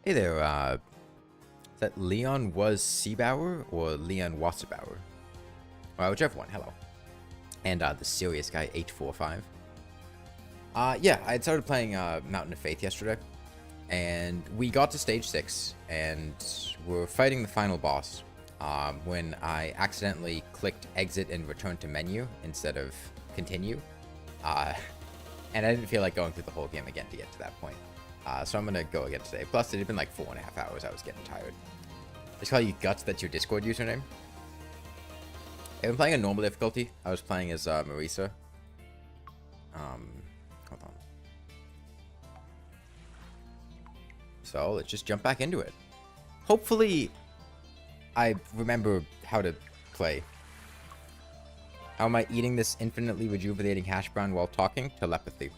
Hey there, is that Leon was Seabauer or Leon Wasserbauer? Well, whichever one, hello. And the serious guy, 845. Yeah, I had started playing Mountain of Faith yesterday, and we got to stage 6, and we're fighting the final boss, when I accidentally clicked exit and return to menu instead of continue. And I didn't feel like going through the whole game again to get to that point. So I'm going to go again today. Plus, it had been like 4.5 hours. I was getting tired. Just call you Guts. That's your Discord username. I've been playing a normal difficulty. I was playing as Marisa. Hold on. So let's just jump back into it. Hopefully, I remember how to play. How am I eating this infinitely rejuvenating hash brown while talking? Telepathy.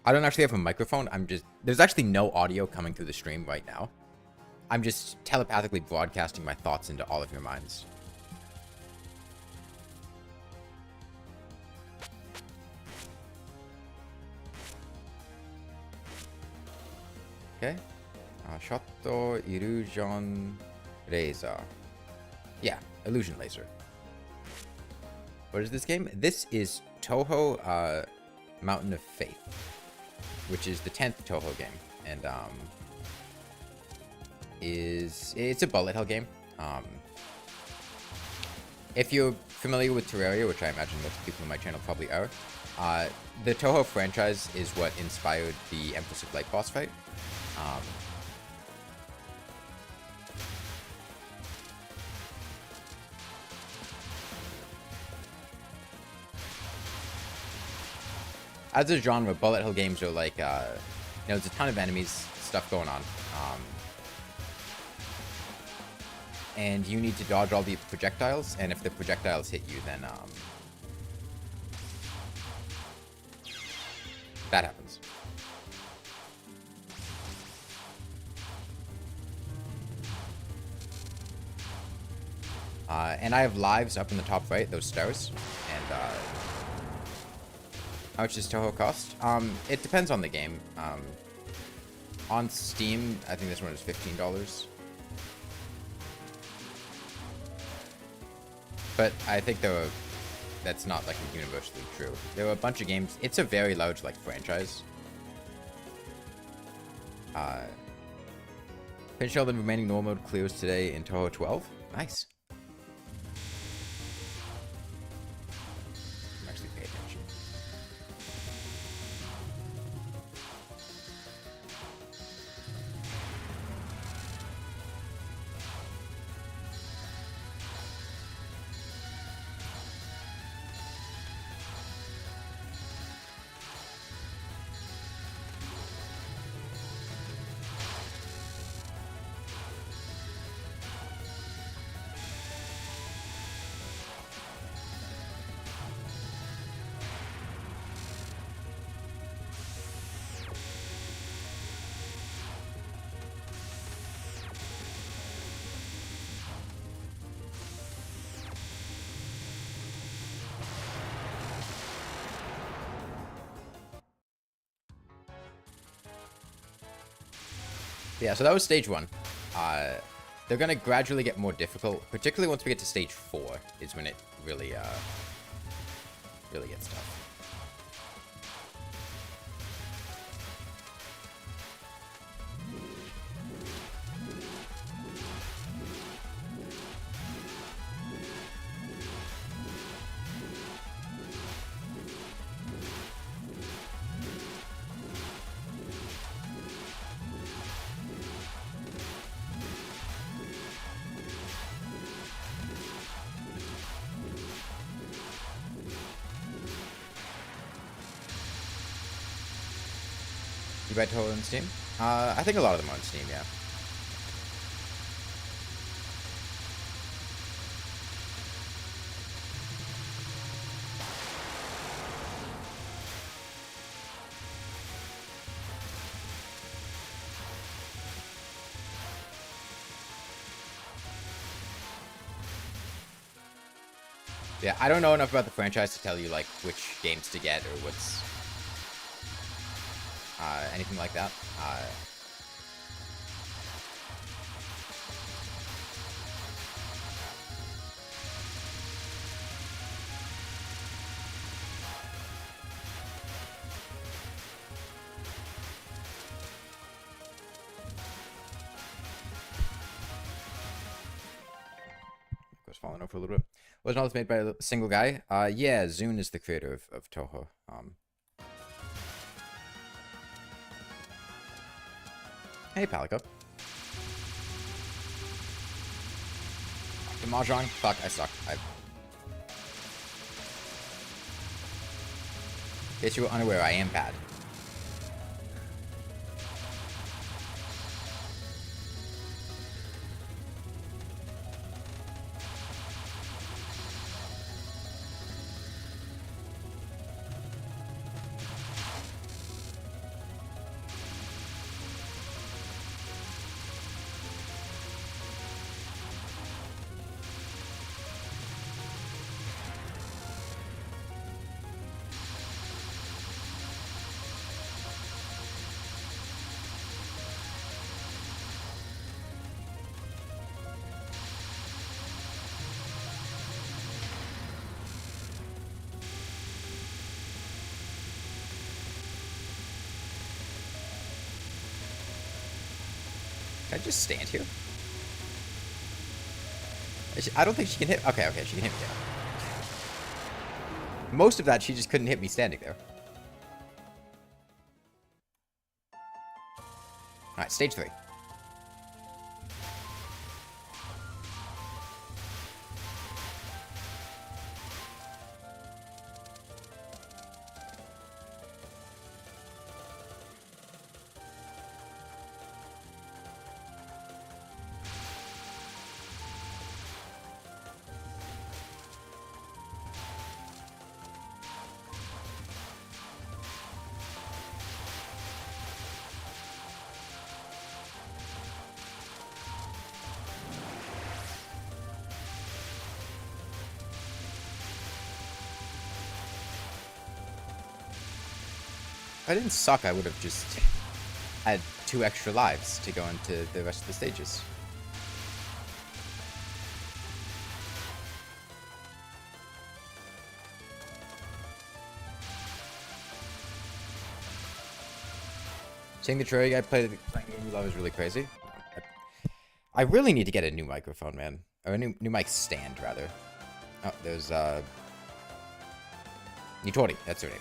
I don't actually have a microphone. There's actually no audio coming through the stream right now. I'm just telepathically broadcasting my thoughts into all of your minds. Okay. Shotto Illusion Laser. Yeah, Illusion Laser. What is this game? This is Touhou Mountain of Faith, which is the 10th Touhou game, and it's a bullet hell game. If you're familiar with Terraria, which I imagine most people on my channel probably are, the Touhou franchise is what inspired the Empress of Light boss fight. As a genre, bullet hell games are like, there's a ton of enemies, stuff going on. And you need to dodge all the projectiles, and if the projectiles hit you, then, that happens. And I have lives up in the top right, those stars, and, how much does Touhou cost? It depends on the game. On Steam, I think this one is $15. But I think that's not like universally true. There were a bunch of games. It's a very large like franchise. Finish all the remaining normal mode clears today in Touhou 12. Nice. Actually pay attention. Yeah, so that was stage 1. They're gonna gradually get more difficult, particularly once we get to stage 4, is when it really, really gets tough. You buy Touhou on Steam? I think a lot of them are on Steam, yeah. Yeah, I don't know enough about the franchise to tell you, like, which games to get or what's... anything like that. Falling over a little bit. Was not made by a single guy? Yeah, Zune is the creator of Touhou. Hey, Palico. Back to Mahjong. Fuck, I suck. In case you were unaware, I am bad. Can I just stand here? I don't think she can hit. Okay, she can hit me there. Most of that, she just couldn't hit me standing there. Alright, stage 3. If I didn't suck, I would have just had 2 extra lives to go into the rest of the stages. Seeing the Troy guy playing game you love is really crazy. I really need to get a new microphone, man. Or a new mic stand, rather. Oh, there's, Nitori, that's her name.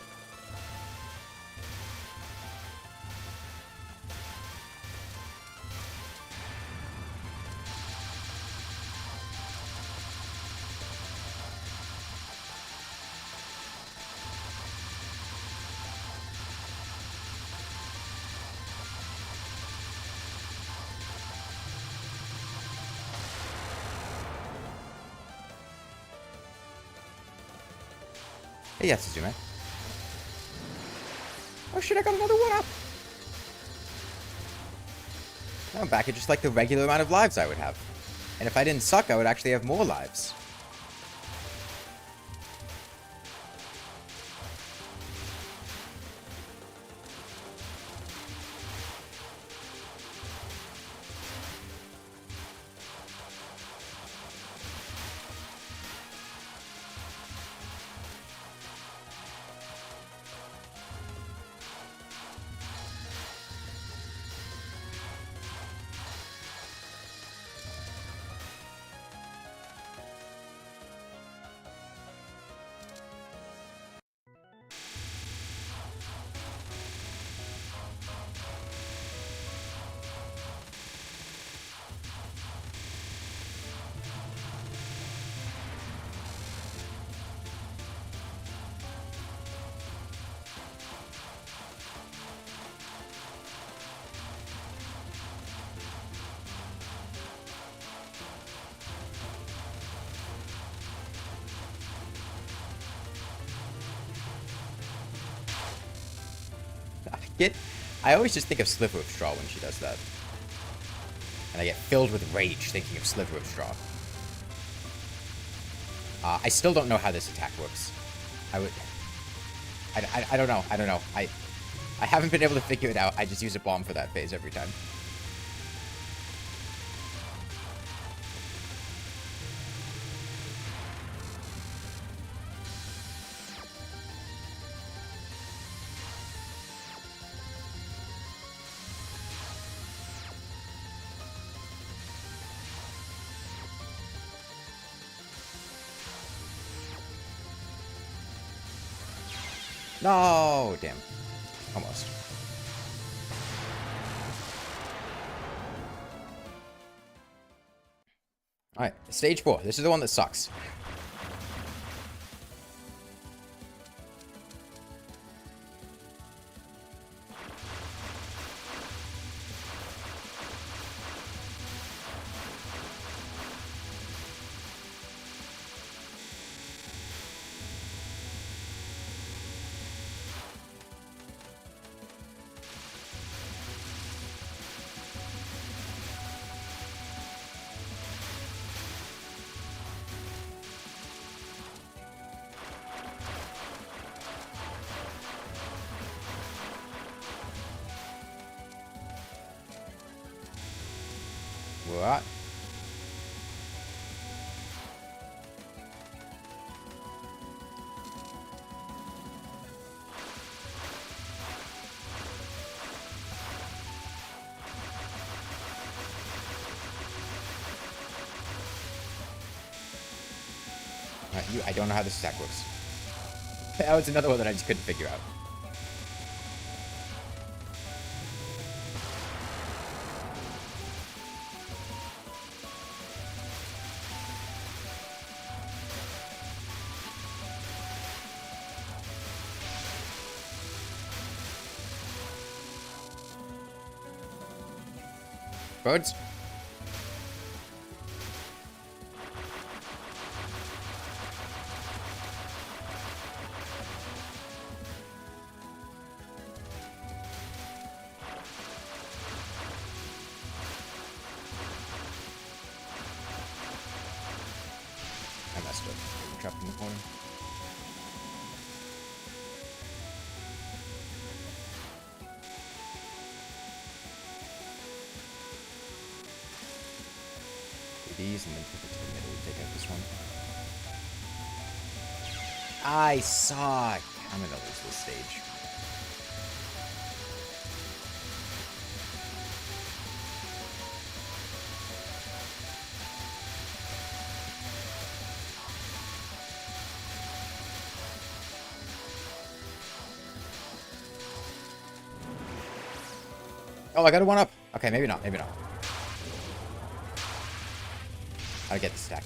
Hey, yes, Suzume. Oh shit, I got another 1-up! Now I'm back at just like the regular amount of lives I would have. And if I didn't suck, I would actually have more lives. I always just think of Sliver of Straw when she does that. And I get filled with rage thinking of Sliver of Straw. I still don't know how this attack works. I don't know. I I haven't been able to figure it out. I just use a bomb for that phase every time. No, damn. Almost. Alright, stage 4. This is the one that sucks. What? I don't know how this attack works. That was another one that I just couldn't figure out. Birds? I messed up. I'm trapped in the corner. These and then put it to the middle and take out this one. I suck. I'm gonna lose this stage. Oh, I got a 1-up. Okay, maybe not, maybe not. I'll get the stack.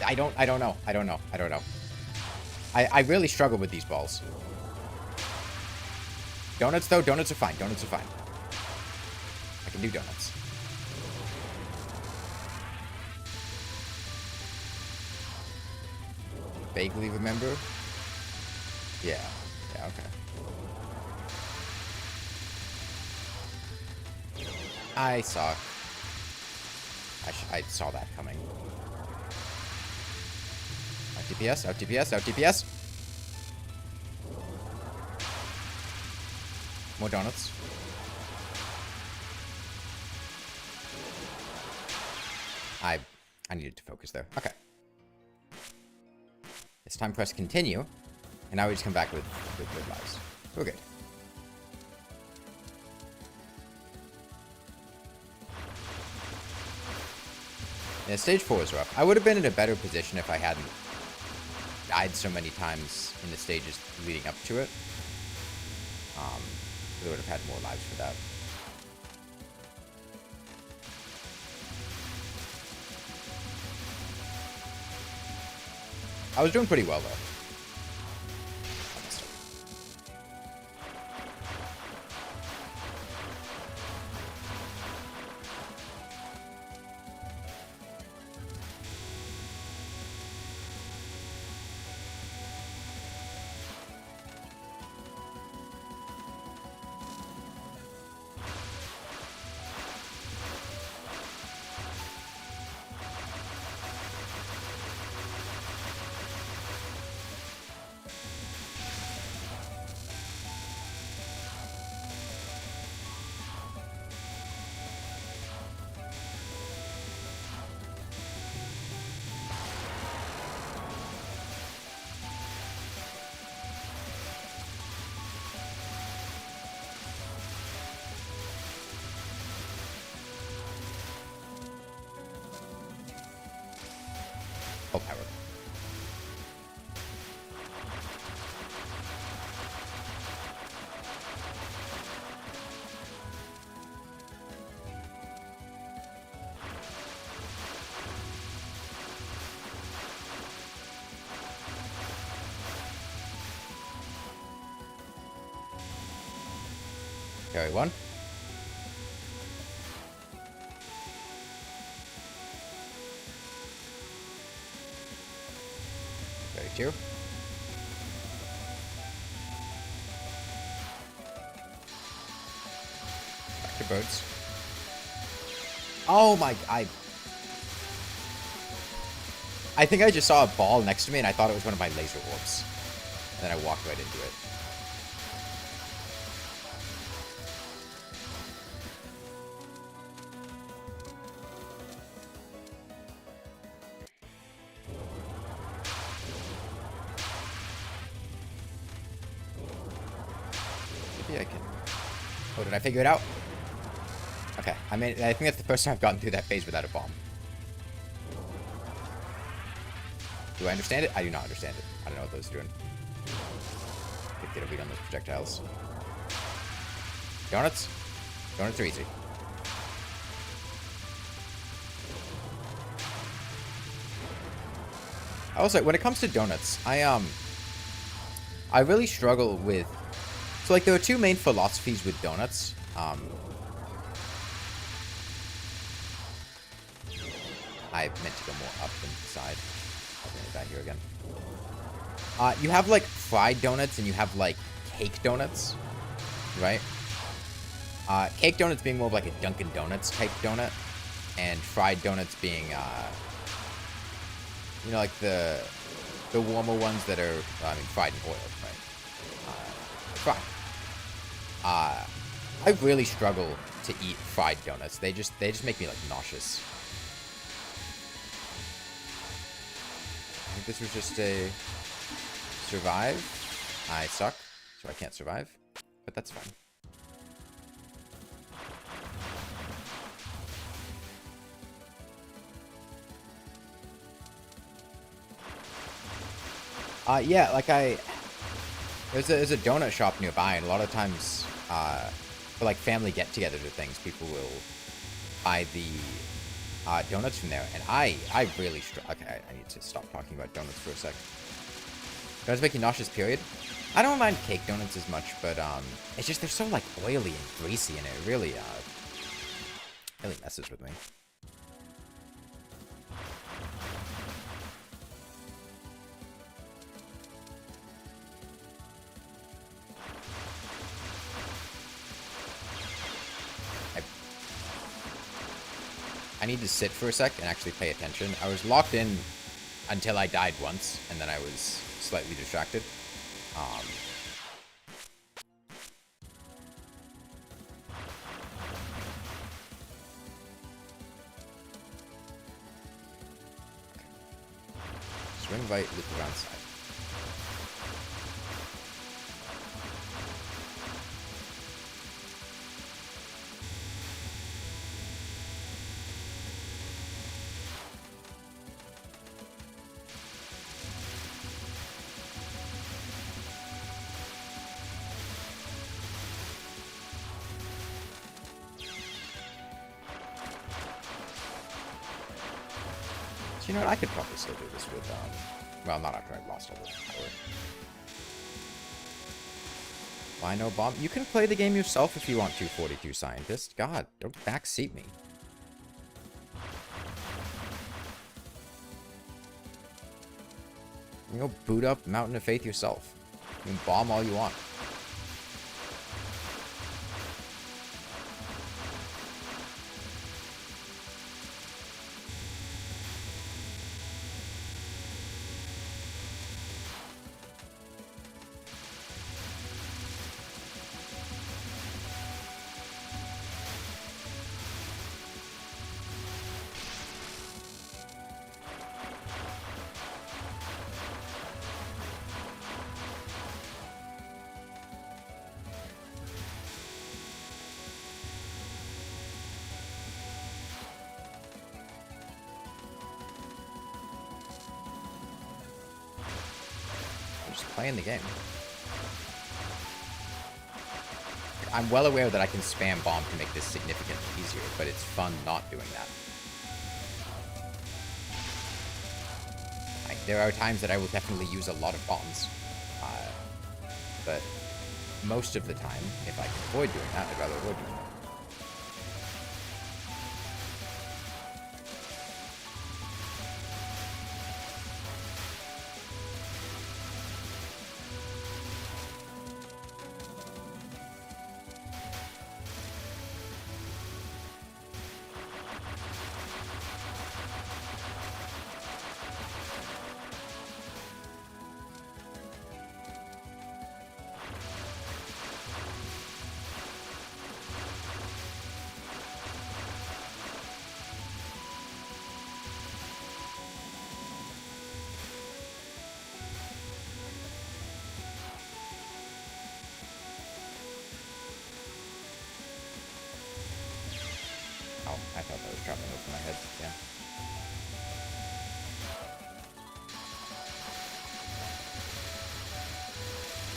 I don't know. I don't know. I really struggle with these balls. Donuts, though, donuts are fine. Donuts are fine. I can do donuts. Vaguely remember? Yeah. Yeah, okay. I suck. I saw that coming. Out DPS, out DPS, out DPS. More donuts. I needed to focus there. Okay. It's time for us to continue. And now we just come back with good lives. We're good. Yeah, stage 4 is rough. I would have been in a better position if I hadn't died so many times in the stages leading up to it. I would have had more lives for that. I was doing pretty well, though. Carry 1. Carry 2. Back to birds. Oh my... I think I just saw a ball next to me and I thought it was one of my laser orbs. And then I walked right into it. Maybe I can... Oh, did I figure it out? Okay, I mean, I think that's the first time I've gotten through that phase without a bomb. Do I understand it? I do not understand it. I don't know what those are doing. Get a read on those projectiles. Donuts? Donuts are easy. Also, when it comes to donuts, I really struggle with... So, like, there are two main philosophies with donuts. I meant to go more up than side. I'll bring it back here again. You have, like, fried donuts and you have, like, cake donuts, right? Cake donuts being more of, like, a Dunkin' Donuts type donut, and fried donuts being, you know, like, the warmer ones that are, I mean, fried in oil, right? Fried. I really struggle to eat fried donuts. They just make me, like, nauseous. I think this was just a... Survive. I suck, so I can't survive. But that's fine. Yeah, like there's a donut shop nearby, and a lot of times, for like family get-togethers or things, people will buy the donuts from there, and I really okay, I need to stop talking about donuts for a sec. Donuts make you nauseous, period. I don't mind cake donuts as much, but it's just they're so like oily and greasy, and it really messes with me. I need to sit for a sec and actually pay attention. I was locked in until I died once, and then I was slightly distracted. Swing right, loop around side. You know what? I could probably still do this with, well, not after I've lost all the power. Why no bomb? You can play the game yourself if you want to, 42 Scientist. God, don't backseat me. You can go boot up Mountain of Faith yourself. You can bomb all you want. Playing the game. I'm well aware that I can spam bomb to make this significantly easier, but it's fun not doing that. Like, there are times that I will definitely use a lot of bombs, but most of the time, if I can avoid doing that, I'd rather avoid doing that. I thought that was dropping over my head, yeah.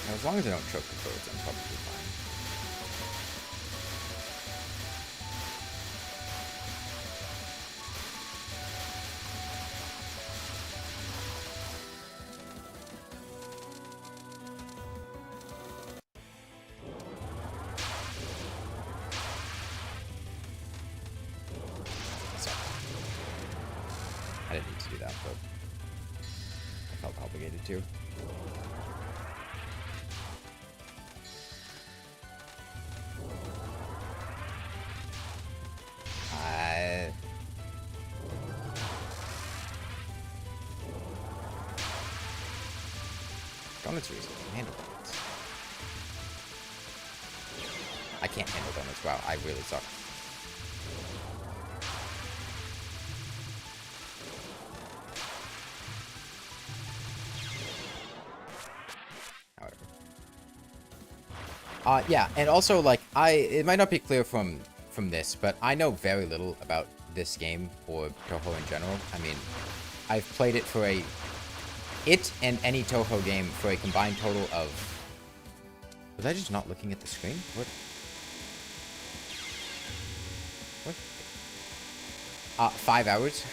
Now, as long as I don't choke the birds, I'm probably fine. I didn't need to do that, but I felt obligated to. Donuts are easy. I can handle donuts. I can't handle donuts. Wow, I really suck. Yeah, and also, like, it might not be clear from this, but I know very little about this game or Touhou in general. I mean, I've played it for it and any Touhou game for a combined total of... Was I just not looking at the screen? What? 5 hours.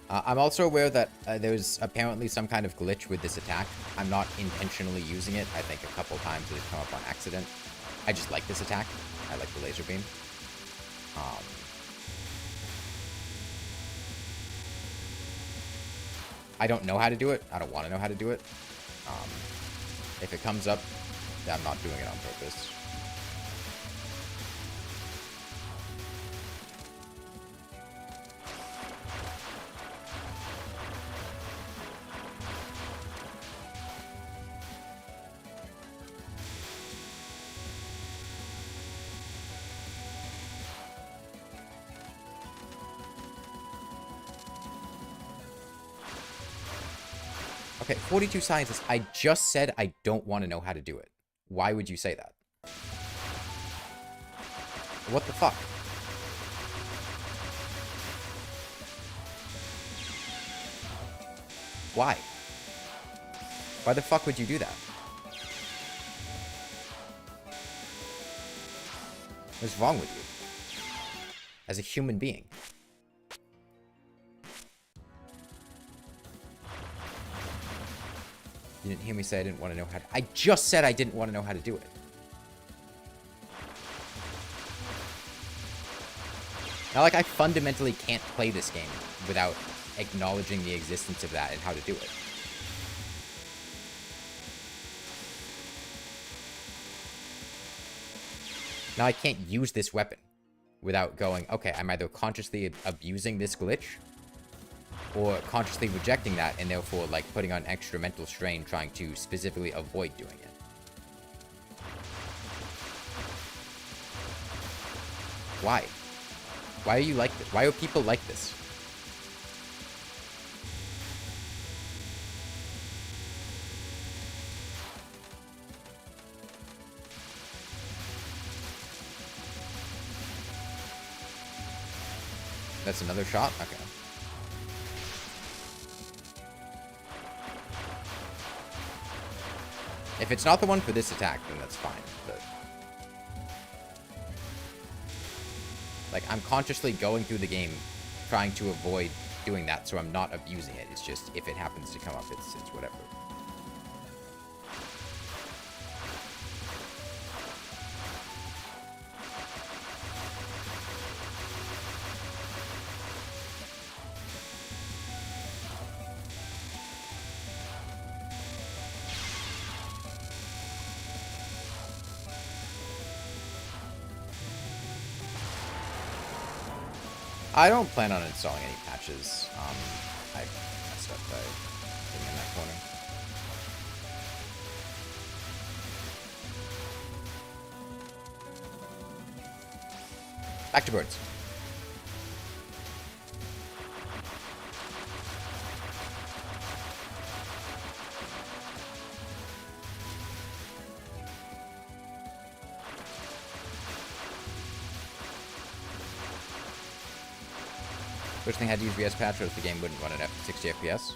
I'm also aware that there's apparently some kind of glitch with this attack. I'm not intentionally using it. I think a couple times it has come up on accident. I just like this attack. I like the laser beam. I don't know how to do it. I don't want to know how to do it. If it comes up, I'm not doing it on purpose. Okay, 42 scientists. I just said I don't want to know how to do it. Why would you say that? What the fuck? Why? Why the fuck would you do that? What's wrong with you? As a human being. You didn't hear me say I didn't want to know how to... I just said I didn't want to know how to do it. Not like I fundamentally can't play this game without acknowledging the existence of that and how to do it. Now I can't use this weapon without going, okay, I'm either consciously abusing this glitch or consciously rejecting that and therefore, like, putting on extra mental strain trying to specifically avoid doing it. Why? Why are you like this? Why are people like this? That's another shot? Okay. If it's not the one for this attack, then that's fine, but... Like, I'm consciously going through the game trying to avoid doing that, so I'm not abusing it. It's just, if it happens to come up, it's whatever. I don't plan on installing any patches. I messed up by being in that corner. Back to birds. Which thing had to use VS patch, or else the game wouldn't run at 60 FPS?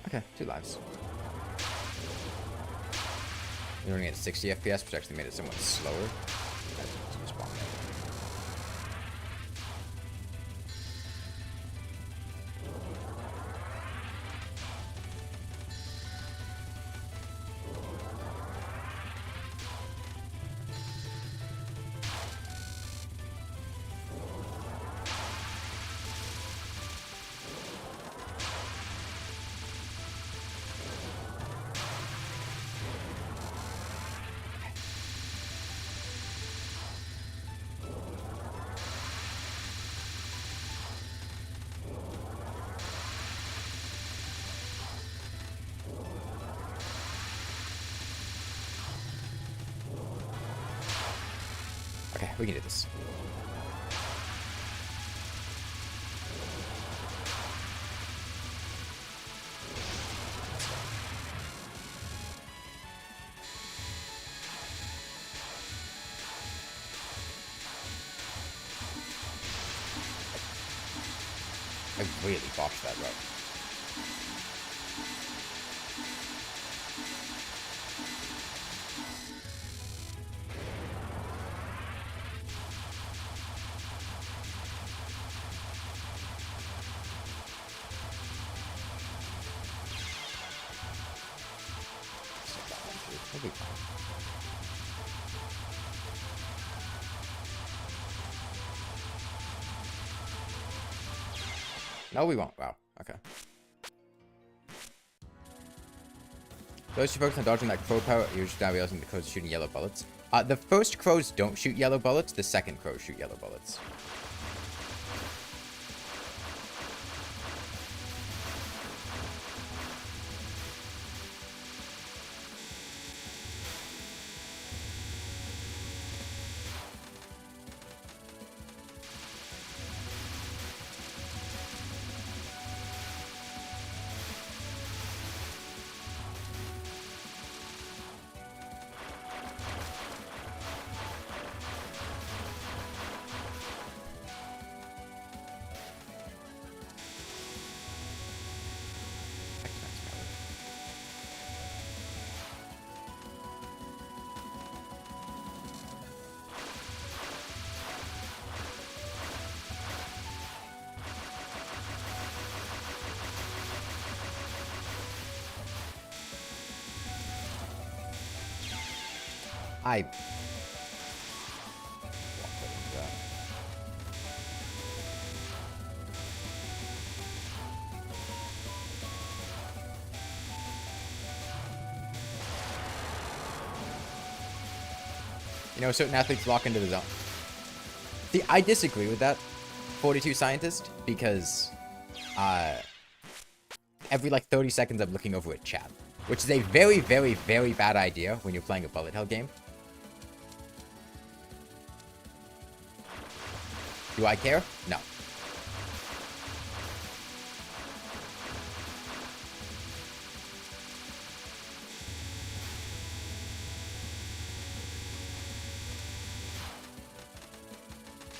Okay, 2 lives. We're running at 60 FPS, which actually made it somewhat slower. Okay, we can do this. I really botched that route. We'll be fine. No, we won't. Wow. Okay. Those who focus on dodging that crow power, you're just now realizing the crows are shooting yellow bullets. The first crows don't shoot yellow bullets. The second crows shoot yellow bullets. I... You know, certain athletes lock into the zone. See, I disagree with that 42 scientist, because every like 30 seconds I'm looking over at chat, which is a very, very, very bad idea when you're playing a bullet hell game. Do I care? No.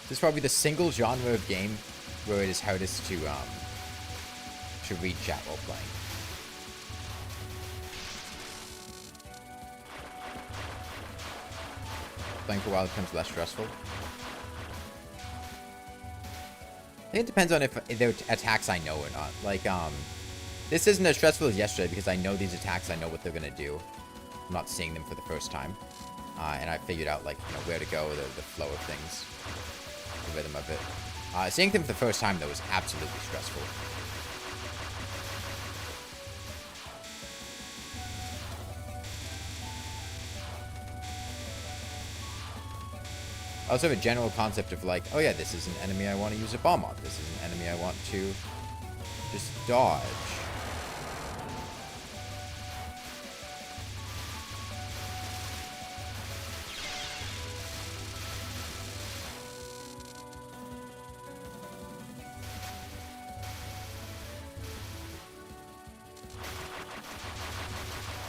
This is probably the single genre of game where it is hardest to read chat while playing. Playing for a while becomes less stressful. I think it depends on if they're attacks I know or not. Like, this isn't as stressful as yesterday because I know these attacks, I know what they're gonna do. I'm not seeing them for the first time. And I figured out, like, you know, where to go, the flow of things. The rhythm of it. Seeing them for the first time, though, was absolutely stressful. I also have a general concept of like, oh yeah, this is an enemy I want to use a bomb on. This is an enemy I want to just dodge.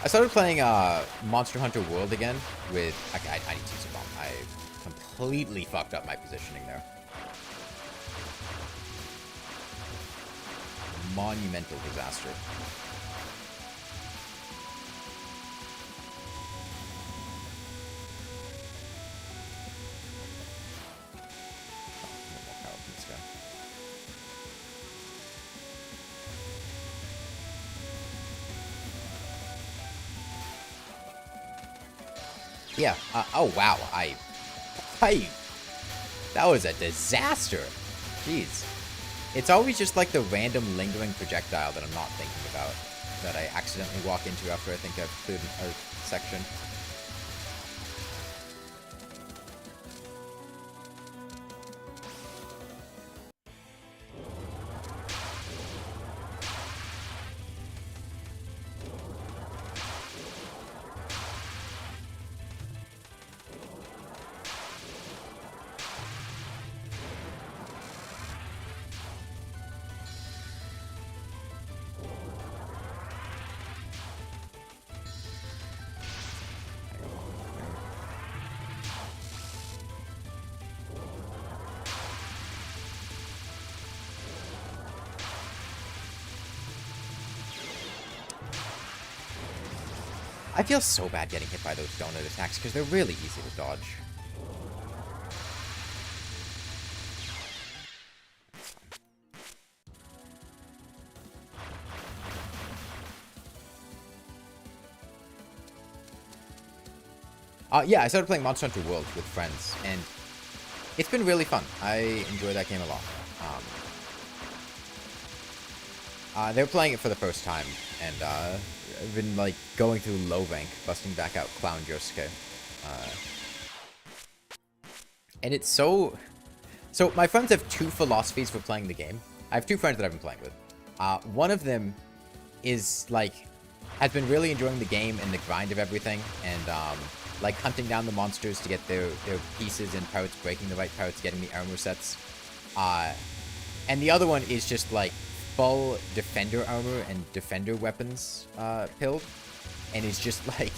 I started playing Monster Hunter World again with... I need to use a bomb. I completely fucked up my positioning there. Monumental disaster. Yeah. Oh, wow. That was a disaster. Jeez. It's always just like the random lingering projectile that I'm not thinking about that I accidentally walk into after I think I've cleared a section. I feel so bad getting hit by those donut attacks because they're really easy to dodge. Yeah, I started playing Monster Hunter World with friends, and it's been really fun. I enjoy that game a lot. They were playing it for the first time, and I've been like going through low rank, busting back out Clown Yosuke. And it's so my friends have two philosophies for playing the game. I have two friends that I've been playing with. One of them is like has been really enjoying the game and the grind of everything, and like hunting down the monsters to get their pieces and parts, breaking the right parts, getting the armor sets. And the other one is just like full defender armor and defender weapons pilled, and is just like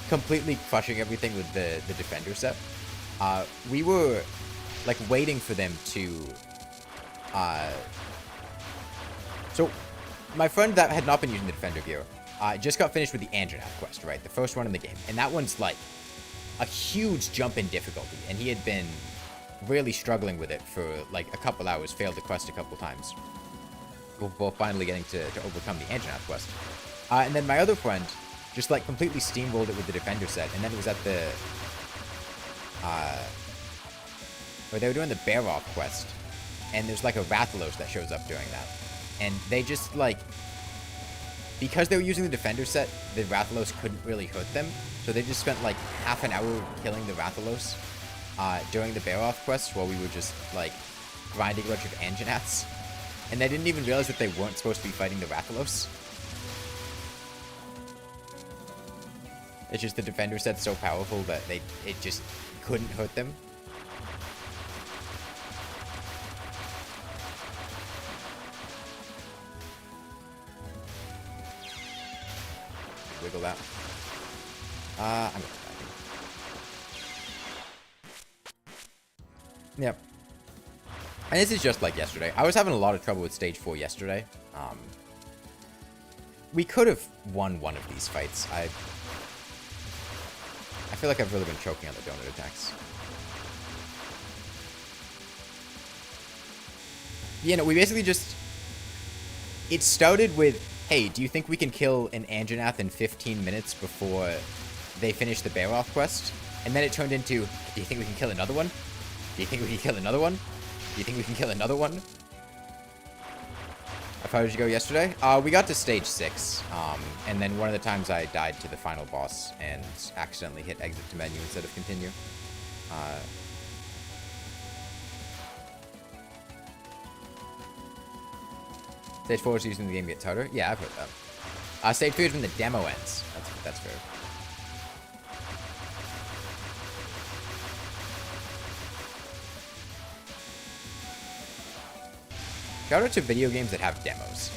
completely crushing everything with the defender set. We were like waiting for them to so my friend that had not been using the defender gear just got finished with the Anjanath quest, right? The first one in the game. And that one's like a huge jump in difficulty. And he had been really struggling with it for like a couple hours, failed the quest a couple times. Before finally getting to overcome the Anjanath quest. And then my other friend just like completely steamrolled it with the defender set. And then it was at the... where they were doing the Bear-Off quest. And there's like a Rathalos that shows up during that. And they just like... Because they were using the defender set, the Rathalos couldn't really hurt them. So they just spent like half an hour killing the Rathalos during the Bear-Off quest while we were just like grinding a bunch of Anjanaths. And they didn't even realize that they weren't supposed to be fighting the Rathalos. It's just the defender set's so powerful that it just couldn't hurt them. wiggle that. I'm gonna Yep. And this is just like yesterday. I was having a lot of trouble with stage 4 yesterday. We could have won one of these fights. I feel like I've really been choking on the donut attacks. You know, we basically just... It started with, hey, do you think we can kill an Anjanath in 15 minutes before they finish the Bear-Off quest? And then it turned into, do you think we can kill another one? Do you think we can kill another one? Do you think we can kill another one? How did you go yesterday? We got to stage 6, and then one of the times I died to the final boss and accidentally hit exit to menu instead of continue. Stage 4 is using the game to get harder? Yeah, I've heard that. Stage 3 is when the demo ends. That's fair. Shout out to video games that have demos.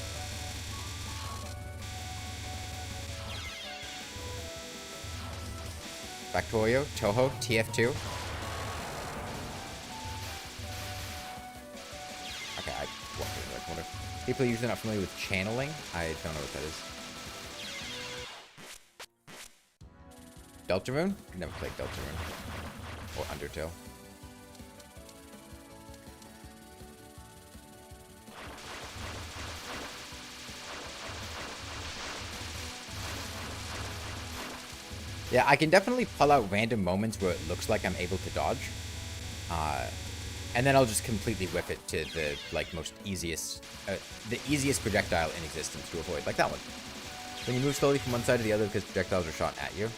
Factorio, Touhou, TF2. Okay, I walked into that corner. People are usually not familiar with channeling. I don't know what that is. Deltarune? Never played Deltarune. Or Undertale. Yeah, I can definitely pull out random moments where it looks like I'm able to dodge. And then I'll just completely whip it to the, like, the easiest projectile in existence to avoid. Like that one. When you move slowly from one side to the other because projectiles are shot at you.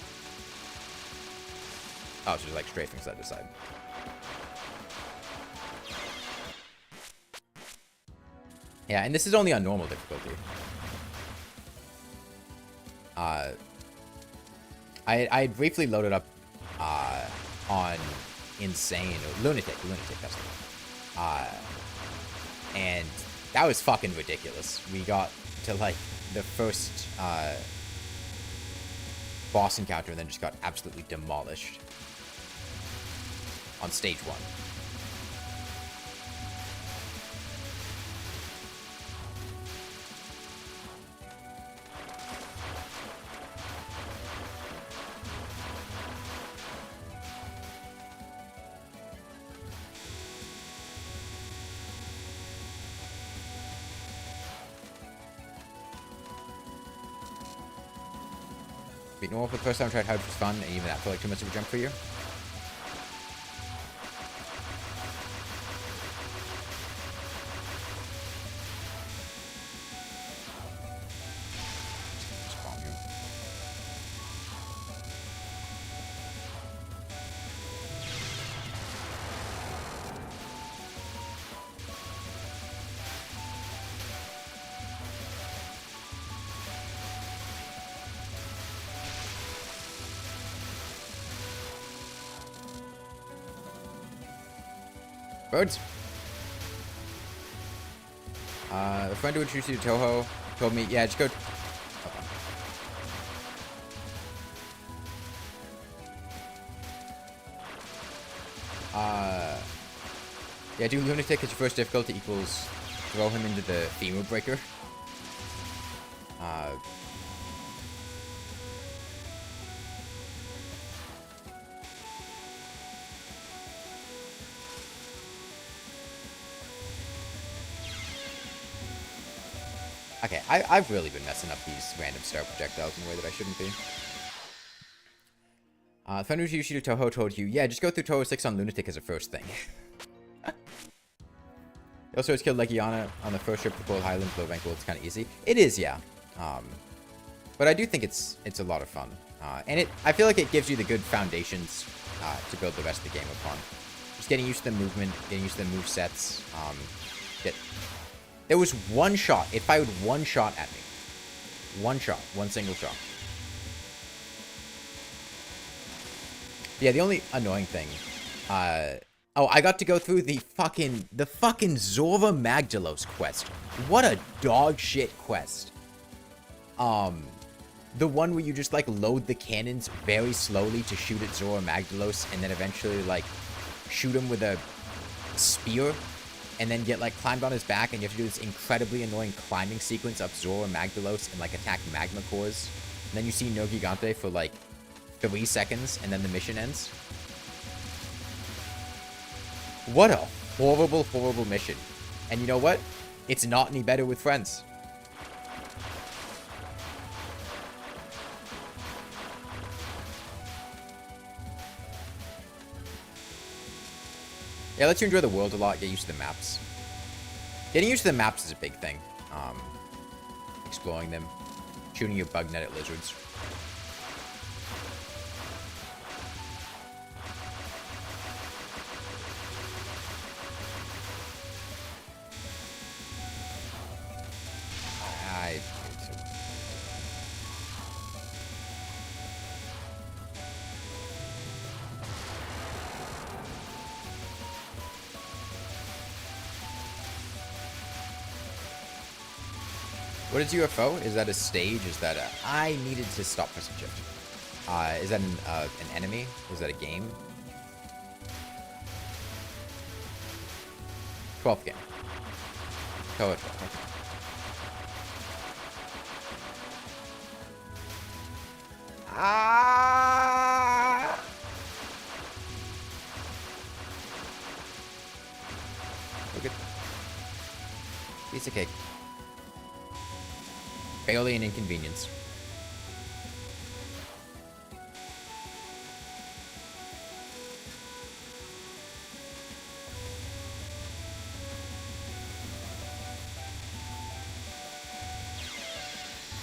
Oh, so just like strafing side to side. Yeah, and this is only on normal difficulty. I briefly loaded up on Insane, or Lunatic, that's the one. And that was fucking ridiculous. We got to, like, the first boss encounter and then just got absolutely demolished on stage 1. Beat normal for the first time, tried hard for fun, and even that felt like too much of a jump for you. Birds. A friend who introduced you to Touhou told me, yeah, just go. Yeah, do Lunatic as your first difficulty equals throw him into the femur breaker. Okay, I've really been messing up these random star projectiles in a way that I shouldn't be. Thunder Yushido Touhou told you, yeah, just go through Touhou 6 on Lunatic as a first thing. He also has killed Legiana on the first trip to Cold Highlands, low rank, well, it's kind of easy. It is, yeah. But I do think it's a lot of fun. And I feel like it gives you the good foundations to build the rest of the game upon. Just getting used to the movement, getting used to the movesets, there was one shot. It fired one shot at me. One shot. One single shot. Yeah, the only annoying thing... oh, I got to go through the fucking Zorva Magdalos quest. What a dog shit quest. The one where you just, like, load the cannons very slowly to shoot at Zoro Magdalos, and then eventually, like, shoot him with a spear, and then get, like, climbed on his back, and you have to do this incredibly annoying climbing sequence up Zoro Magdalos and, like, attack magma cores. And then you see No Gigante for, like, 3 seconds, and then the mission ends. What a horrible, horrible mission. And you know what? It's not any better with friends. Yeah, lets you enjoy the world a lot, get used to the maps. Getting used to the maps is a big thing. Exploring them. Shooting your bug net at lizards. What is UFO? Is that a stage? Is that a... I needed to stop pressing shift. Is that an enemy? Is that a game? 12th game. Touhou 12. Okay. Ah! Look at... Piece of cake. Barely an inconvenience.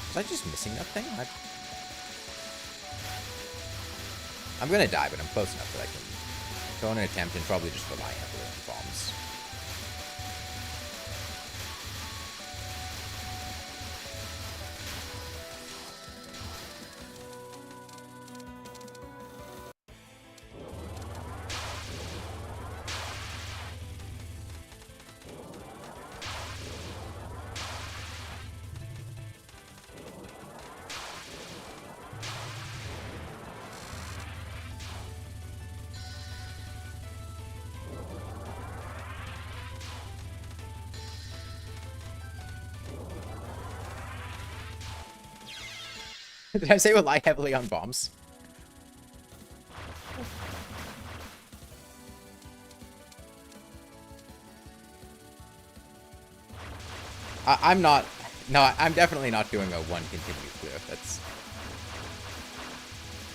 Was I just missing that thing? I'm gonna die, but I'm close enough that I can go on an attempt and probably just rely heavily on bombs. Did I say rely heavily on bombs? I'm not... No, I'm definitely not doing a one continue clear. That's...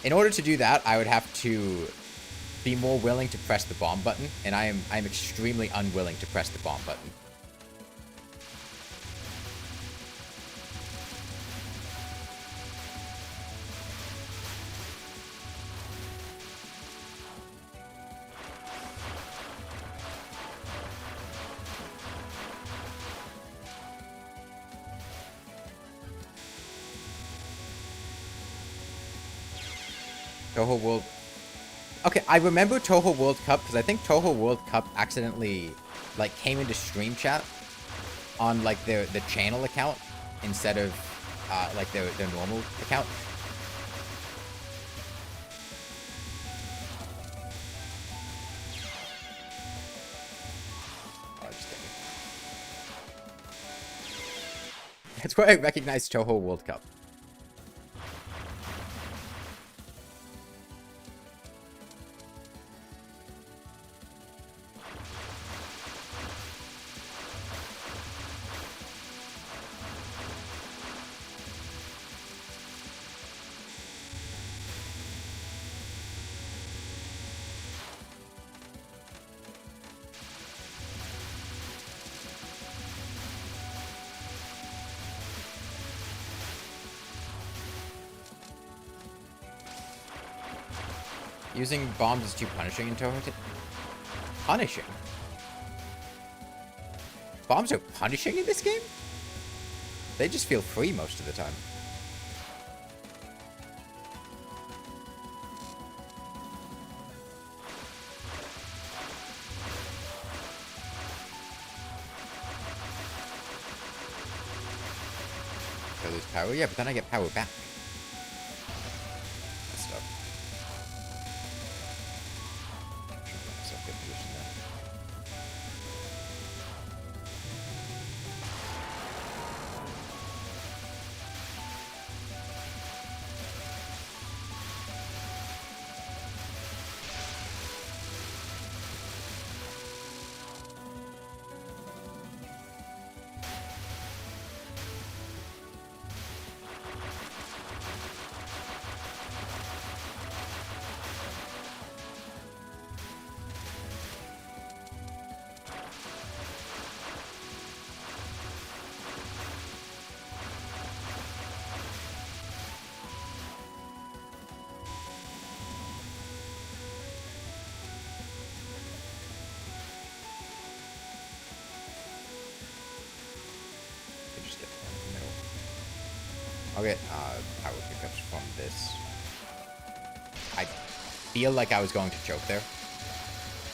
In order to do that, I would have to be more willing to press the bomb button, and I'm extremely unwilling to press the bomb button. Touhou World... Okay, I remember Touhou World Cup, because I think Touhou World Cup accidentally, like, came into stream chat on, like, the channel account instead of, like, their normal account. Oh, just kidding. That's where I recognized Touhou World Cup. Using bombs is too punishing in Touhou. Punishing? Bombs are punishing in this game? They just feel free most of the time. I lose power? Yeah, but then I get power back. I'll get power pickups from this. I feel like I was going to choke there.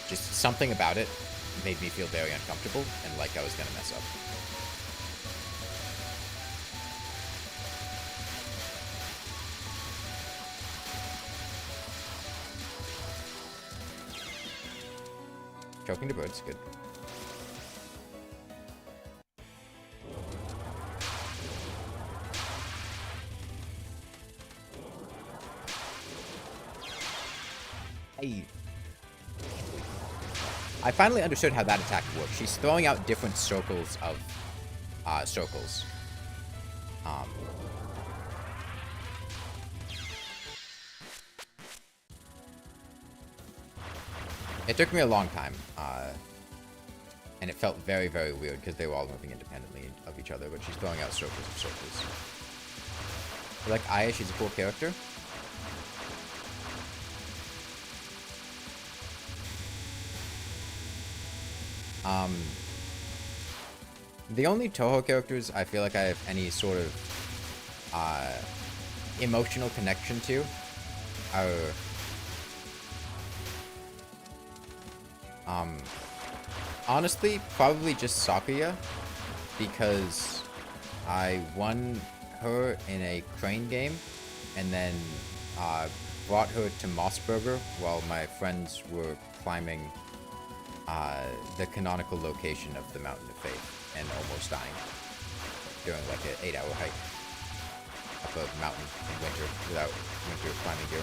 Just something about it made me feel very uncomfortable and like I was going to mess up. Choking the birds, good. I finally understood how that attack works. She's throwing out different circles of circles. It took me a long time, and it felt very, very weird because they were all moving independently of each other, but she's throwing out circles of circles. I like Aya, she's a cool character. The only Touhou characters I feel like I have any sort of emotional connection to are honestly probably just Sakuya, because I won her in a crane game and then brought her to Mossburger while my friends were climbing the canonical location of the Mountain of Faith and almost dying during like an 8-hour hike up a mountain in winter without winter climbing gear.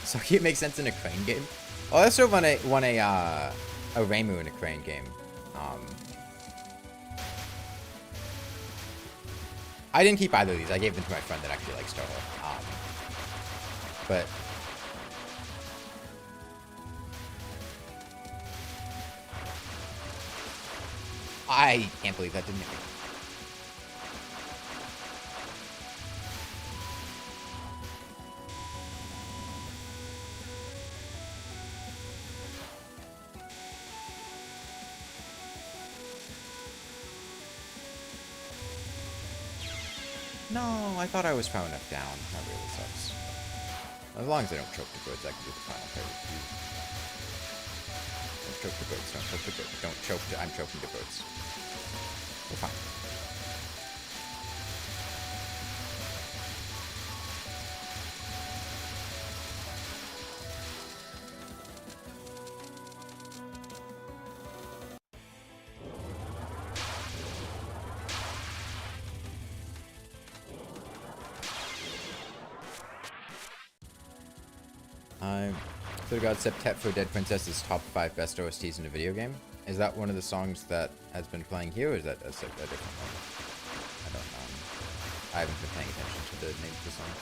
So it makes sense in a crane game. Oh, I also won a Reimu in a crane game. I didn't keep either of these. I gave them to my friend that actually likes Touhou. But I can't believe that didn't hit me. No, I thought I was far enough down. That really sucks. As long as I don't choke the birds, I can do the final pair with you. Don't choke the birds, don't choke the birds. Don't choke the... I'm choking the birds. We're fine. So God Septet for Dead Princess is top 5 best OSTs in a video game. Is that one of the songs that has been playing here, or is that a different one? I don't know. I haven't been paying attention to the names of the songs.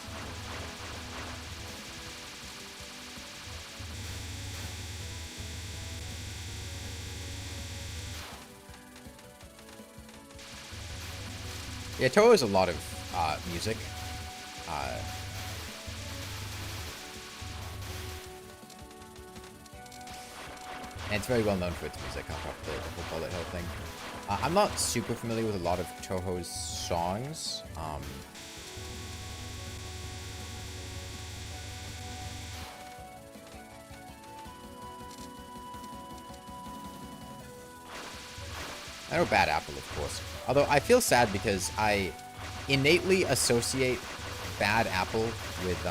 Yeah, Touhou has a lot of music. And it's very well known for its music on top of the whole Bullet Hill thing. I'm not super familiar with a lot of Touhou's songs. I know Bad Apple, of course. Although I feel sad because I innately associate Bad Apple with,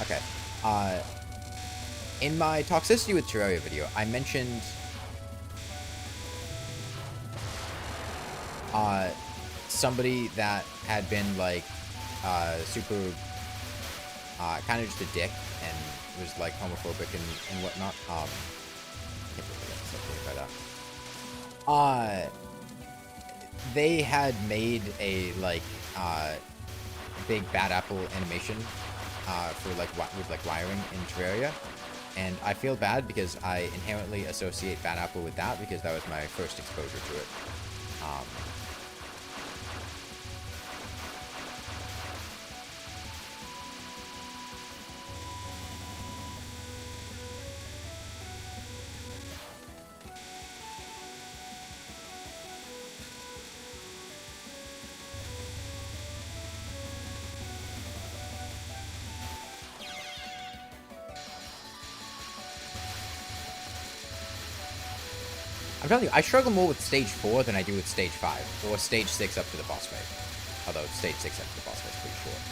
okay. In my Toxicity with Terraria video, I mentioned somebody that had been like super kind of just a dick and was like homophobic and whatnot. I can't believe I said that. They had made a like big Bad Apple animation for like with like wiring in Terraria, And I feel bad because I inherently associate Bad Apple with that because that was my first exposure to it. I'm telling you, I struggle more with stage 4 than I do with stage 5, or stage 6 up to the boss fight. Although stage 6 up to the boss fight is pretty short.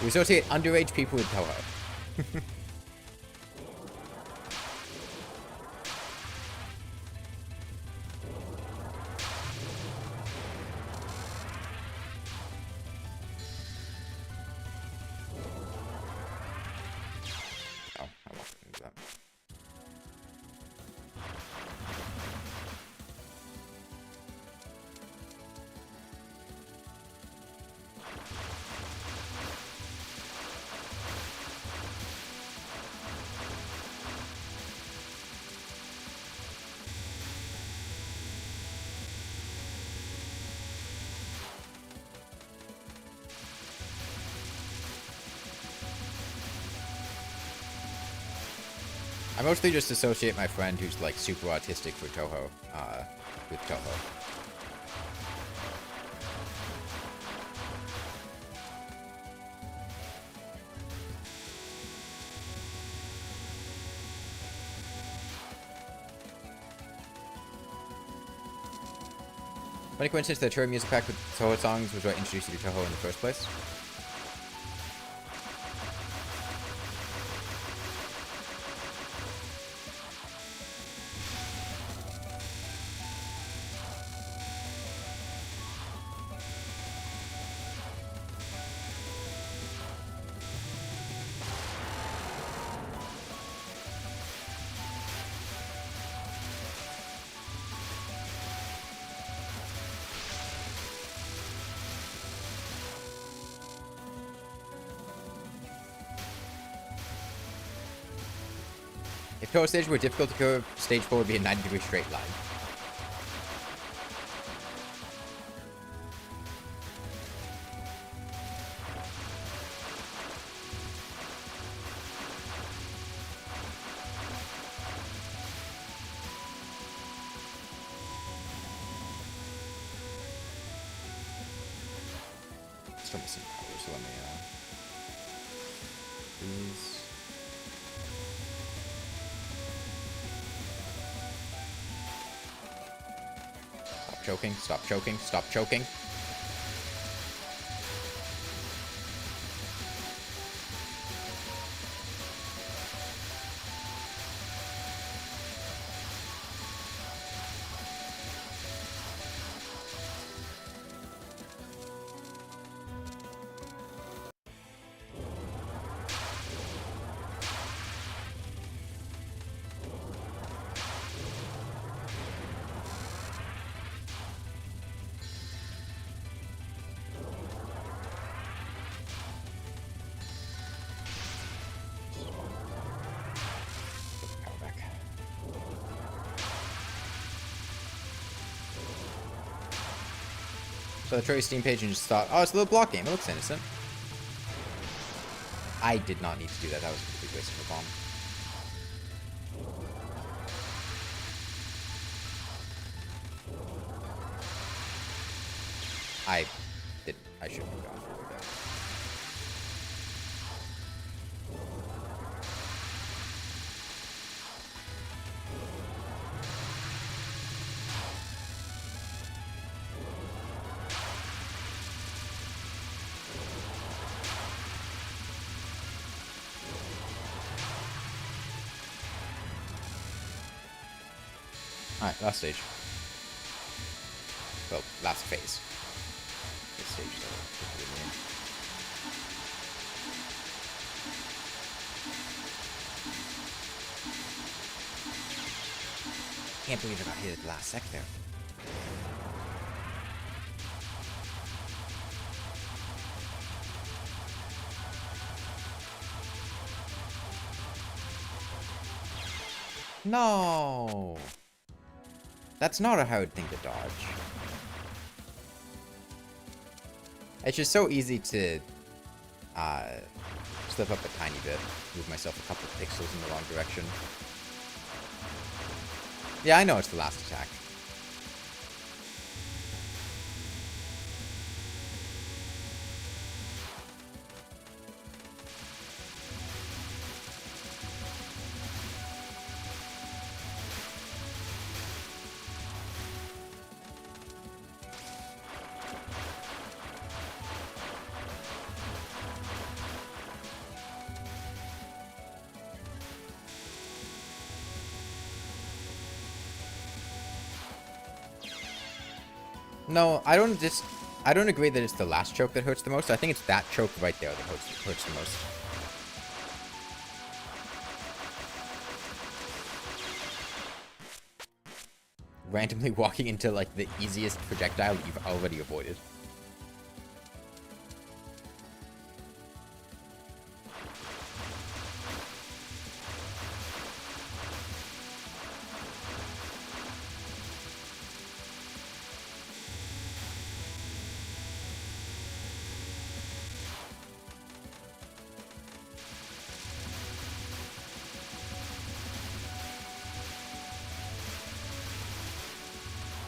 We associate underage people with Touhou. I mostly just associate my friend who's like super autistic with Touhou. Funny coincidence that Cherry Music Pack with Touhou songs was what introduced you to Touhou in the first place. If Touhou stage were difficult to curve, stage 4 would be a 90-degree straight line. Still missing power, so let me, please. Stop choking, stop choking, stop choking. So I tried your Steam page and just thought, oh, it's a little block game. It looks innocent. I did not need to do that. That was a complete waste of a bomb. I shouldn't have gone forward there. Alright, last stage. Well, last phase. This stage, Can't believe I got hit at the last sec there. No! That's not a hard thing to dodge. It's just so easy to slip up a tiny bit, move myself a couple pixels in the wrong direction. Yeah, I know it's the last attack. No, I don't agree that it's the last choke that hurts the most. I think it's that choke right there that hurts the most. Randomly walking into, like, the easiest projectile that you've already avoided.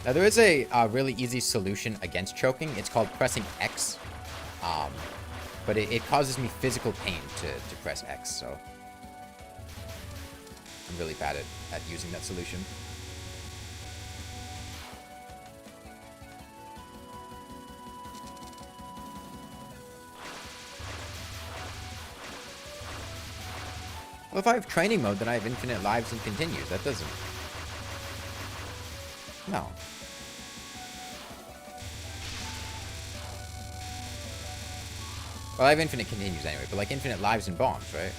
Now, there is a really easy solution against choking. It's called pressing X. But it causes me physical pain to press X, so... I'm really bad at using that solution. Well, if I have training mode, then I have infinite lives and continues. That doesn't... No. Well, I have infinite continues anyway, but like infinite lives and bombs, right?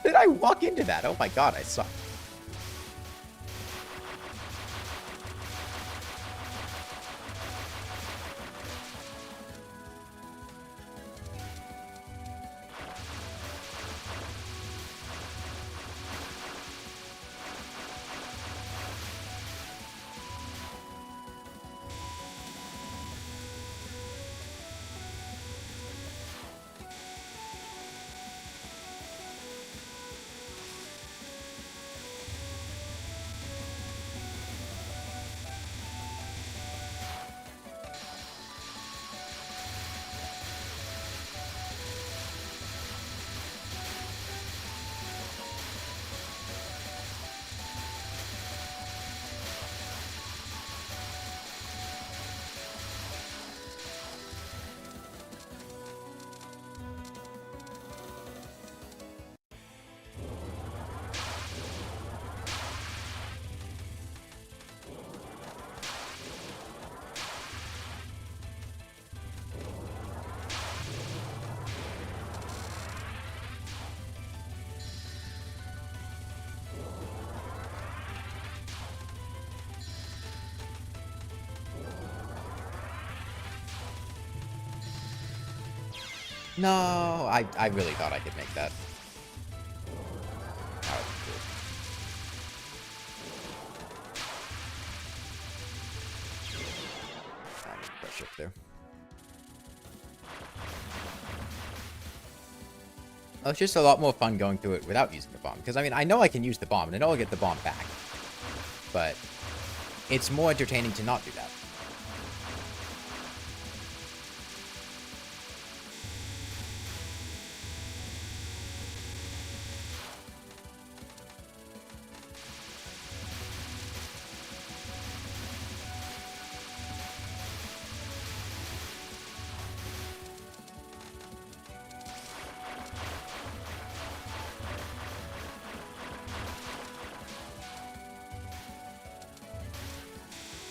Did I walk into that? Oh my god, I suck. No, I really thought I could make that. That would be cool. I need to push up there. Well, it's just a lot more fun going through it without using the bomb. Because, I mean, I know I can use the bomb, and I know I'll get the bomb back. But it's more entertaining to not do that.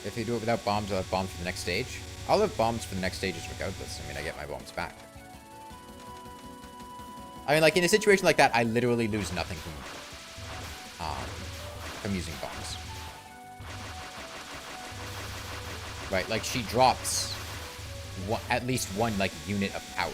If you do it without bombs, I'll have bombs for the next stage. I'll have bombs for the next stages regardless. I mean, I get my bombs back. I mean, like, in a situation like that, I literally lose nothing from from using bombs. Right, like she drops at least one like unit of power.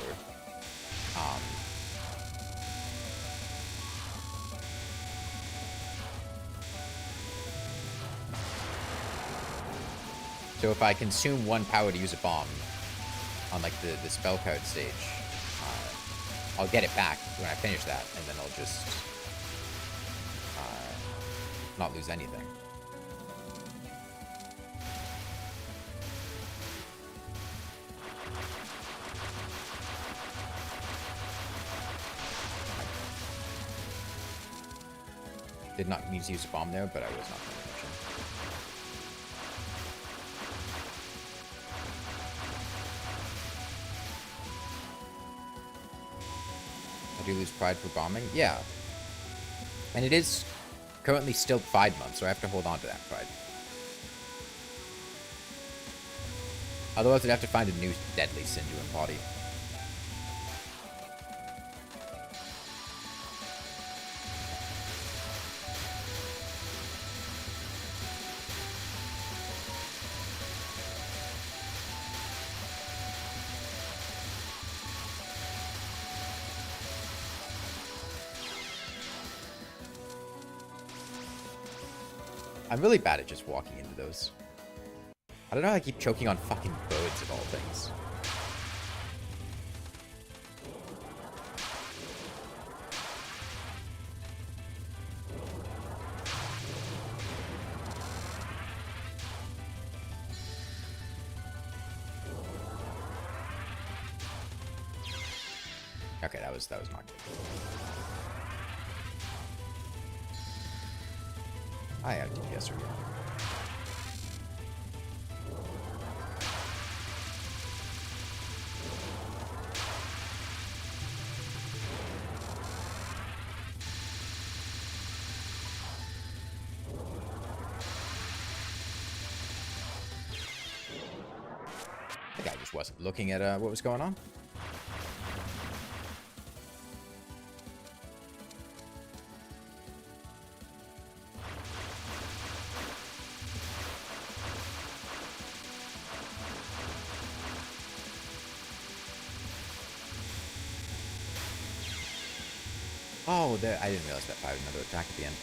So if I consume 1 power to use a bomb on like the spell card stage, I'll get it back when I finish that, and then I'll just not lose anything. Did not mean to use a bomb there, but I was not paying attention. I do lose pride for bombing? Yeah. And it is currently still Pride Month, so I have to hold on to that pride. Otherwise, I'd have to find a new deadly sin to embody. I'm really bad at just walking into those. I don't know how I keep choking on fucking birds of all things. Okay, that was not good. I have DPS earlier. I think I just wasn't looking at what was going on. Oh, there, I didn't realize that I had another attack at the end.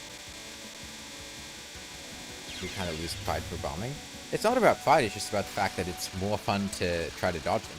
We kind of lose pride for bombing. It's not about pride, it's just about the fact that it's more fun to try to dodge them.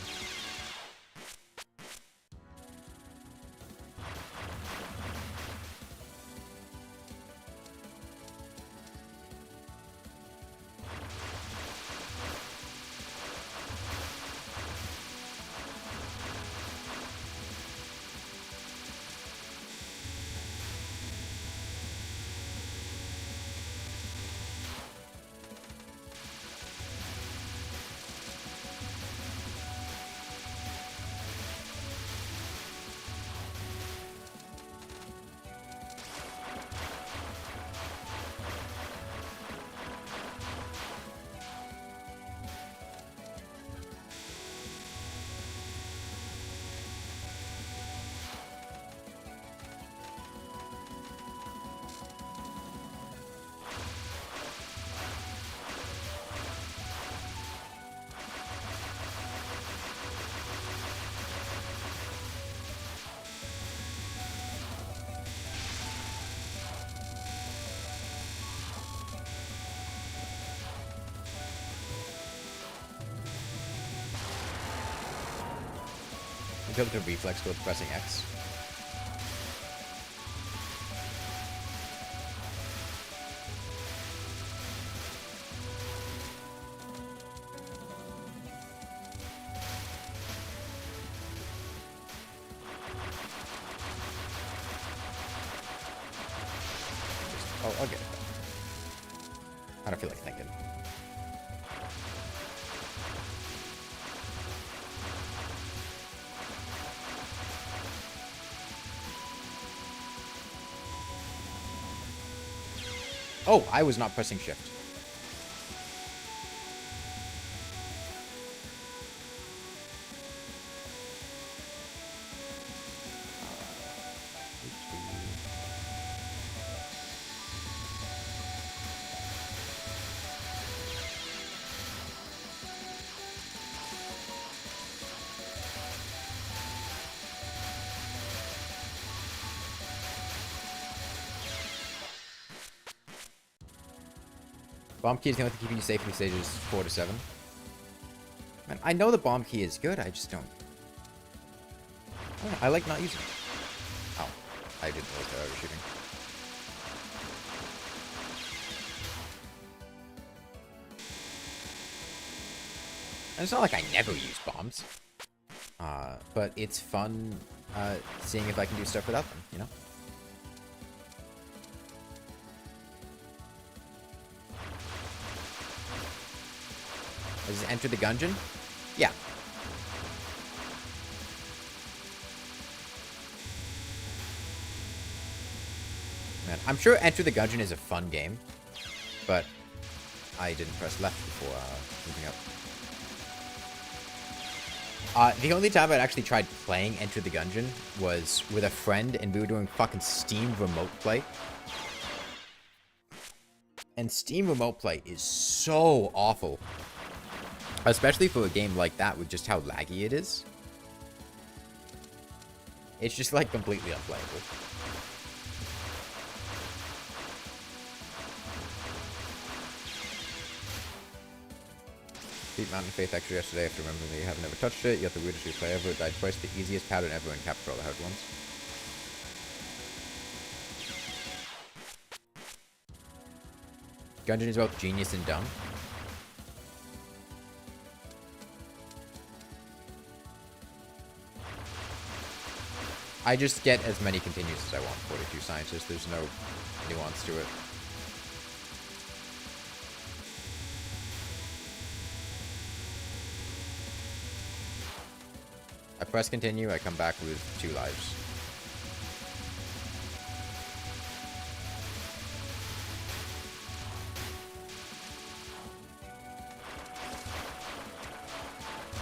You be able to reflex with pressing X. Oh, I'll get it. I don't feel like thinking. Oh, I was not pressing shift. Bomb key is the only thing keeping you safe in stages 4 to 7. Man, I know the bomb key is good, I just don't. I like not using it. Oh, I didn't realize that I was shooting. And it's not like I never use bombs. But it's fun seeing if I can do stuff without them, you know? Does it enter the gungeon? Yeah. Man, I'm sure Enter the Gungeon is a fun game, but I didn't press left before moving up. The only time I'd actually tried playing Enter the Gungeon was with a friend, and we were doing fucking Steam Remote Play. And Steam Remote Play is so awful. Especially for a game like that with just how laggy it is. It's just, like, completely unplayable. Beat Mountain Faith actually yesterday after remembering that you have never touched it. You got the weirdest replay ever. It died twice. The easiest pattern ever and capture all the hard ones. Gungeon is both genius and dumb. I just get as many continues as I want. 42 scientists. There's no nuance to it. I press continue. I come back with 2 lives.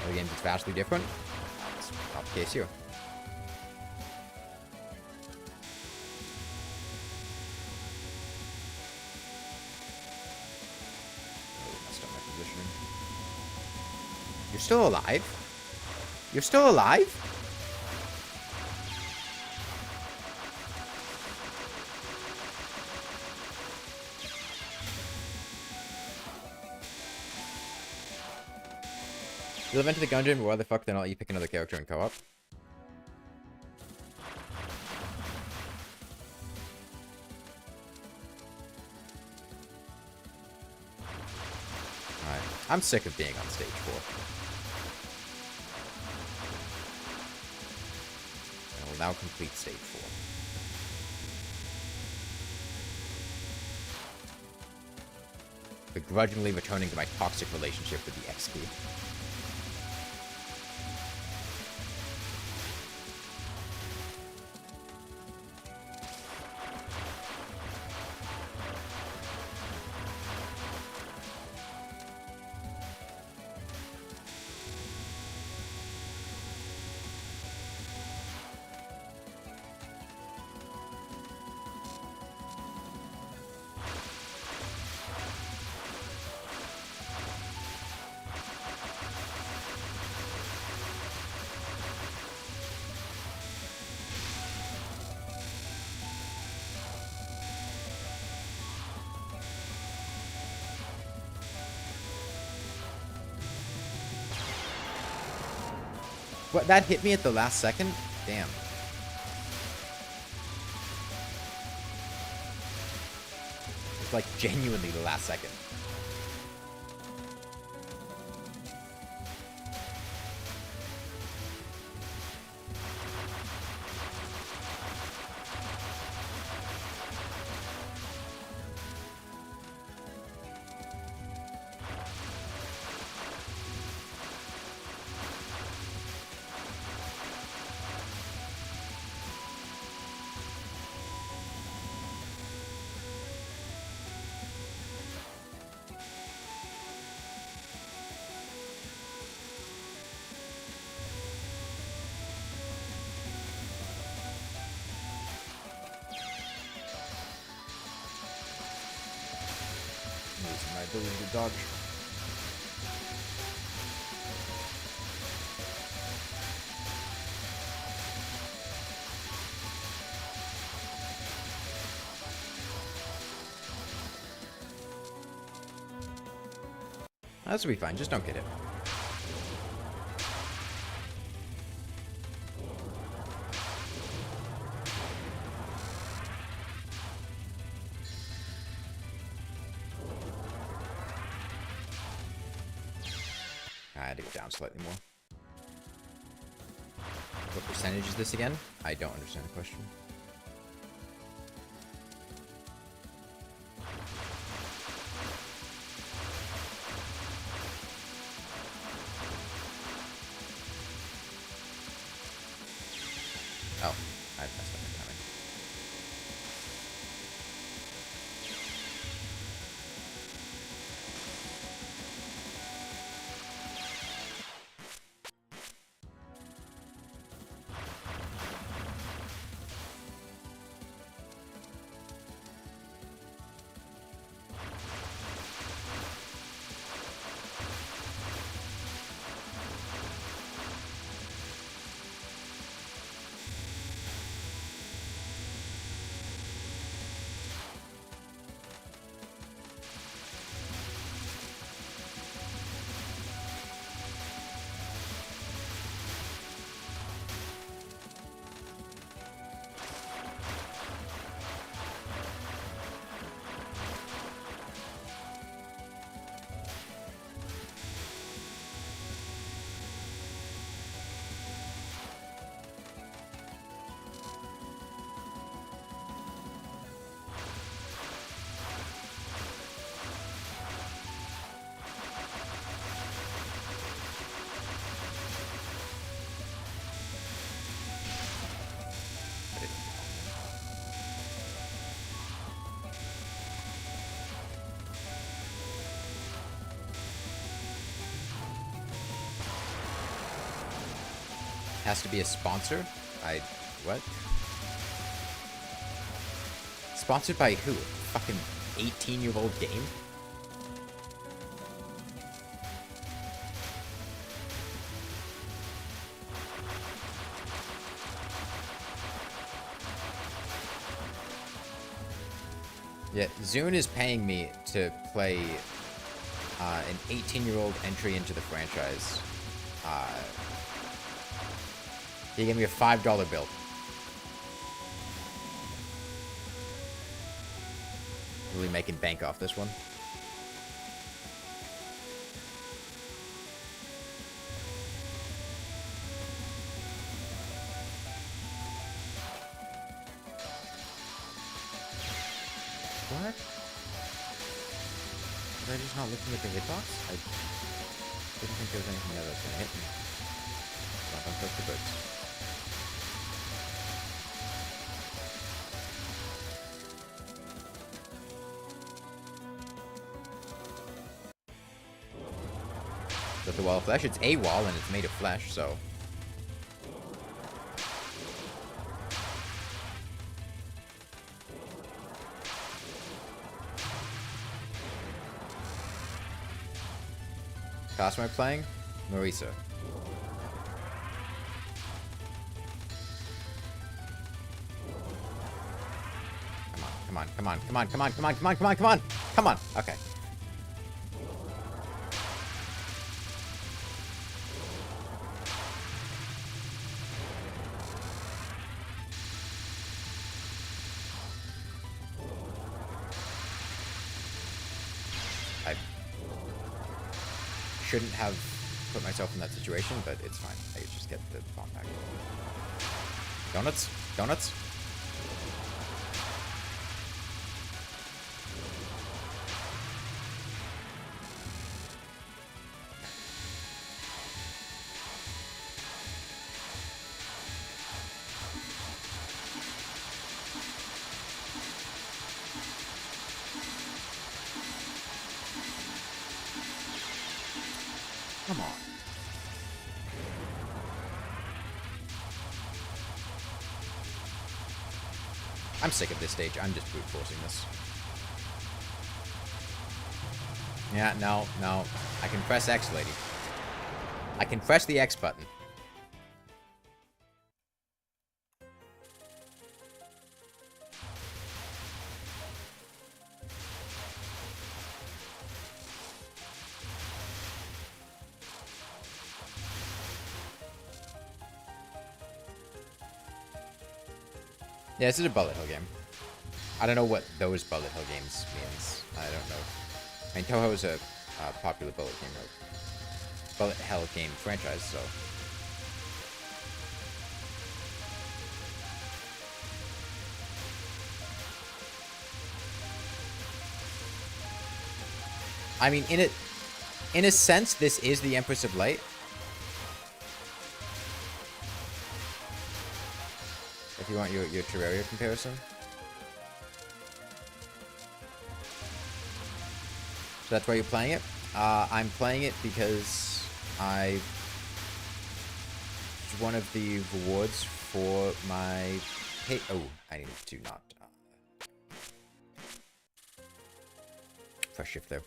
Other games, it's vastly different. It's not the case here. You're still alive? You're still alive? You'll event to the Gungeon, but why the fuck then I'll let you pick another character in co-op? Alright. I'm sick of being on stage 4. I will now complete stage 4. Begrudgingly returning to my toxic relationship with the X key. What, that hit me at the last second? Damn. It's like genuinely the last second. My ability to dodge. This will be fine. Just don't get it. I had to go down slightly more. What percentage is this again? I don't understand the question. Oh, I messed up my timing. Has to be a sponsor? What? Sponsored by who? Fucking 18-year-old game? Yeah, Zune is paying me to play an 18-year-old entry into the franchise. He gave me a $5 bill. Really making bank off this one. What? Was I just not looking at the hitbox? I didn't think there was anything there that was gonna hit me. Don't touch the birds. But the wall of flesh, it's a wall and it's made of flesh, so. Class am I playing? Marisa. Come on, come on, come on, come on, come on, come on, come on, come on, come on. Okay. I shouldn't have put myself in that situation, but it's fine. I could just get the bomb back. Donuts? Donuts? Come on. I'm sick of this stage. I'm just brute forcing this. Yeah, no, no. I can press X, lady. I can press the X button. Yeah, this is a bullet hell game. I don't know what those bullet hell games means. I don't know. I mean, Touhou is a popular bullet hell game franchise, so. I mean, in a sense, this is the Empress of Light. If you want your Terraria comparison. So that's why you're playing it? I'm playing it because it's one of the rewards for my oh, I needed to not press shift there.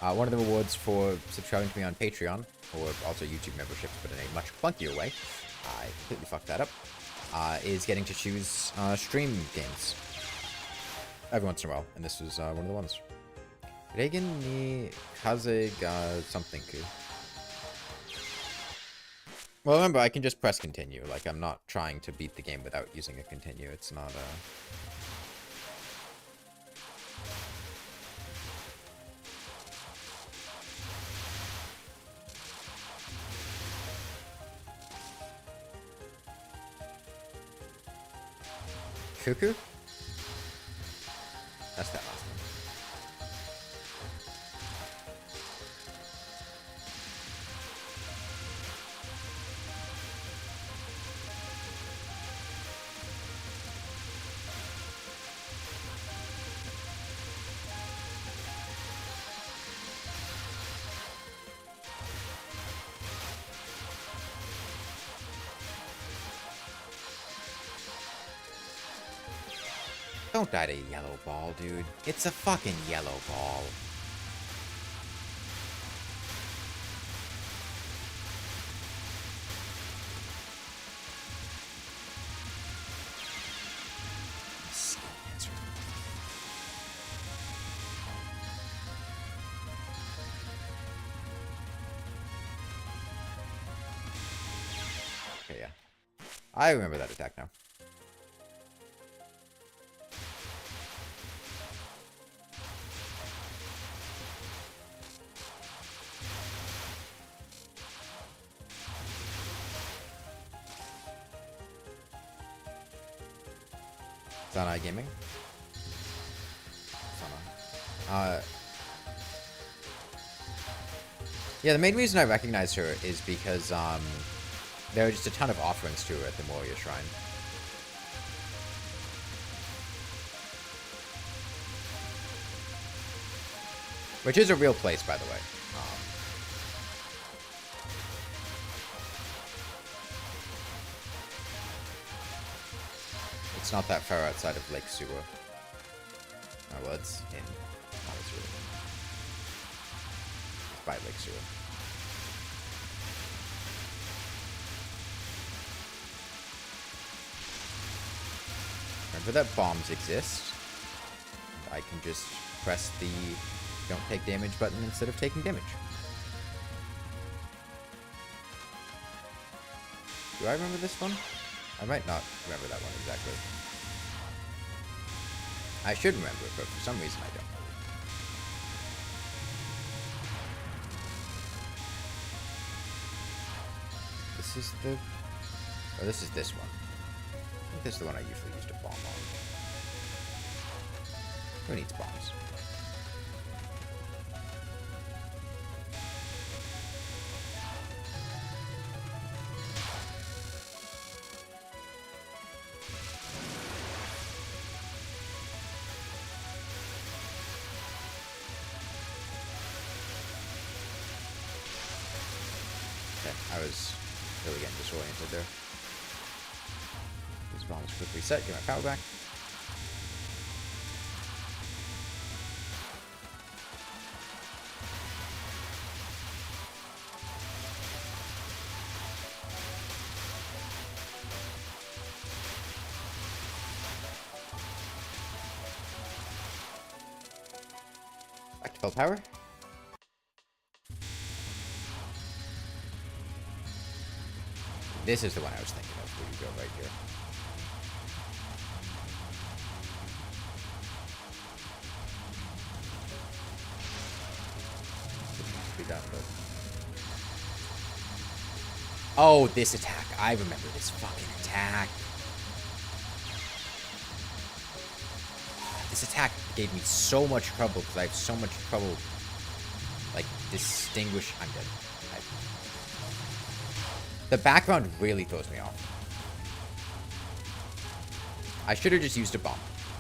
One of the rewards for subscribing to me on Patreon, or also YouTube memberships, but in a much clunkier way, I completely fucked that up, is getting to choose stream games every once in a while, and this was one of the ones. Reigen ni kaze ga something. Well, remember, I can just press continue. Like, I'm not trying to beat the game without using a continue. It's not Cuckoo? That's that last one. Don't die to a yellow ball, dude. It's a fucking yellow ball. Okay, yeah. I remember that attack now. Zanai Gaming. Yeah, the main reason I recognize her is because there are just a ton of offerings to her at the Moria Shrine. Which is a real place, by the way. It's not that far outside of Lake Suwa. Oh, well, it's in Honestly. It's by Lake Suwa. Remember that bombs exist. And I can just press the don't take damage button instead of taking damage. Do I remember this one? I might not remember that one exactly. I should remember it, but for some reason I don't. This is the... Oh, this is this one. I think this is the one I usually use to bomb on. Who needs bombs? I was really getting disoriented there. These bombs quick reset, get my power back. Back to full power. This is the one I was thinking of, where you go right here. that, but... Oh, this attack. I remember this fucking attack. This attack gave me so much trouble because I have so much trouble, like, distinguish... I'm dead. The background really throws me off. I should have just used a bomb.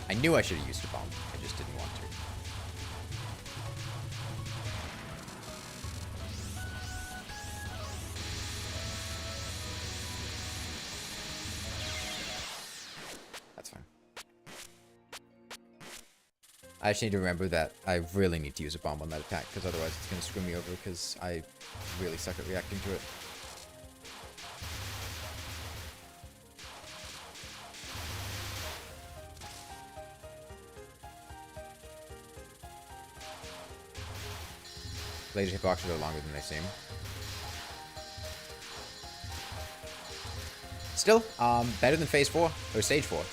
I knew I should have used a bomb. I just didn't want to. That's fine. I just need to remember that I really need to use a bomb on that attack, because otherwise it's going to screw me over, because I really suck at reacting to it. Laser hitboxes are longer than they seem. Still, better than Phase 4, or Stage 4.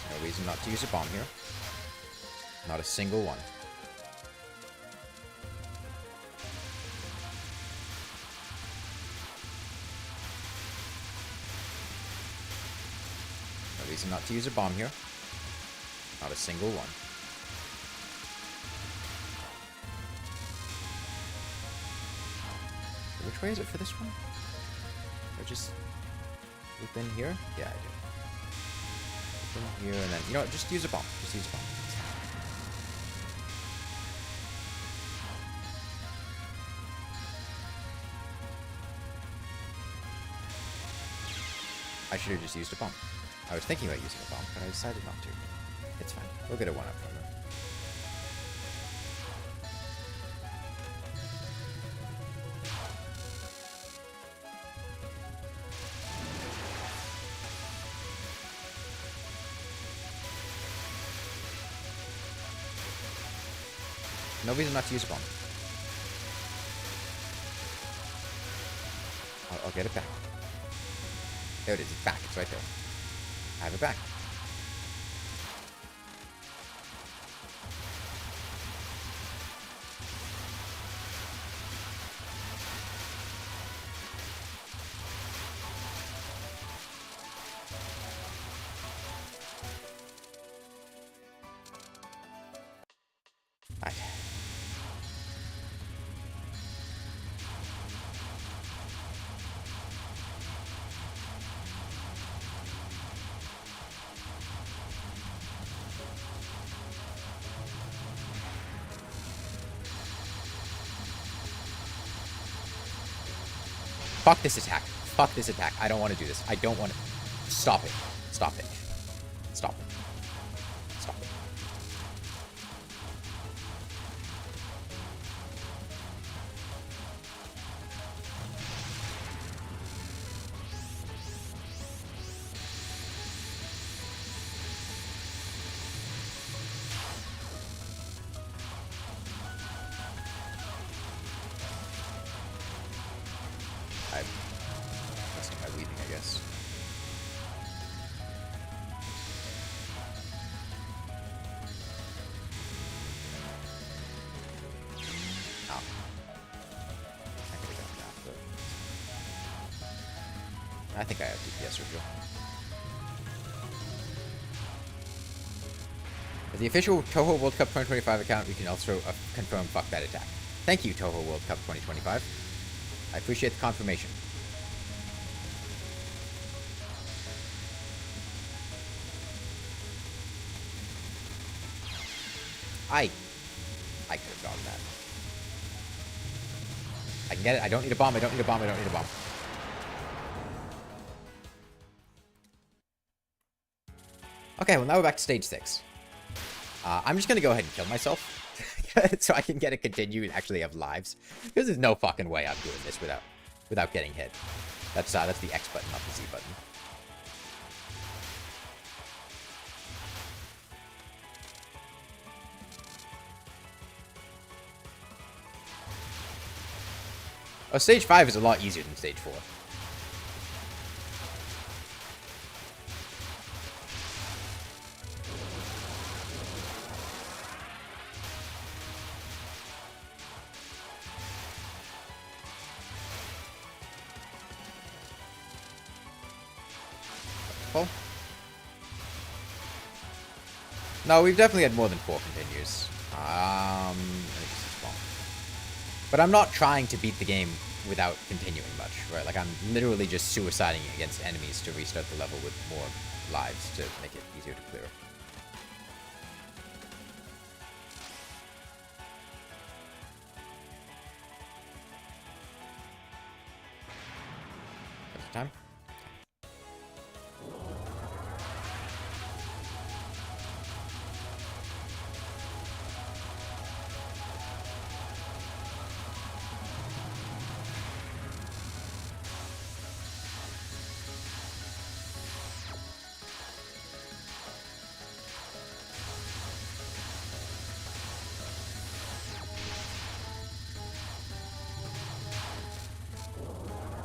No reason not to use a bomb here. Not a single one. Reason not to use a bomb here. Not a single one. So which way is it for this one? Or just loop in here? Yeah, I do. Loop in here and then, you know what, just use a bomb. Just use a bomb. I should have just used a bomb. I was thinking about using a bomb, but I decided not to. It's fine. We'll get a 1-up from them. No reason not to use a bomb. I'll get it back. There it is. It's back. It's right there. I have it back. Right. Fuck this attack. Fuck this attack. I don't want to do this. I don't want to... Stop it. Stop it. Stop it. Stop it. That's my weaving, I guess. Oh. I could have done that, but... I think I have DPS reveal. With the official Touhou World Cup 2025 account, we can also confirm fuck that attack. Thank you, Touhou World Cup 2025. I appreciate the confirmation. I could have gotten that. I can get it. I don't need a bomb. I don't need a bomb. I don't need a bomb. Okay, well now we're back to stage 6. I'm just gonna go ahead and kill myself. So I can get a continue and actually have lives. Because there's no fucking way I'm doing this without getting hit. That's the X button, not the Z button. Oh, stage 5 is a lot easier than stage 4. Full? No, we've definitely had more than 4 continues. But I'm not trying to beat the game without continuing much, right? Like, I'm literally just suiciding against enemies to restart the level with more lives to make it easier to clear. Time.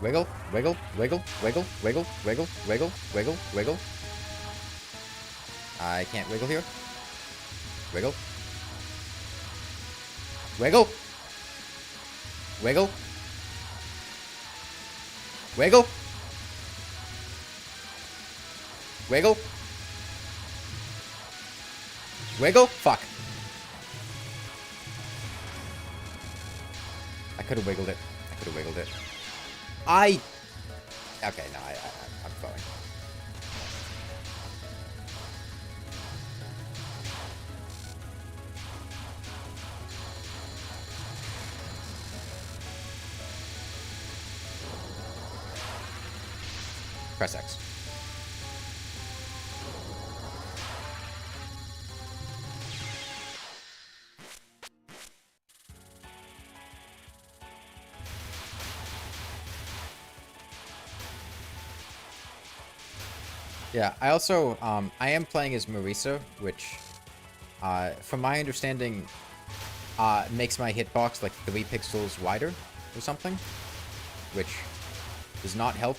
Wiggle, wiggle, wiggle, wiggle, wiggle, wiggle, wiggle, wiggle, wiggle. I can't wiggle here. Wiggle. Wiggle. Wiggle. Wiggle. Wiggle. Wiggle. Fuck. I could have wiggled it. I could have wiggled it. Okay, no, I'm going. Press X. Yeah, I also, I am playing as Marisa, which, from my understanding, makes my hitbox like 3 pixels wider or something, which does not help.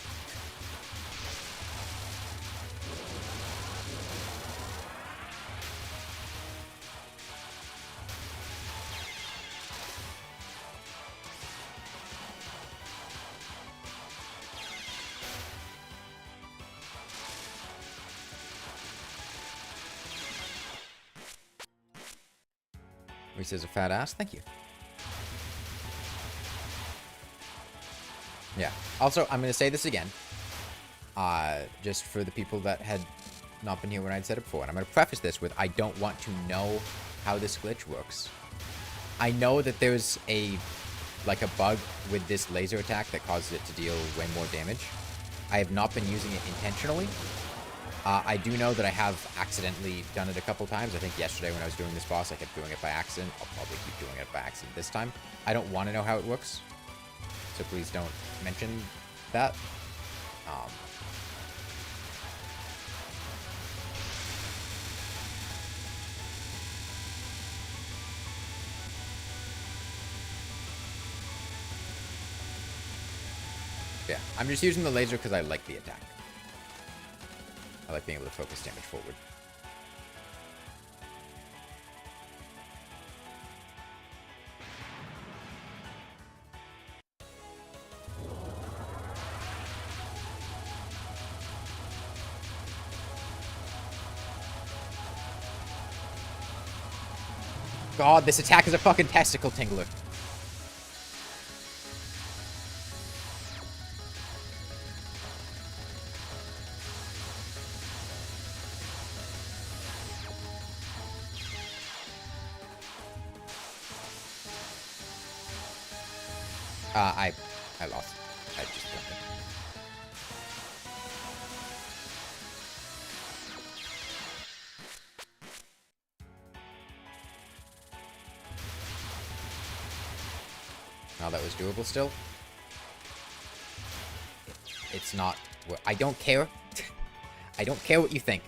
Marisa's a fat ass. Thank you. Yeah. Also, I'm going to say this again. Just for the people that had not been here when I'd said it before. And I'm going to preface this with, I don't want to know how this glitch works. I know that there's a bug with this laser attack that causes it to deal way more damage. I have not been using it intentionally. I do know that I have accidentally done it a couple times. I think yesterday when I was doing this boss, I kept doing it by accident. I'll probably keep doing it by accident this time. I don't want to know how it works, so please don't mention that. Yeah, I'm just using the laser because I like the attack. I like being able to focus damage forward. God, this attack is a fucking testicle tingler. I lost. I just jumped in. Now that was doable still. It's not. I don't care. I don't care what you think.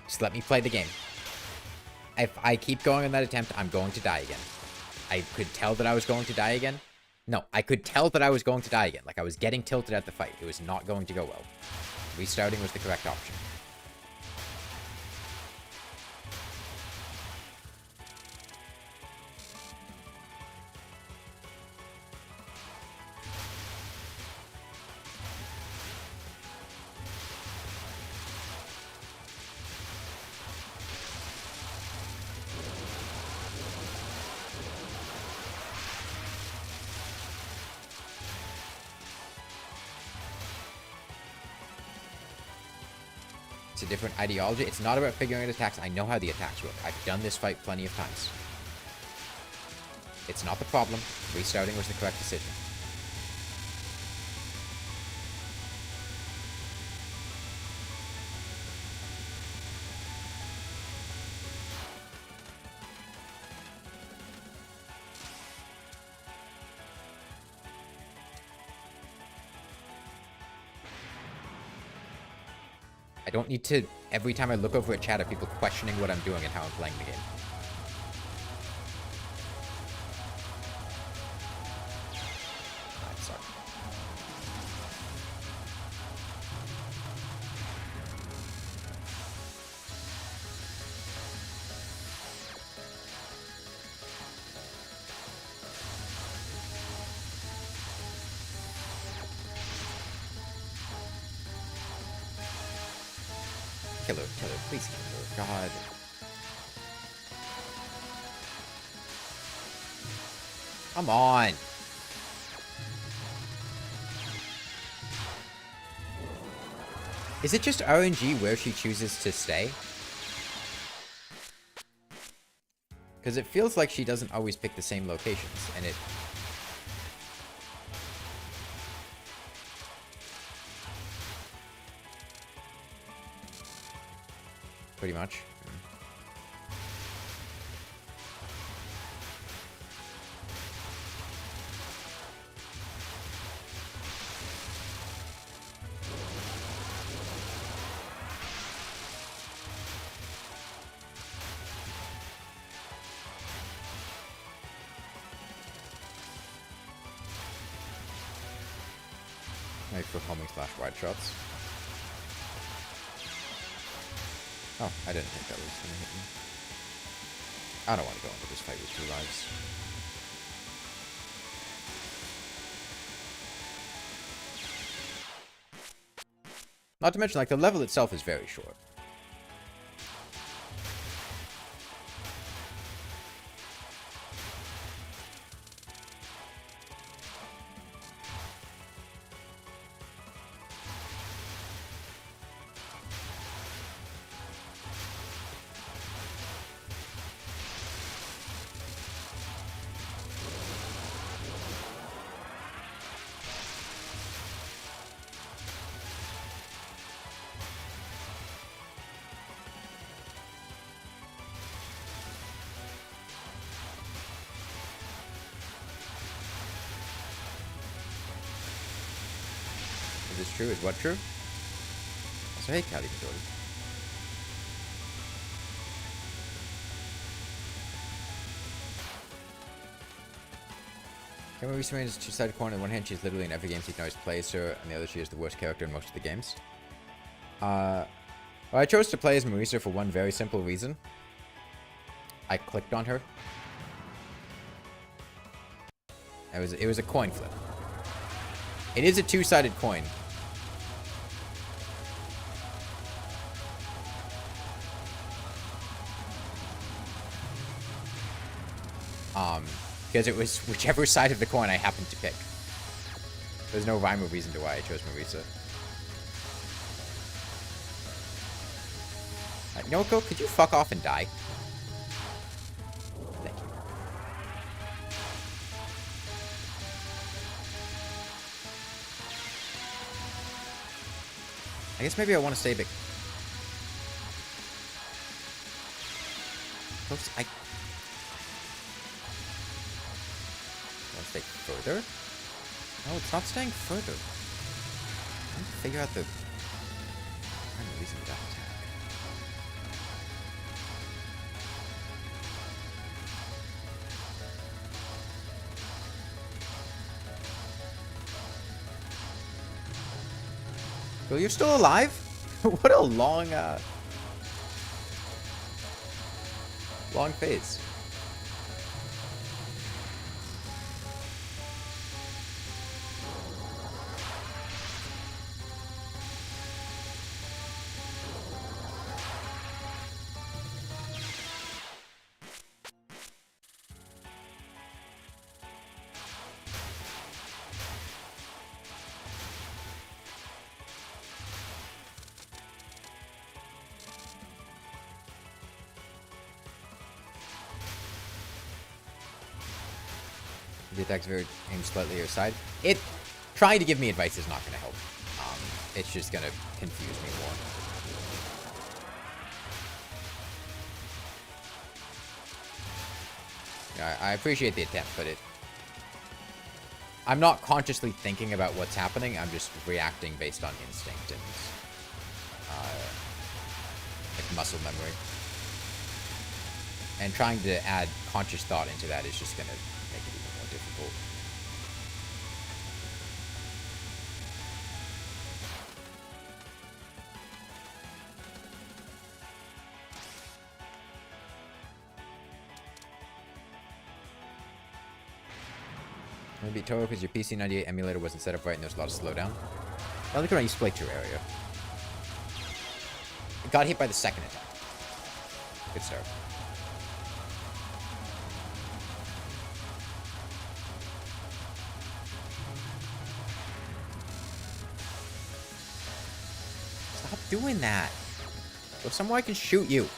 Just let me play the game. If I keep going on that attempt, I'm going to die again. I could tell that I was going to die again. No, I could tell that I was going to die again. Like, I was getting tilted at the fight. It was not going to go well. Restarting was the correct option. It's a different ideology. It's not about figuring out attacks. I know how the attacks work. I've done this fight plenty of times. It's not the problem. Restarting was the correct decision. I don't need to, every time I look over a chat, of people questioning what I'm doing and how I'm playing the game. I'm sorry. Kill her, please kill her. God. Come on. Is it just RNG where she chooses to stay? Because it feels like she doesn't always pick the same locations, and it... Pretty much. Maybe for homing / wide shots. Oh, I didn't think that was gonna hit me. I don't want to go into this fight with 2 lives. Not to mention, like, the level itself is very short. Is this true? Is what true? So hey, Cali Majority. Camera recently is a two-sided coin. On one hand, she's literally in every game Ignite plays her, and the other, she is the worst character in most of the games. Well, I chose to play as Marisa for one very simple reason. I clicked on her. It was a coin flip. It is a two-sided coin. Because it was whichever side of the coin I happened to pick. There's no rhyme or reason to why I chose Marisa. Noko, could you fuck off and die? Thank you. I guess maybe I want to save it. Folks, I want to stay further? No, it's not staying further. I need to figure out the reason for that attack. So you're still alive? What a long, long phase. The attack's very aimed slightly your side. Trying to give me advice is not going to help. It's just going to confuse me more. I appreciate the attempt, but I'm not consciously thinking about what's happening. I'm just reacting based on instinct and like muscle memory. And trying to add conscious thought into that is just going to make it even more difficult. Maybe Touhou because your PC98 emulator wasn't set up right and there's a lot of slowdown. I like when I used to play Terraria. It got hit by the second attack. Good start. Stop doing that. Go somewhere I can shoot you.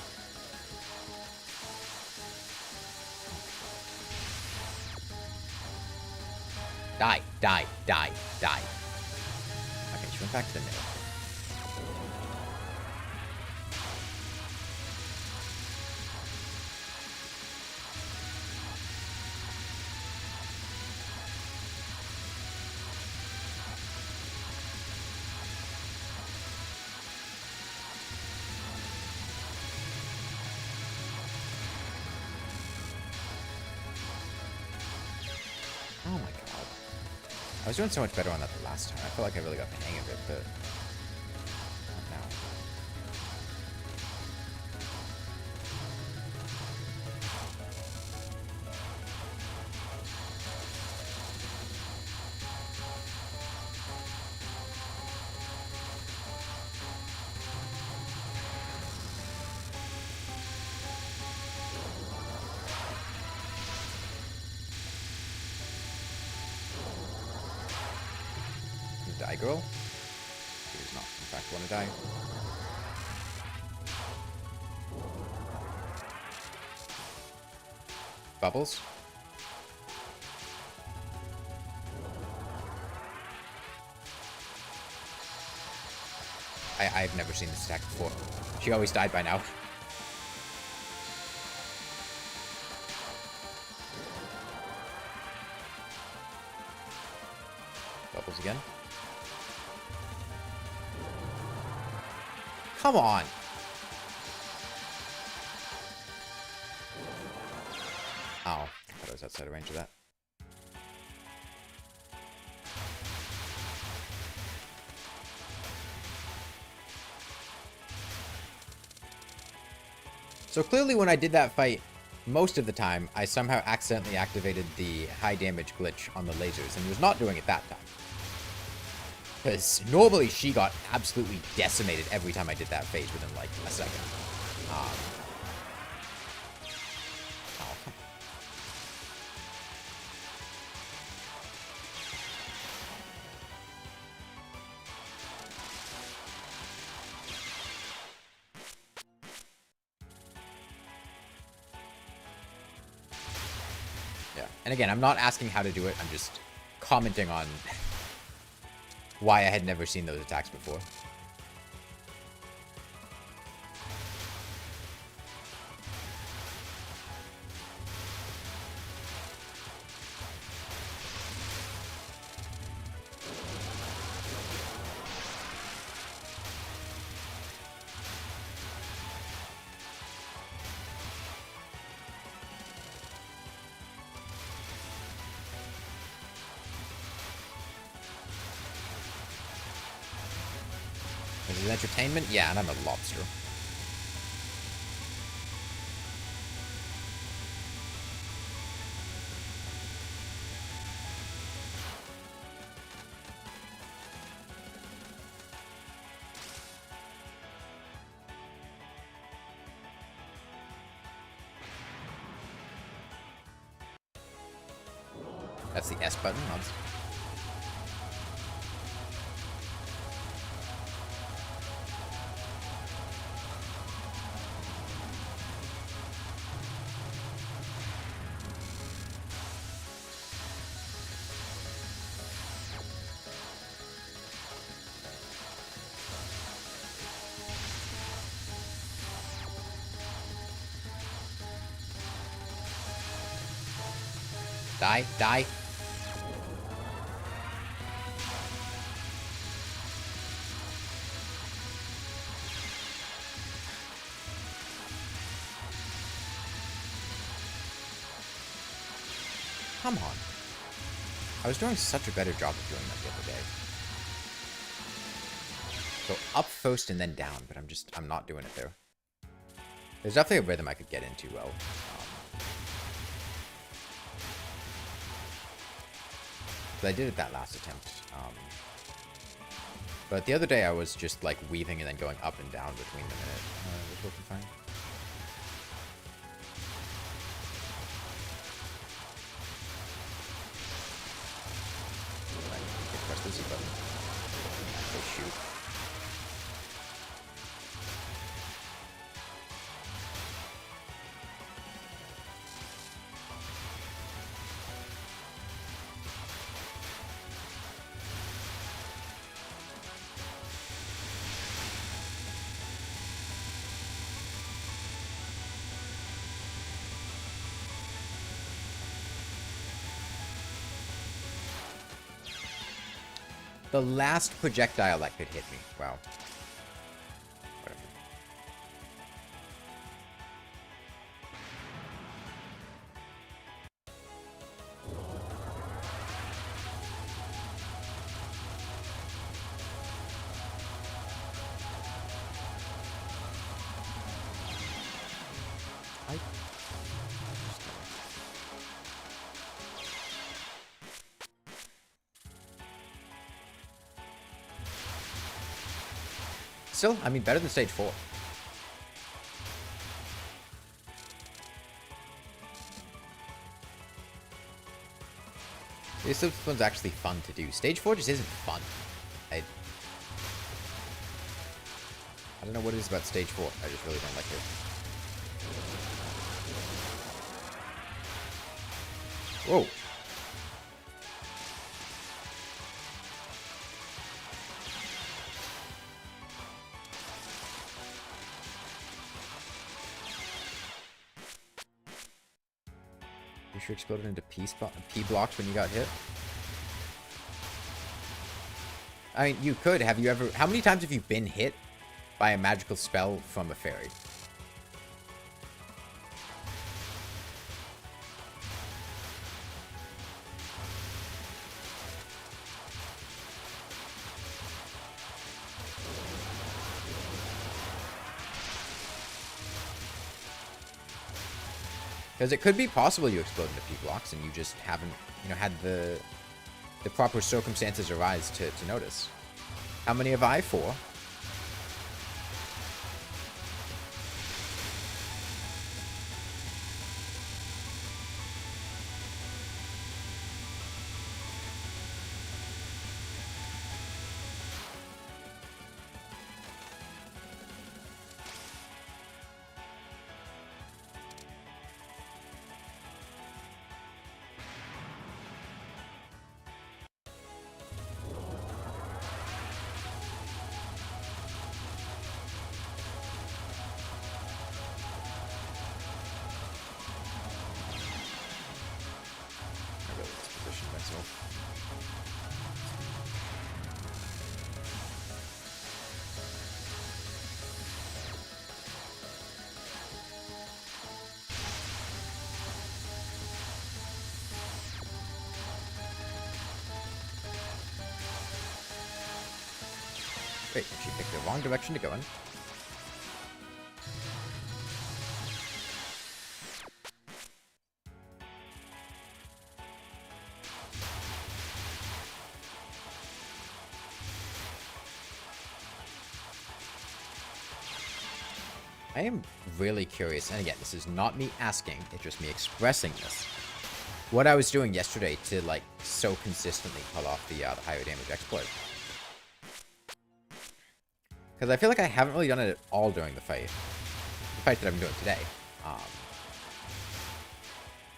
Die, die, die, die. Okay, she went back to the middle. Oh my god. I was doing so much better on that the last time. I feel like I really got the hang of it, but not now. Die, girl. She does not, in fact, want to die. Bubbles. I've never seen this attack before. She always died by now. Bubbles again. Come on. Oh, I thought I was outside of range of that. So clearly when I did that fight, most of the time, I somehow accidentally activated the high damage glitch on the lasers and was not doing it that time. Because normally she got absolutely decimated every time I did that phase within like a second. Oh, come on. Yeah, and again, I'm not asking how to do it. I'm just commenting on why I had never seen those attacks before. Is it entertainment? Yeah, and I'm a lobster. That's the S button. Die, die. Come on. I was doing such a better job of doing that the other day. So up first and then down, but I'm not doing it there. There's definitely a rhythm I could get into well. But I did it that last attempt. But the other day I was just like weaving and then going up and down between them and it was working fine. Press the Z button. Okay, shoot. The last projectile that could hit me. Wow. Whatever. Still, I mean, better than stage 4. This one's actually fun to do. Stage 4 just isn't fun. I don't know what it is about stage 4. I just really don't like it. Whoa. You sure exploded into P blocks when you got hit? I mean, you could. Have you ever... How many times have you been hit by a magical spell from a fairy? Because it could be possible you explode into P-blocks and you just haven't, you know, had the proper circumstances arise to notice. How many have I for? Wait, she picked the wrong direction to go in. I am really curious, and again, this is not me asking, it's just me expressing this. What I was doing yesterday to, like, so consistently pull off the higher damage exploit. Because I feel like I haven't really done it at all during the fight. The fight that I'm doing today.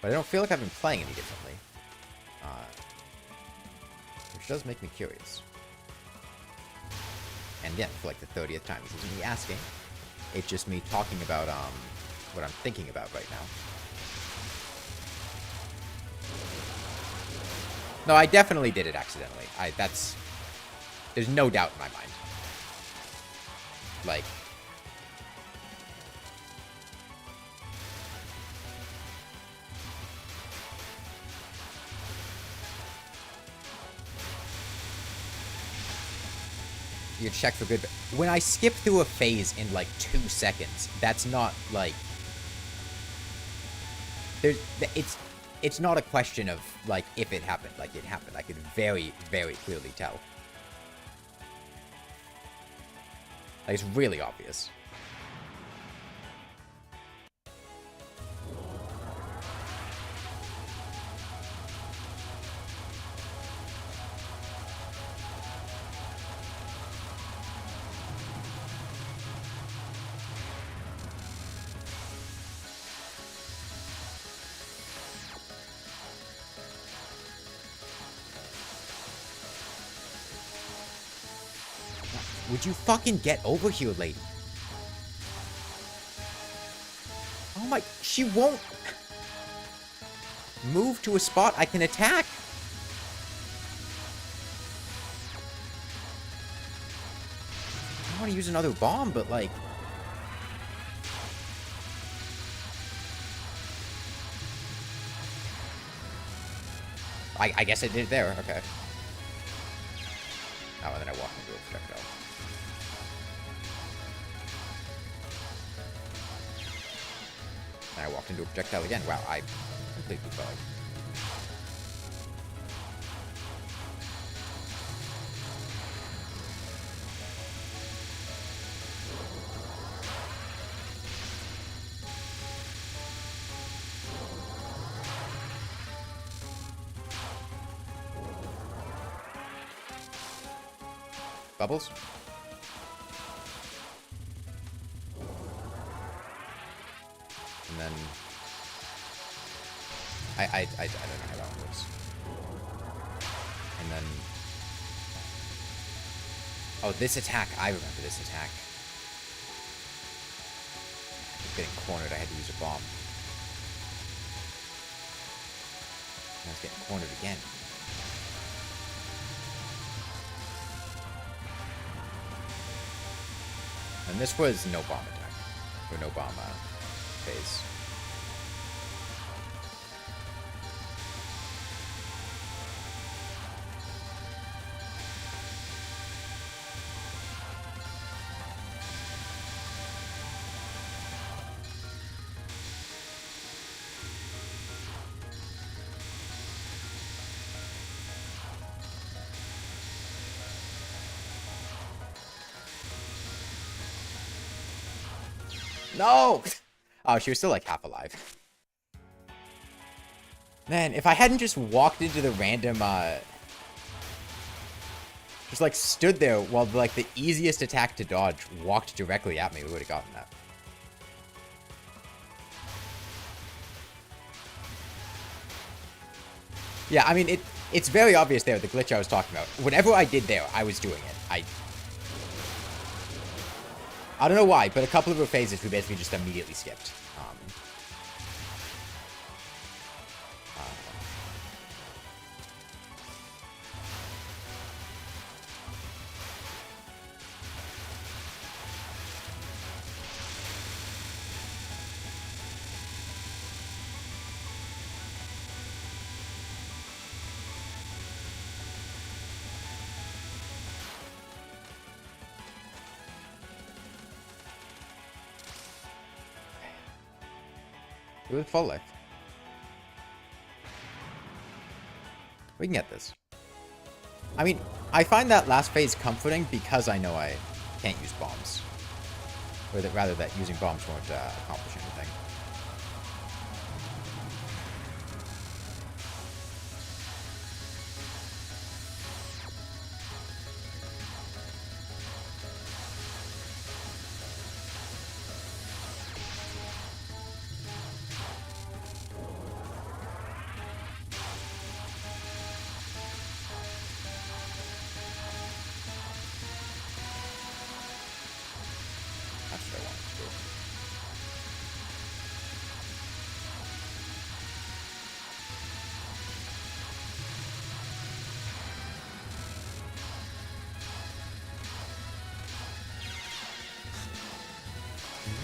But I don't feel like I've been playing any differently. Which does make me curious. And again, for like the 30th time, this isn't me asking. It's just me talking about what I'm thinking about right now. No, I definitely did it accidentally. There's no doubt in my mind. Like, you check for good. When I skip through a phase in like 2 seconds, that's not like it's not a question of like if it happened. Like it happened. I could very, very clearly tell. Like, it's really obvious. Would you fucking get over here, lady? Oh my... She won't... move to a spot I can attack. I want to use another bomb, but like... I guess I did it there, okay. Oh, and then I walked into a projectile. And I walked into a projectile again. Wow, I completely bugged. Bubbles? And then... I don't know how that one works. And then... Oh, this attack. I remember this attack. I was getting cornered. I had to use a bomb. I was getting cornered again. And this was no bomb attack. Or no bomb phase. No! Oh, she was still like half alive. Man, if I hadn't just walked into the random, just like stood there while like the easiest attack to dodge walked directly at me, we would have gotten that. Yeah, I mean, it's very obvious there, the glitch I was talking about. Whatever I did there, I was doing it. I don't know why, but a couple of her phases we basically just immediately skipped. With full life. We can get this. I mean, I find that last phase comforting because I know I can't use bombs. Or that rather that using bombs won't accomplish anything.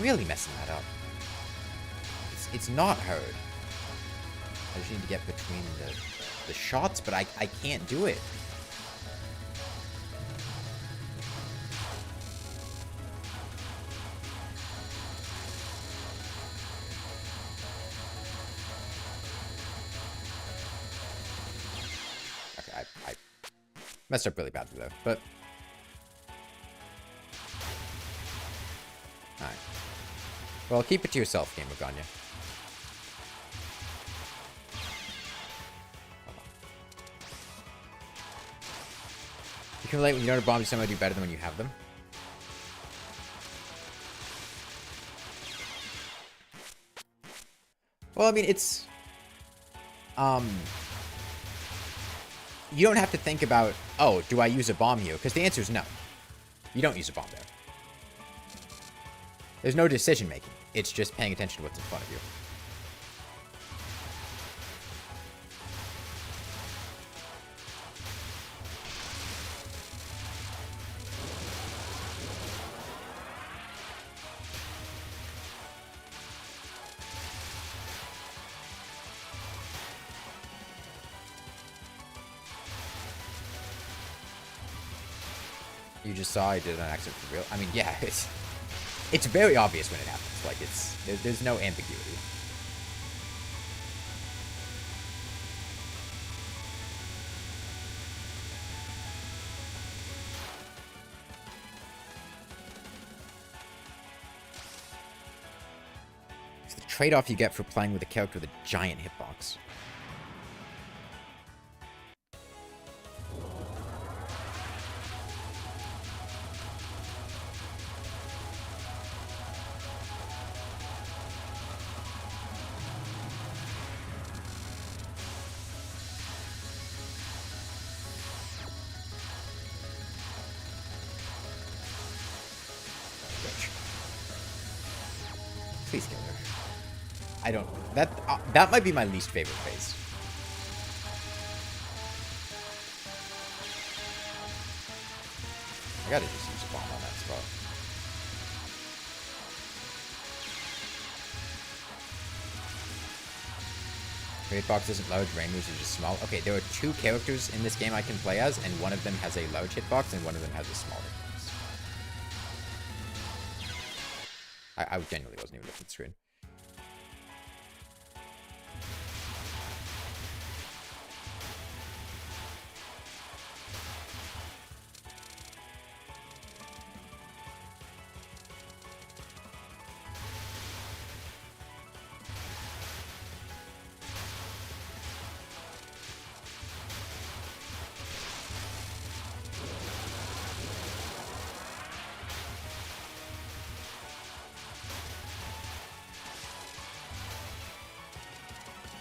Really messing that up. It's not hard. I just need to get between the shots, but I can't do it. Okay, I messed up really badly though, but alright. Well, keep it to yourself, Game of Ganya. You can relate when you don't have bombs, you somehow do better than when you have them. Well, I mean, it's... You don't have to think about, oh, do I use a bomb here? Because the answer is no. You don't use a bomb there. There's no decision making. It's just paying attention to what's in front of you. You just saw I did it on accident for real. I mean, yeah, it's very obvious when it happens. Like, there's no ambiguity. It's the trade-off you get for playing with a character with a giant hitbox. Please kill her. I don't... That might be my least favorite phase. I gotta just use a bomb on that spot. Hitbox isn't large, rain moves are just small. Okay, there are two characters in this game I can play as, and one of them has a large hitbox, and one of them has a small hitbox. I genuinely wasn't even looking at the screen.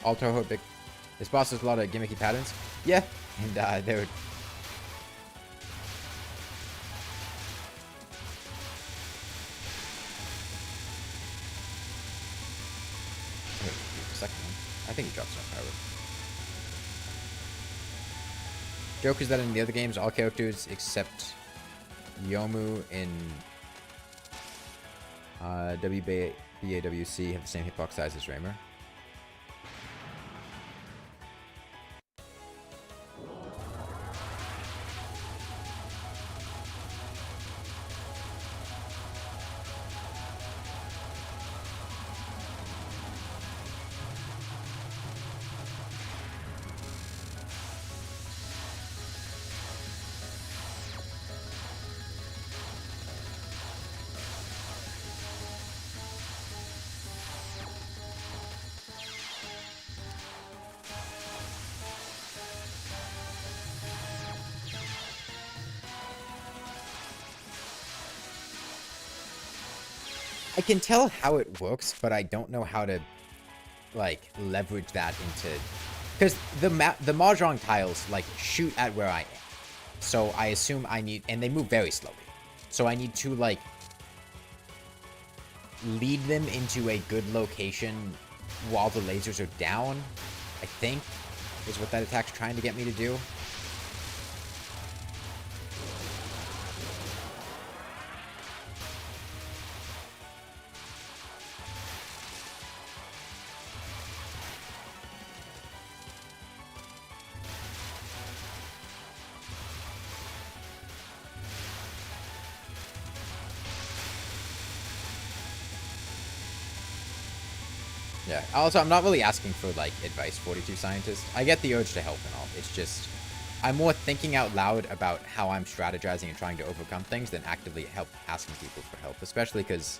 All Touhou big. This boss has a lot of gimmicky patterns. Yeah, and they're... The second one. I think he drops enough power. Joke is that in the other games, all characters except Yomu in WBAWC have the same hitbox size as Raymer. I can tell how it works, but I don't know how to, like, leverage that into... Because the Mahjong tiles, like, shoot at where I am. So I assume I need... And they move very slowly. So I need to, like, lead them into a good location while the lasers are down, I think, is what that attack's trying to get me to do. Yeah. Also, I'm not really asking for, like, advice, 42 scientist. I get the urge to help and all. It's just, I'm more thinking out loud about how I'm strategizing and trying to overcome things than actively asking people for help. Especially because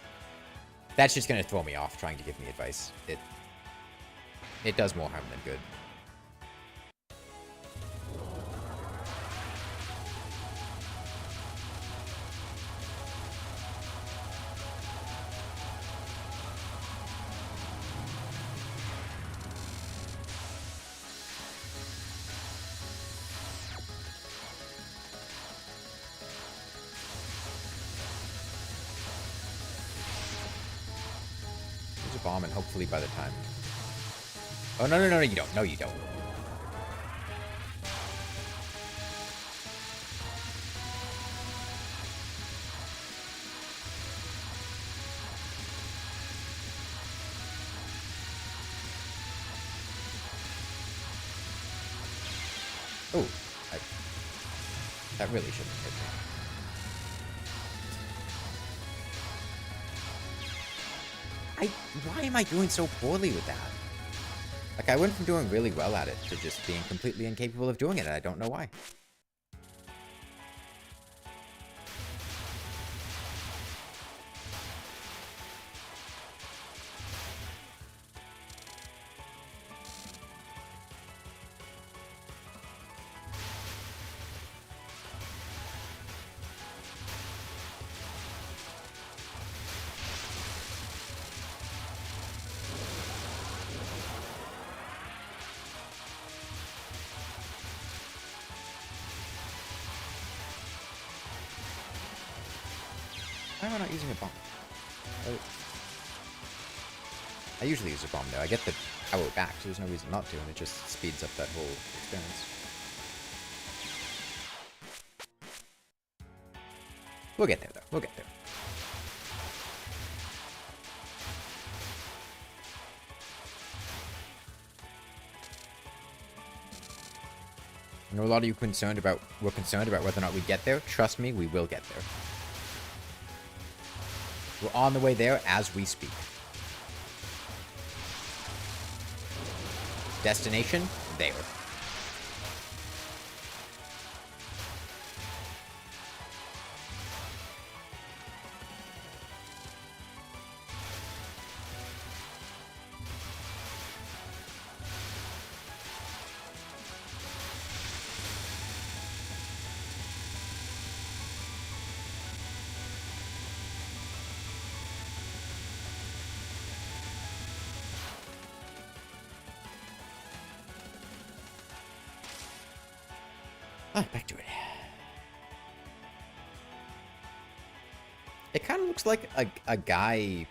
that's just going to throw me off trying to give me advice. It does more harm than good. Bomb, and hopefully by the time... Oh, no, you don't. No, you don't. Oh, that really shouldn't hit me. Why am I doing so poorly with that? Like, I went from doing really well at it to just being completely incapable of doing it, and I don't know why. Why am I not using a bomb? Oh. I usually use a bomb, though. I get the power back, so there's no reason not to, and it just speeds up that whole experience. We'll get there, though. We'll get there. I know a lot of you were concerned about whether or not we get there. Trust me, we will get there. We're on the way there as we speak. Destination, there. Back to it. It kind of looks like a guy,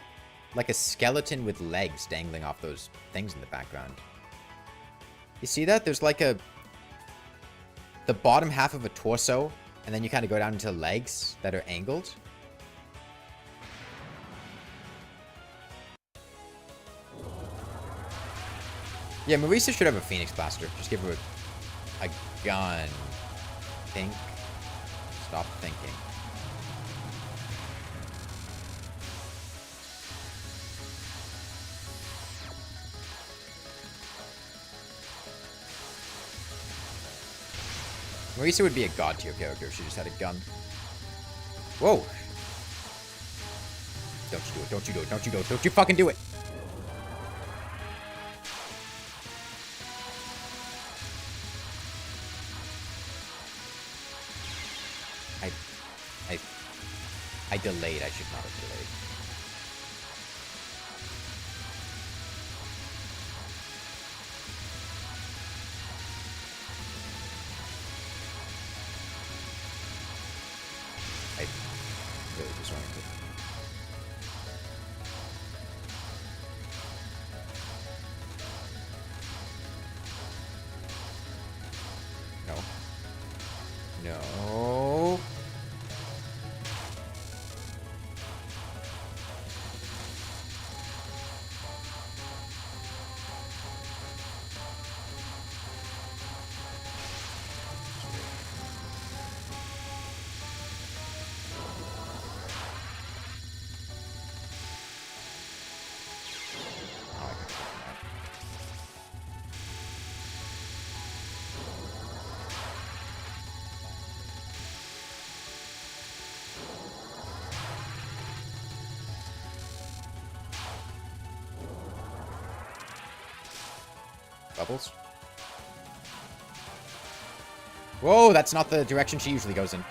like a skeleton with legs dangling off those things in the background. You see that? There's like the bottom half of a torso, and then you kind of go down into legs that are angled. Yeah, Marisa should have a Phoenix Blaster. Just give her a gun. Think. Stop thinking. Marisa would be a god tier character if she just had a gun. Whoa. Don't you do it. Don't you do it. Don't you do it. Don't you fucking do it. I delayed. I should not have delayed. Really disoriented. No. No. Bubbles. Whoa, that's not the direction she usually goes in.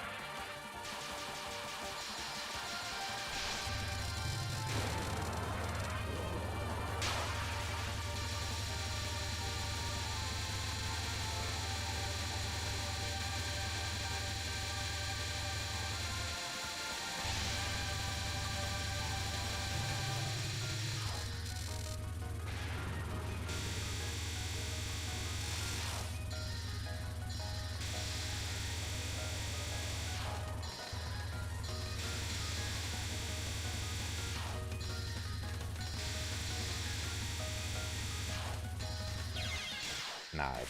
Nah, I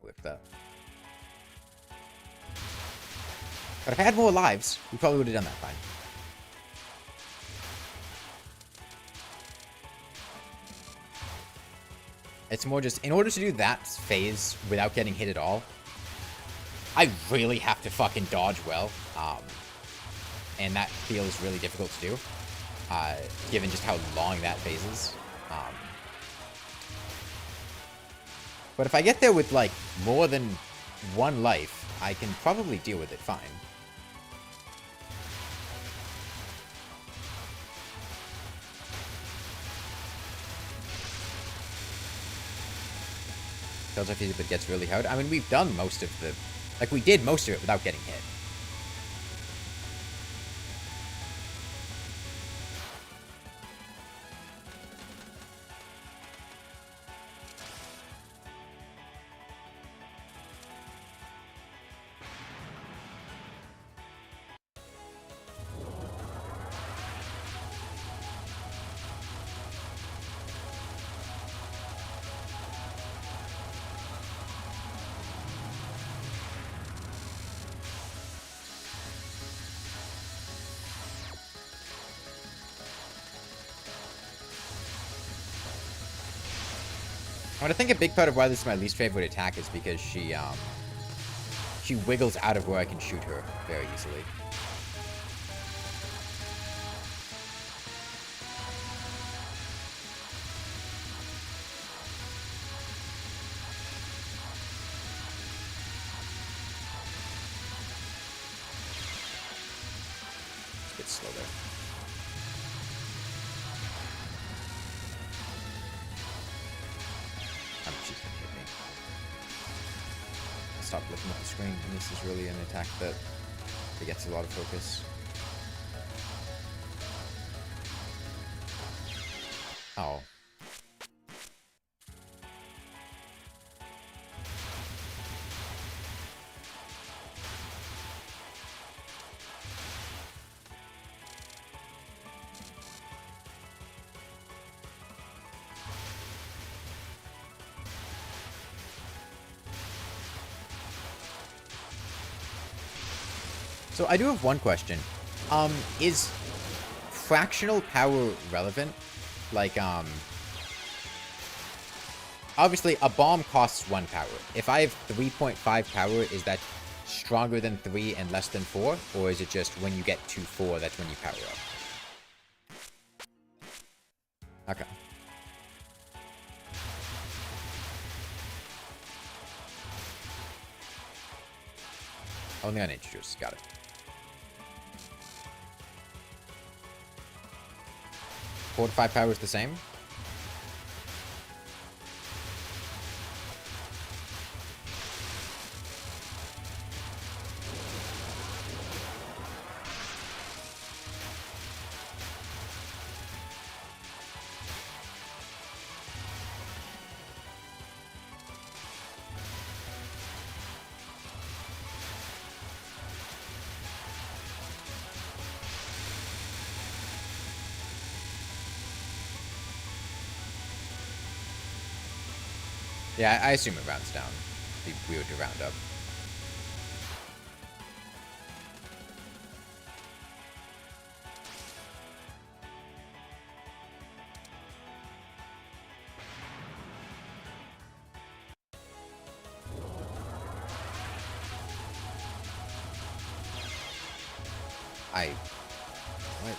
whipped that. But if I had more lives, we probably would have done that fine. It's more just, in order to do that phase without getting hit at all, I really have to fucking dodge well. And that feels really difficult to do, given just how long that phase is. But if I get there with, like, more than one life, I can probably deal with it fine. Feels like if it gets really hard. I mean, we've done most of the... Like, we did most of it without getting hit. I think a big part of why this is my least favorite attack is because she wiggles out of where I can shoot her very easily. It's a bit slow there. Stop looking at the screen, and this is really an attack that gets a lot of focus. Oh. So I do have one question. Is fractional power relevant? Like, obviously a bomb costs 1 power. If I have 3.5 power, is that stronger than 3 and less than 4? Or is it just when you get to 4, that's when you power up? Okay. Only on integers. Got it. Four to 5 power is the same. Yeah, I assume it rounds down. It'd be weird to round up. What?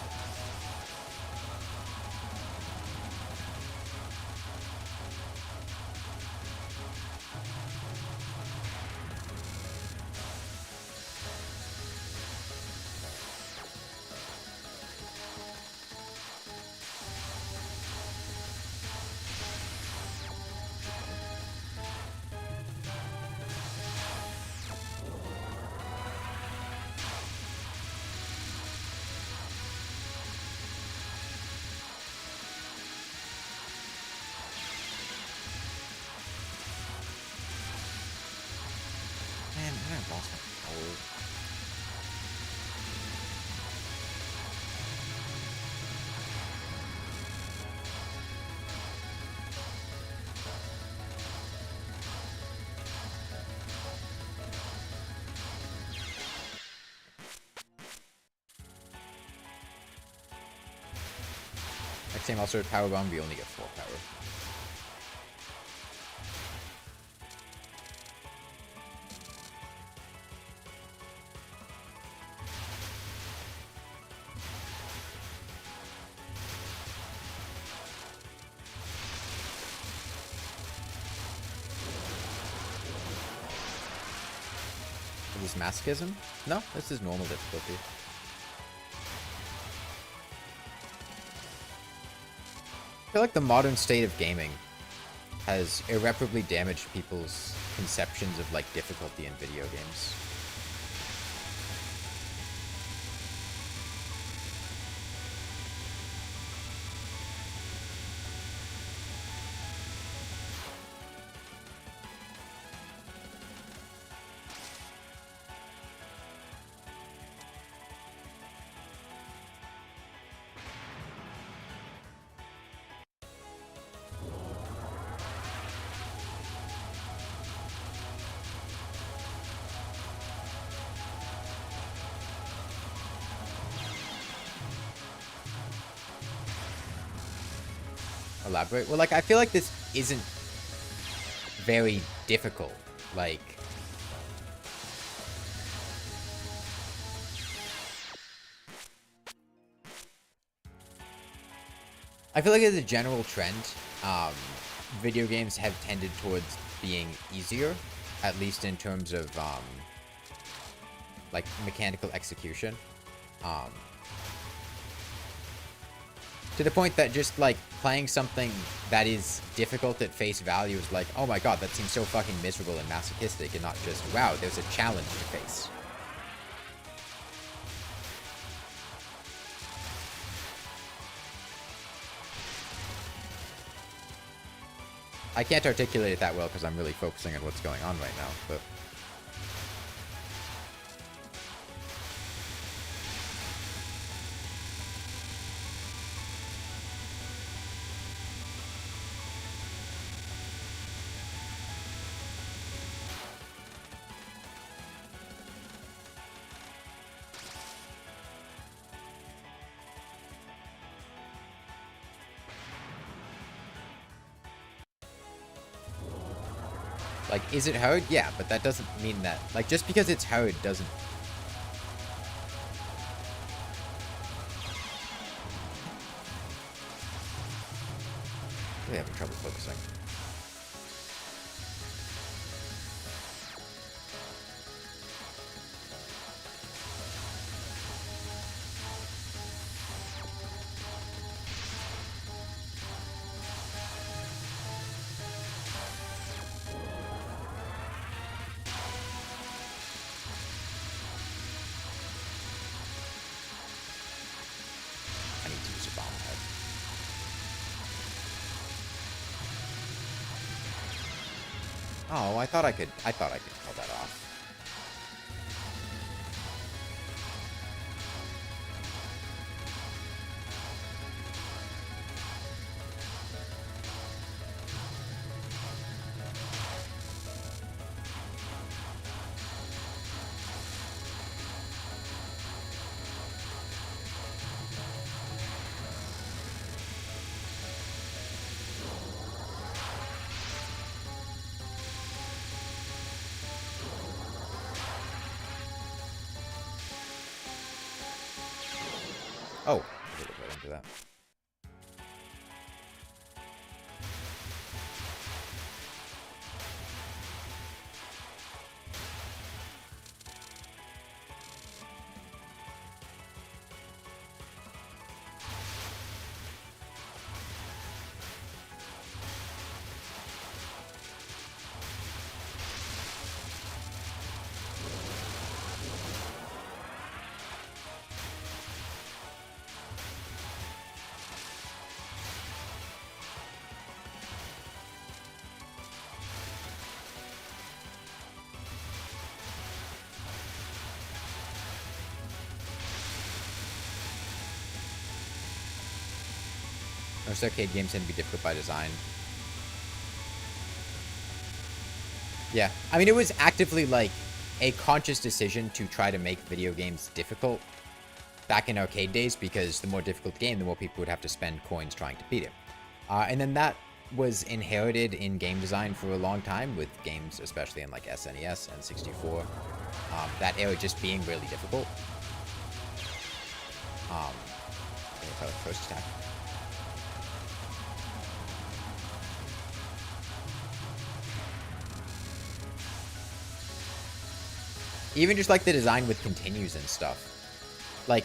Man, I lost my control. Next time I'll start power bomb, we only get 4 power. Is this masochism? No, this is normal difficulty. I feel like the modern state of gaming has irreparably damaged people's conceptions of like difficulty in video games. Elaborate? Well, like, I feel like this isn't very difficult. Like, I feel like as a general trend, video games have tended towards being easier, at least in terms of, like, mechanical execution. To the point that just, like, playing something that is difficult at face value is like, oh my god, that seems so fucking miserable and masochistic, and not just, wow, there's a challenge to face. I can't articulate it that well because I'm really focusing on what's going on right now, but... Like, is it hard? Yeah, but that doesn't mean that... Like, just because it's hard doesn't... Really having trouble focusing. I need to use a bomb head. Oh, I thought I could pull that off. Oh, I did right into that. Most arcade games tend to be difficult by design. Yeah, I mean, it was actively, like, a conscious decision to try to make video games difficult back in arcade days, because the more difficult the game, the more people would have to spend coins trying to beat it. And then that was inherited in game design for a long time, with games, especially in, like, SNES and 64. That era just being really difficult. First attack. Even just, like, the design with continues and stuff. Like,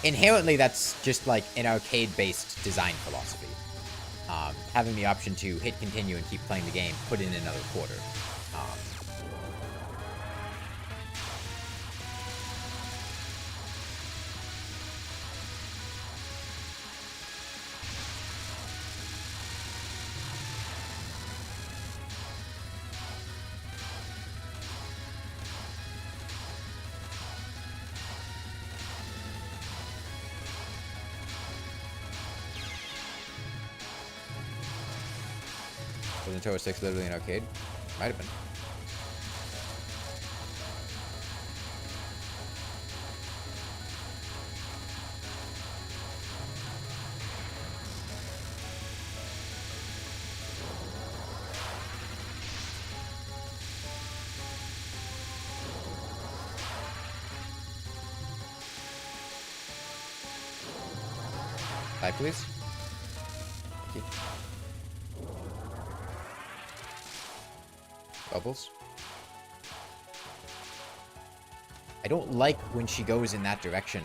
inherently, that's just, like, an arcade-based design philosophy. Having the option to hit continue and keep playing the game, put in another quarter. Was Nintendo 6 literally an arcade? Might have been. Hi, please. Okay. Bubbles. I don't like when she goes in that direction.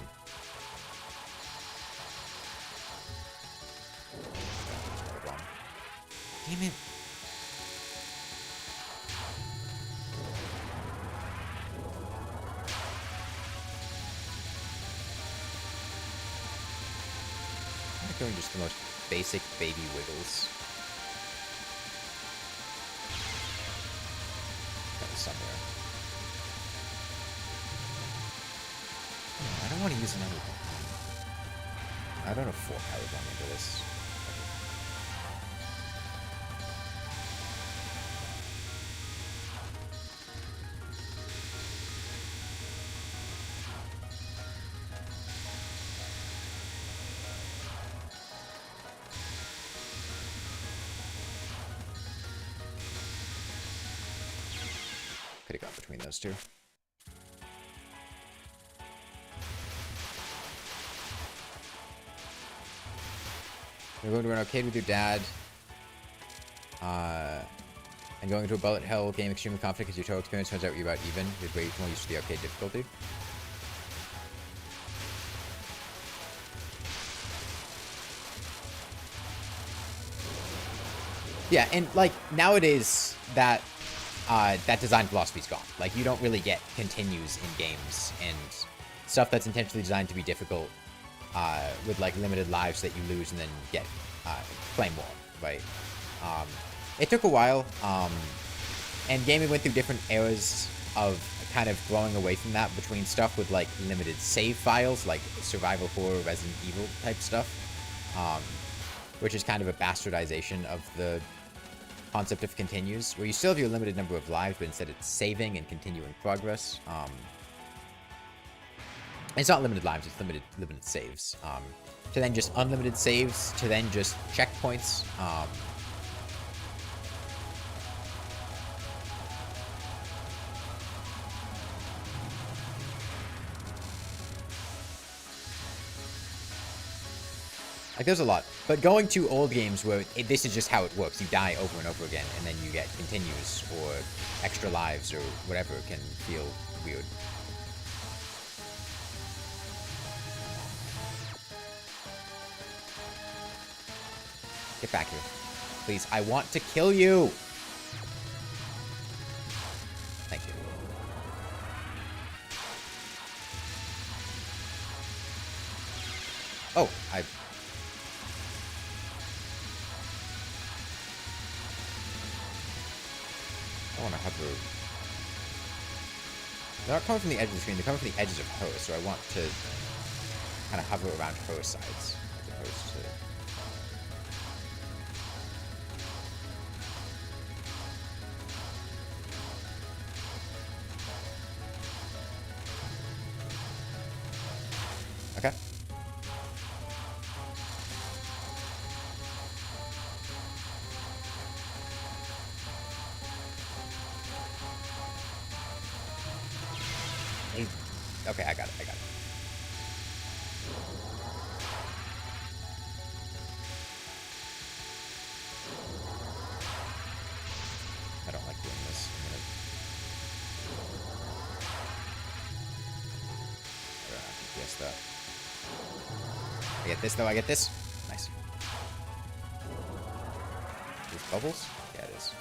Damn it. I'm doing just the most basic baby wiggles. Somewhere. I don't want to use another one. I don't have 4 power going into this. Could have got between those two. You're going to an arcade with your dad. And going to a bullet hell game extremely confident because your total experience turns out you're about even. You're way more used to the arcade difficulty. Yeah, and like nowadays that that design philosophy's gone. Like, you don't really get continues in games, and stuff that's intentionally designed to be difficult with, like, limited lives that you lose and then get play more, right? It took a while, and gaming went through different eras of kind of growing away from that, between stuff with, like, limited save files, like survival horror, Resident Evil type stuff, which is kind of a bastardization of the concept of continues, where you still have your limited number of lives, but instead it's saving and continuing progress. It's not limited lives, it's limited saves. To then just unlimited saves, to then just checkpoints. Like, there's a lot. But going to old games where this is just how it works. You die over and over again, and then you get continues or extra lives or whatever can feel weird. Get back here. Please, I want to kill you! Thank you. Oh, I want to hover. They're not coming from the edge of the screen, they're coming from the edges of her, so I want to kind of hover around her sides, as opposed to... Okay. Okay, I got it, I got it. I don't like doing this. I don't have to guess that. I get this, though, I get this. Nice. These bubbles? Yeah, it is.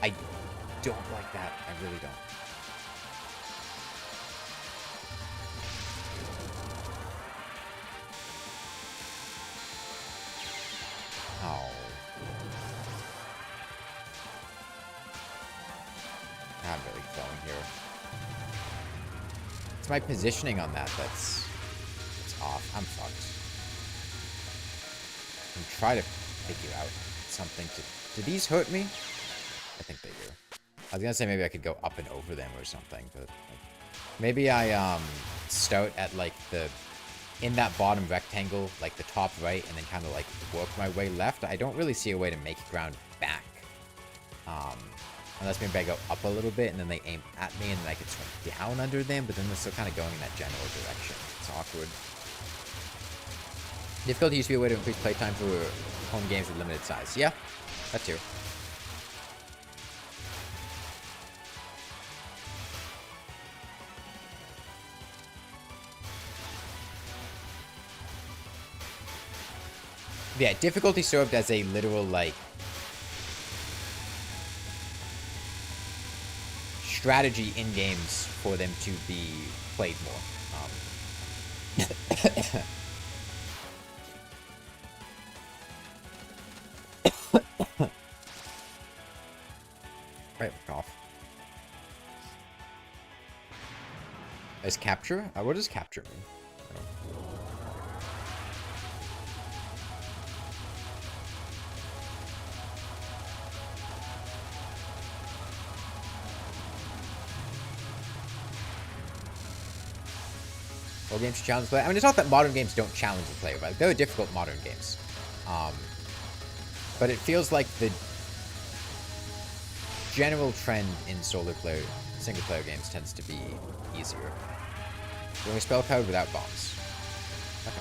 I don't like that. I really don't. Oh. I'm really falling here. It's my positioning on that that's off. I'm fucked. I'm trying to figure out something to... Do these hurt me? I think they do. I was gonna say maybe I could go up and over them or something, but like, maybe I start at like in that bottom rectangle, like the top right, and then kind of like work my way left. I don't really see a way to make ground back, unless maybe I go up a little bit and then they aim at me and then I could swing down under them, but then they're still kind of going in that general direction. It's awkward. Difficulty used to be a way to increase playtime for home games with limited size. Yeah, that too. Yeah, difficulty served as a literal, like, strategy in games for them to be played more. Right, off. Is capture? What does capture mean? Old games challenge the player. I mean, it's not that modern games don't challenge the player, but they're difficult modern games. But it feels like the general trend in single-player games tends to be easier. Doing a spell card without bombs. Okay.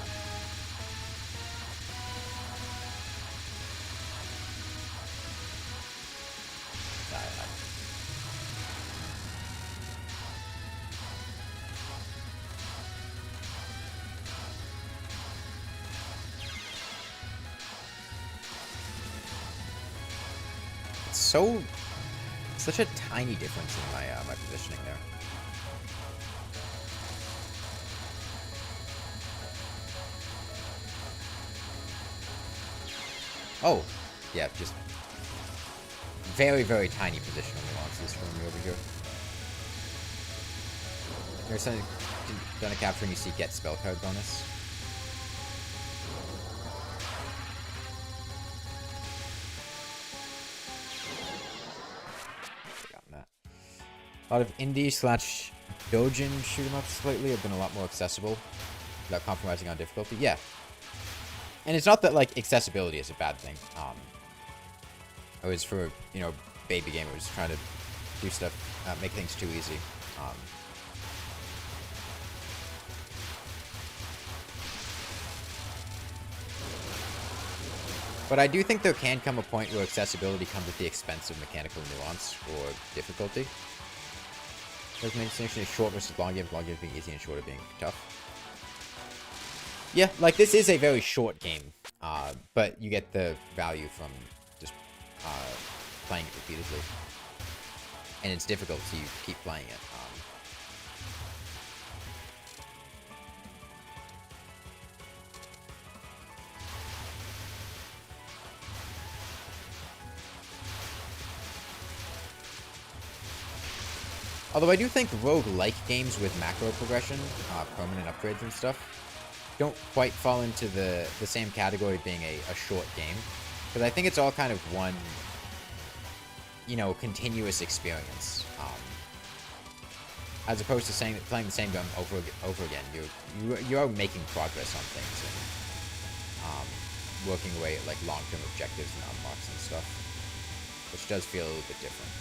Such a tiny difference in my positioning there. Oh, yeah, just very, very tiny positional nuances from me over here. There's something done a capture and you see get spell card bonus. A lot of indie / dojin shoot 'em ups lately have been a lot more accessible without compromising on difficulty. Yeah. And it's not that, like, accessibility is a bad thing. It was for, you know, baby gamers trying to do stuff, make things too easy. But I do think there can come a point where accessibility comes at the expense of mechanical nuance or difficulty. There's main distinction is short versus long games being easy and shorter being tough. Yeah, like this is a very short game, but you get the value from just playing it repeatedly. And it's difficult, so you keep playing it. Although I do think rogue-like games with macro progression, permanent upgrades and stuff, don't quite fall into the same category being a short game. Because I think it's all kind of one, you know, continuous experience. As opposed to playing the same game over again. You are making progress on things and working away at like long-term objectives and unlocks and stuff. Which does feel a little bit different.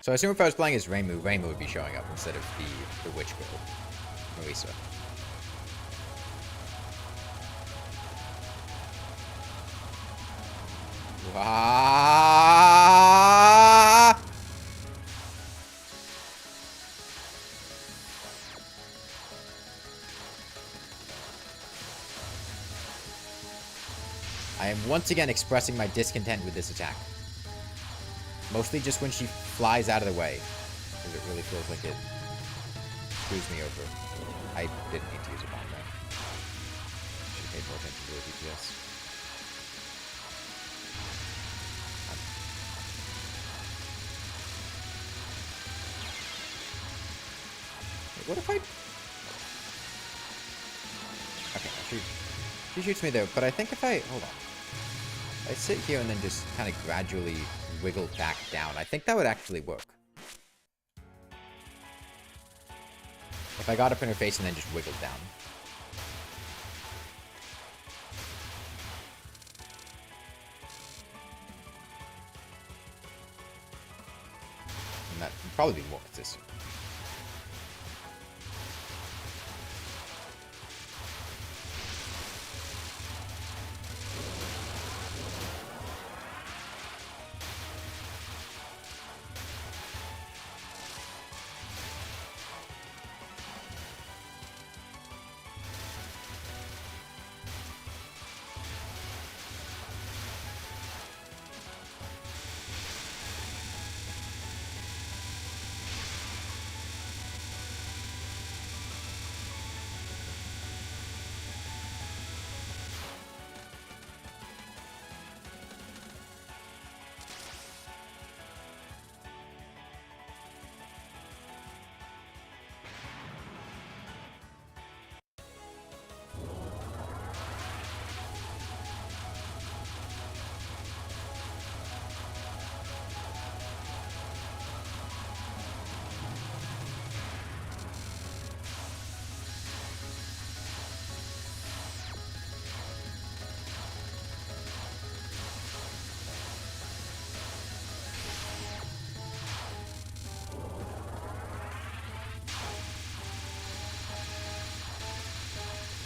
So I assume if I was playing as Reimu would be showing up instead of the witch girl, Marisa. Ah! I am once again expressing my discontent with this attack. Mostly just when she flies out of the way. Because it really feels like it screws me over. I didn't need to use a bomb there. Should have paid more attention to the DPS. Wait, what if I... Okay, she shoots me there, but I think if I... Hold on. I sit here and then just kind of gradually wiggle back down. I think that would actually work. If I got up in her face and then just wiggled down. And that would probably be more consistent.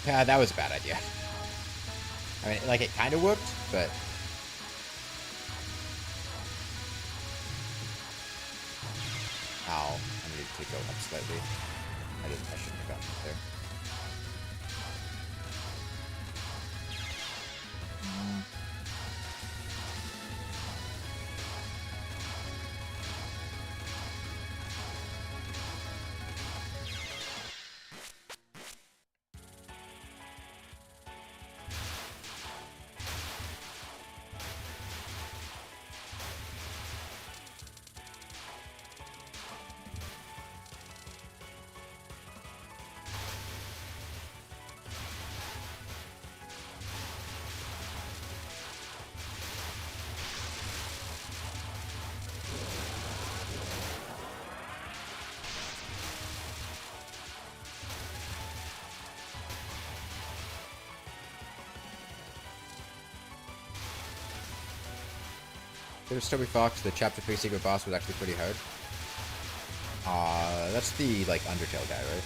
Yeah, that was a bad idea. I mean, like, it kind of worked, but... Ow. I needed to go up slightly. I shouldn't have gotten up there. There's Toby Fox. The Chapter 3 secret boss was actually pretty hard. That's the, like, Undertale guy, right?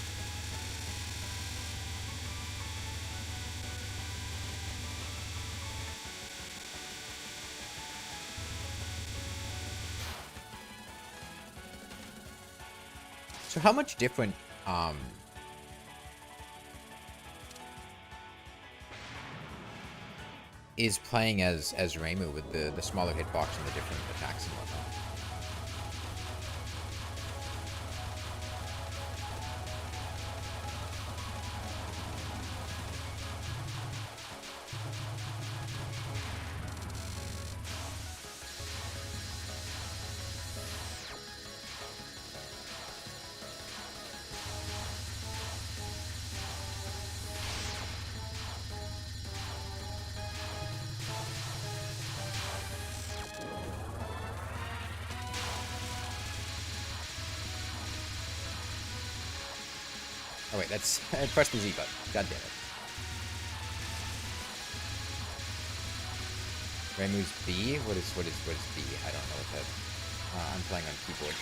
So how much different, is playing as Reimu with the smaller hitbox and the different attacks and whatnot? Oh wait, that's press the Z button. God damn it. Reimu's B? What is B? I don't know what that. I'm playing on keyboard.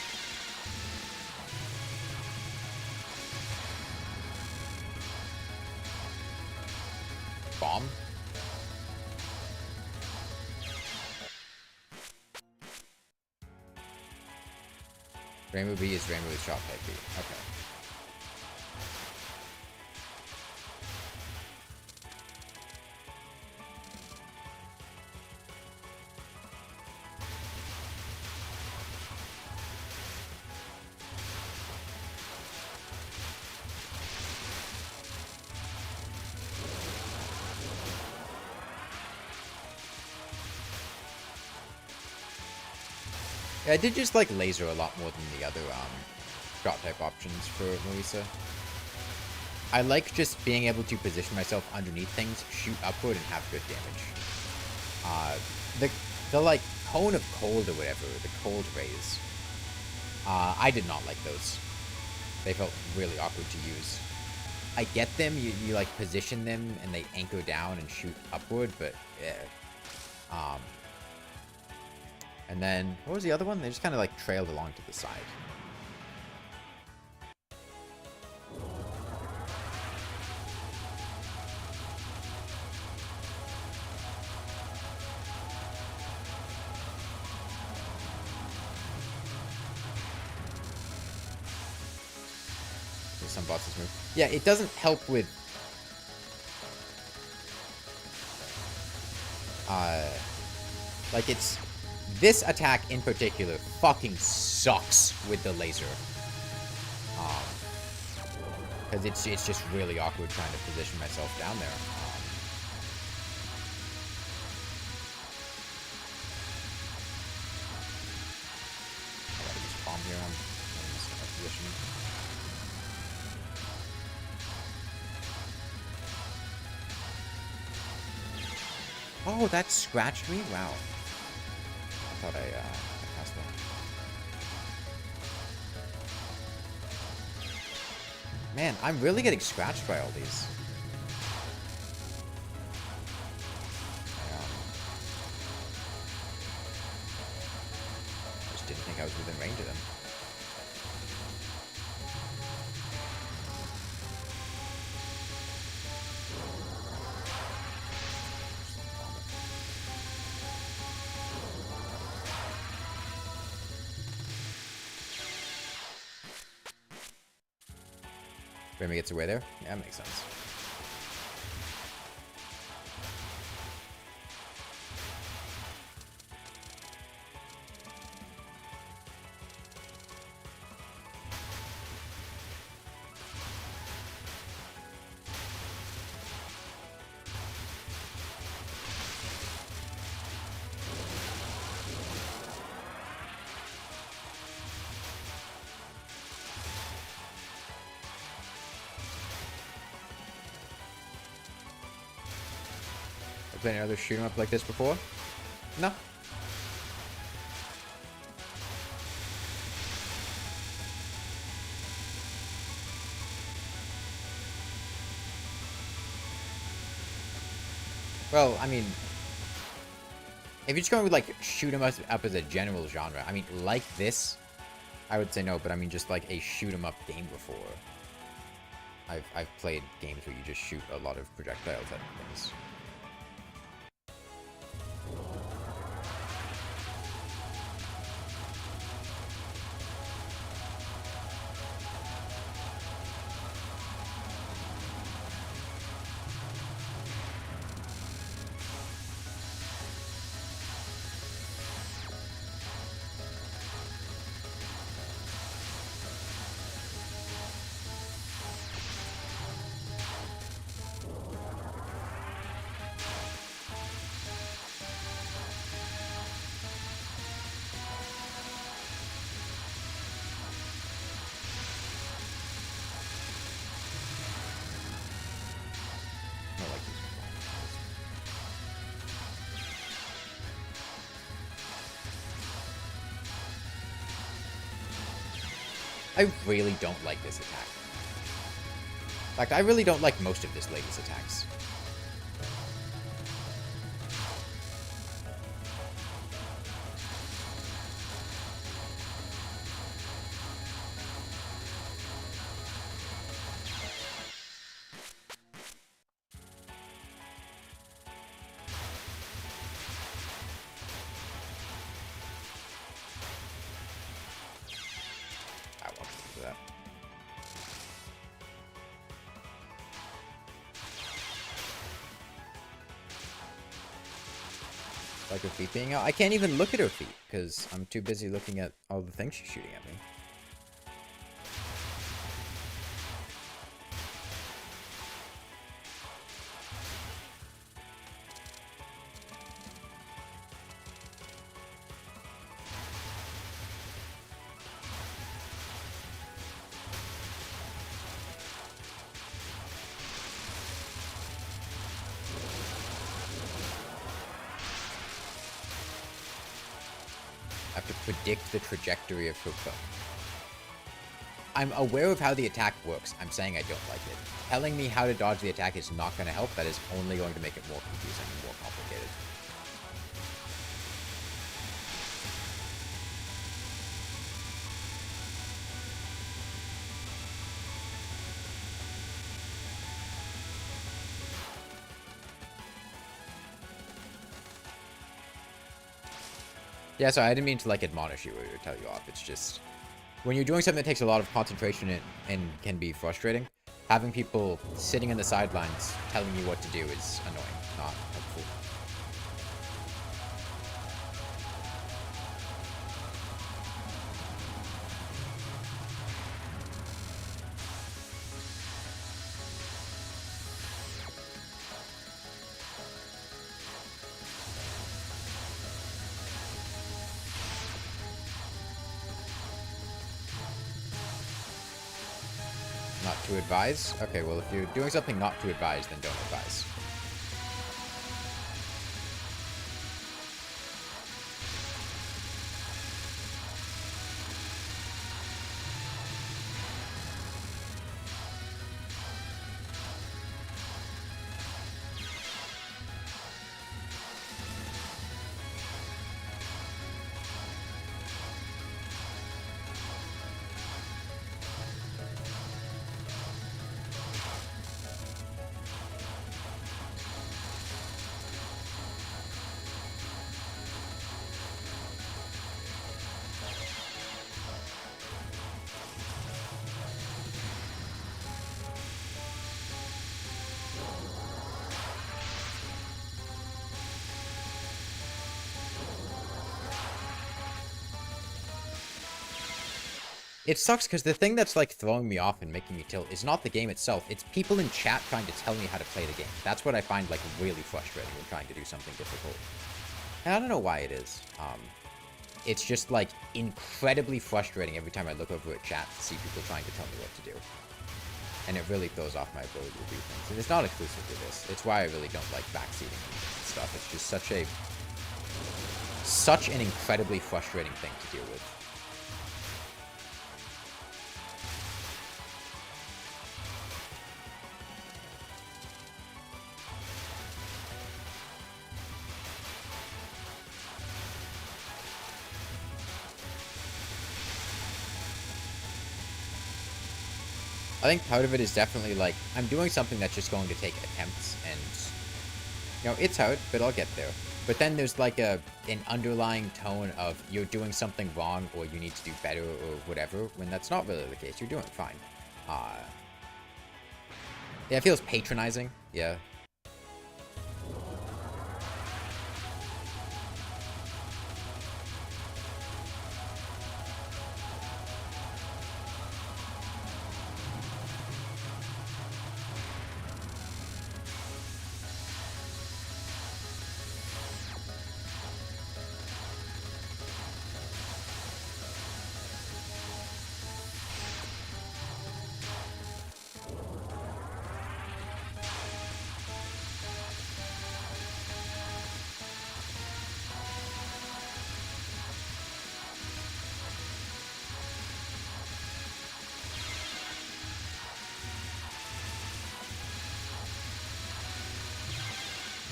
Bomb? Reimu B is Reimu with shot type B. Okay. Yeah, I did just like laser a lot more than the other shot type options for Marisa. I like just being able to position myself underneath things, shoot upward, and have good damage. The like cone of cold or whatever, the cold rays. I did not like those. They felt really awkward to use. I get them, you like position them and they anchor down and shoot upward, but yeah. And then, what was the other one? They just kind of like trailed along to the side. There's some bosses move. Yeah, it doesn't help with like it's this attack in particular fucking sucks with the laser. Because it's just really awkward trying to position myself down there. I gotta use bomb here on this position. Oh, that scratched me? Wow. I thought I passed that. Man, I'm really getting scratched by all these. Just didn't think I was within range of them. Remy gets away there? Yeah, that makes sense. Played any other shoot 'em up like this before? No. Well, I mean, If you're just going with, like, shoot 'em up as a general genre, I mean, like this, I would say no, but I mean just, like, a shoot 'em up game before. I've played games where you just shoot a lot of projectiles at things. I really don't like this attack. Like, I really don't like most of this lady's attacks. I won't do that. Like her feet being out? I can't even look at her feet, because I'm too busy looking at all the things she's shooting at me. I have to predict the trajectory of her foot. I'm aware of how the attack works. I'm saying I don't like it. Telling me how to dodge the attack is not going to help. That is only going to make it more confusing and more complicated. Yeah, so I didn't mean to, like, admonish you or tell you off. It's just, when you're doing something that takes a lot of concentration and can be frustrating, having people sitting in the sidelines telling you what to do is annoying, not helpful. Not to advise? Okay, well, if you're doing something not to advise, then don't advise. It sucks because the thing that's, like, throwing me off and making me tilt is not the game itself. It's people in chat trying to tell me how to play the game. That's what I find, like, really frustrating when trying to do something difficult. And I don't know why it is. It's just, like, incredibly frustrating every time I look over at chat to see people trying to tell me what to do. And it really throws off my ability to do things. And it's not exclusive to this. It's why I really don't like backseating and stuff. It's just such an incredibly frustrating thing to deal with. I think part of it is definitely like, I'm doing something that's just going to take attempts, and, you know, it's hard, but I'll get there. But then there's like an underlying tone of you're doing something wrong or you need to do better or whatever, when that's not really the case. You're doing fine. Yeah, it feels patronizing. Yeah.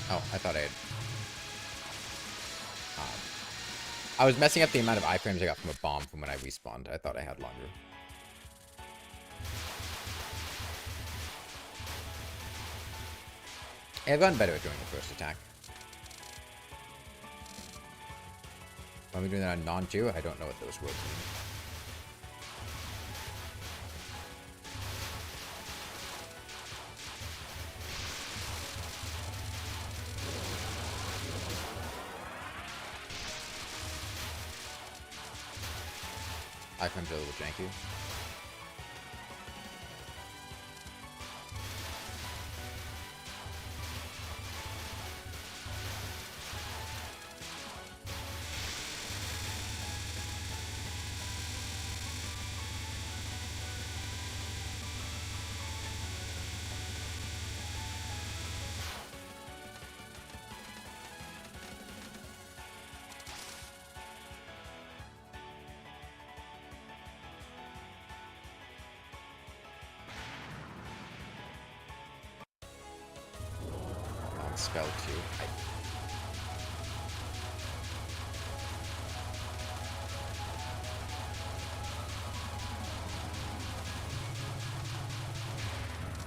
Oh, I thought I had... I was messing up the amount of iframes I got from a bomb from when I respawned. I thought I had longer. Yeah, I've gotten better at doing the first attack. When we doing that on non-Jew, I don't know what those words mean. Iframes are a little janky. Spell too.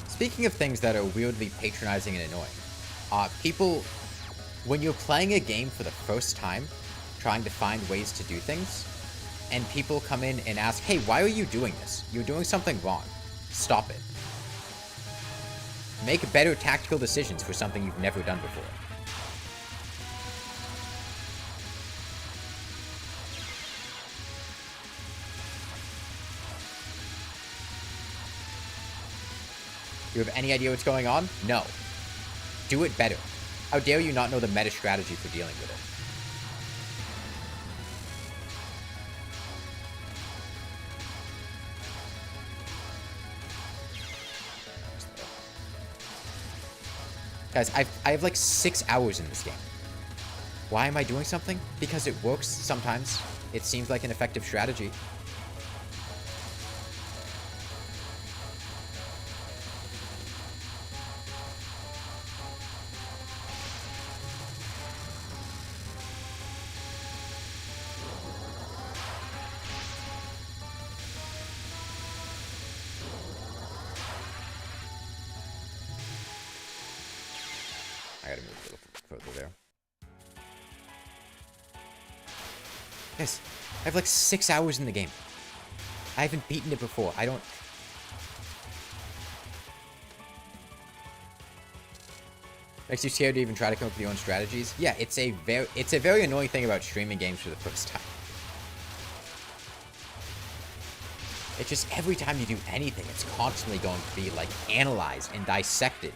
Speaking of things that are weirdly patronizing and annoying, people, when you're playing a game for the first time, trying to find ways to do things, and people come in and ask, hey, why are you doing this? You're doing something wrong. Stop it. Make better tactical decisions for something you've never done before. You have any idea what's going on? No. Do it better. How dare you not know the meta strategy for dealing with it? Guys, I have like 6 hours in this game. Why am I doing something? Because it works sometimes. It seems like an effective strategy. I gotta move a little further there. Yes, I have like 6 hours in the game. I haven't beaten it before. I don't... Makes you scared to even try to come up with your own strategies? Yeah, it's a very annoying thing about streaming games for the first time. It's just every time you do anything, it's constantly going to be like analyzed and dissected.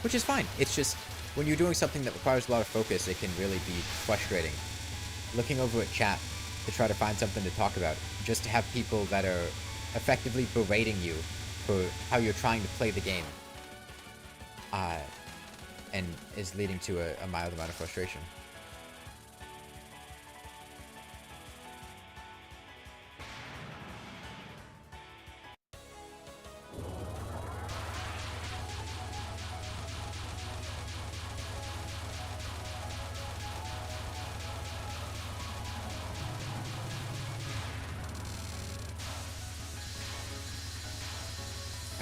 Which is fine. It's just, when you're doing something that requires a lot of focus, it can really be frustrating. Looking over at chat to try to find something to talk about, just to have people that are effectively berating you for how you're trying to play the game, and is leading to a mild amount of frustration.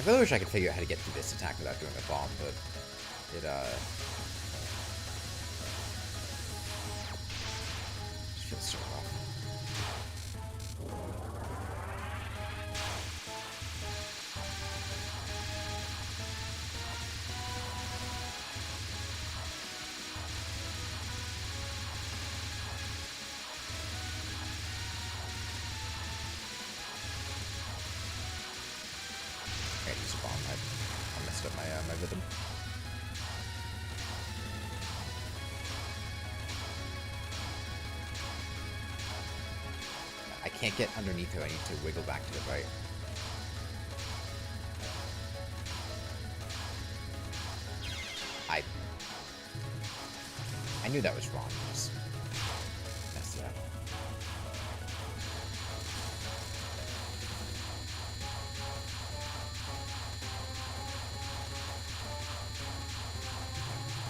really wish I could figure out how to get through this attack without doing a bomb, but it feels so wrong. I gotta use a bomb. I messed up my rhythm. I can't get underneath her. I need to wiggle back to the right. I knew that was wrong. Just messed it up.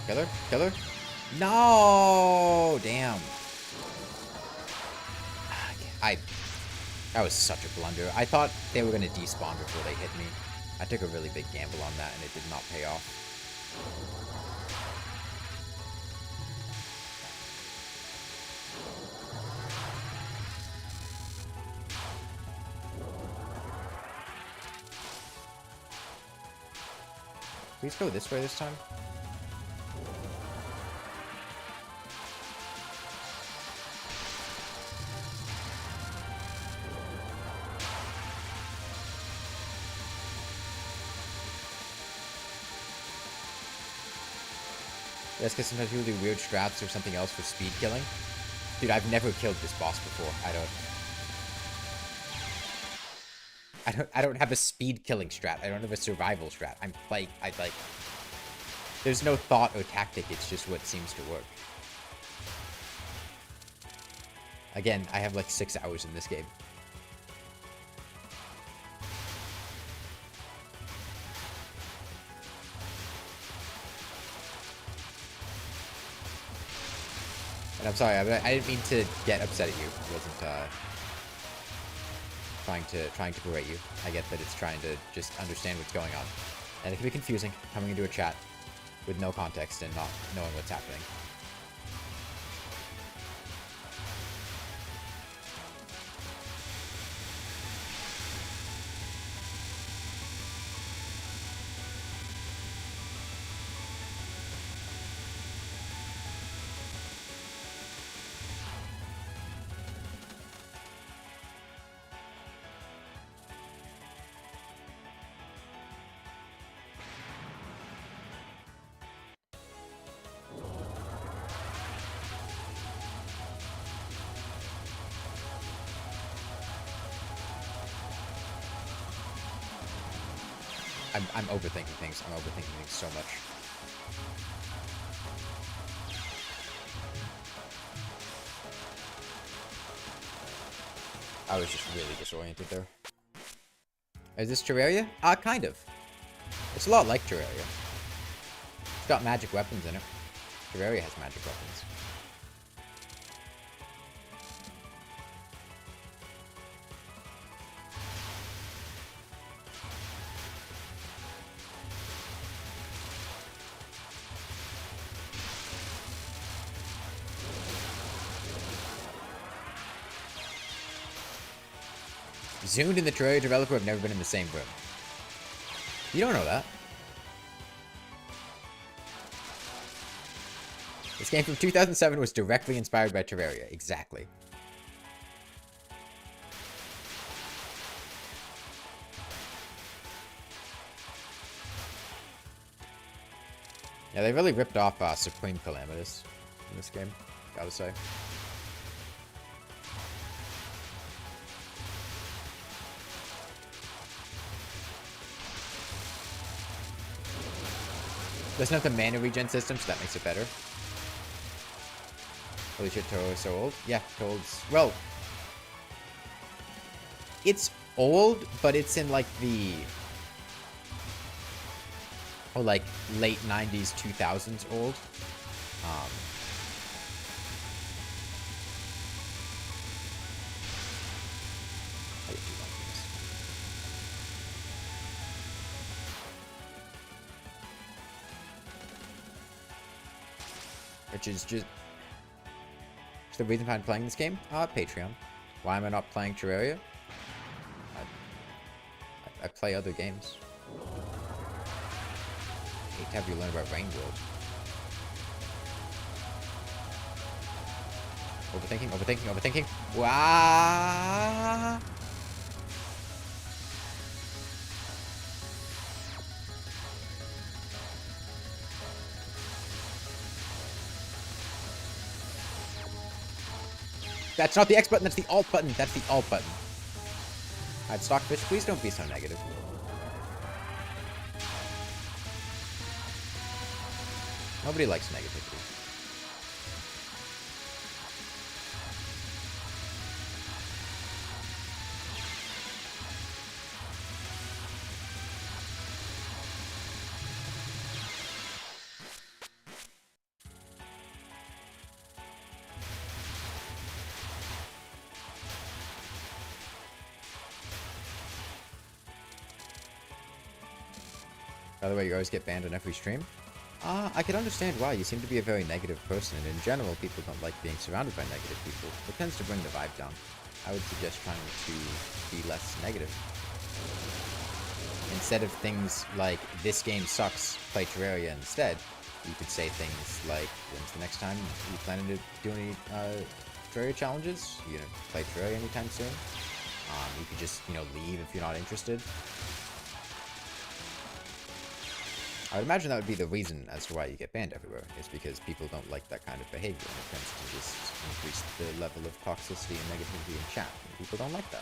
Killer? Killer? No! Damn. That was such a blunder. I thought they were going to despawn before they hit me. I took a really big gamble on that, and it did not pay off. Please go this way this time. Yes, because sometimes people do weird strats or something else for speed killing. Dude, I've never killed this boss before. I don't have a speed killing strat. I don't have a survival strat. There's no thought or tactic. It's just what seems to work. Again, I have like 6 hours in this game. And I'm sorry, I didn't mean to get upset at you. I wasn't trying to berate you. I get that it's trying to just understand what's going on. And it can be confusing coming into a chat with no context and not knowing what's happening. I'm overthinking things. I'm overthinking things so much. I was just really disoriented there. Is this Terraria? Kind of. It's a lot like Terraria. It's got magic weapons in it. Terraria has magic weapons. Zune and the Terraria developer have never been in the same room. You don't know that. This game from 2007 was directly inspired by Terraria. Exactly. Yeah, they really ripped off Supreme Calamitous in this game, gotta say. Doesn't have the mana regen system, so that makes it better. Holy shit, Touhou is so old. Yeah, Touhou's... Well... It's old, but it's in, like, the... Oh, like, late 90s, 2000s old. which is just the reason behind playing this game. Patreon. Why am I not playing Terraria? I play other games. I hate to have you learn about Rain World. Overthinking, overthinking, overthinking. Wow. That's not the X button, that's the Alt button. That's the Alt button. Alright, Stockfish, please don't be so negative. Nobody likes negativity. By the way, you always get banned on every stream. I can understand why. You seem to be a very negative person, and in general, people don't like being surrounded by negative people. It tends to bring the vibe down. I would suggest trying to be less negative. Instead of things like, this game sucks, play Terraria instead, you could say things like, when's the next time you planning to do any Terraria challenges? You gonna play Terraria anytime soon? You could just, leave if you're not interested. I would imagine that would be the reason as to why you get banned everywhere, is because people don't like that kind of behavior, and it tends to just increase the level of toxicity and negativity in chat, and people don't like that.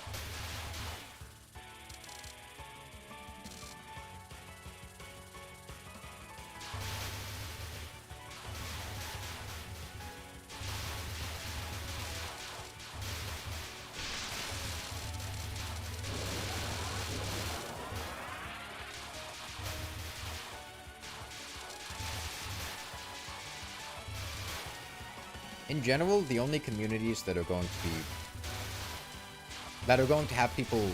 In general, the only communities that are going to have people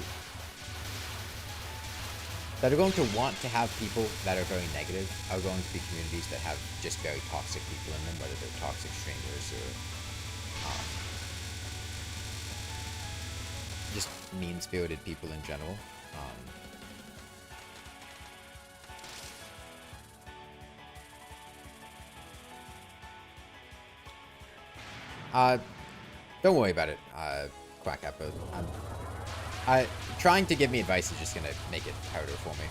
that are going to want to have people that are very negative are going to be communities that have just very toxic people in them, whether they're toxic streamers or just mean-spirited people in general. Don't worry about it, Quackapper. Trying to give me advice is just gonna make it harder for me.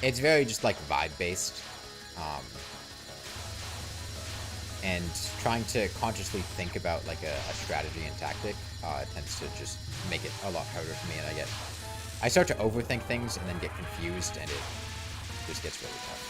It's very just like vibe-based. And trying to consciously think about like a strategy and tactic tends to just make it a lot harder for me, and I start to overthink things and then get confused, and it just gets really tough.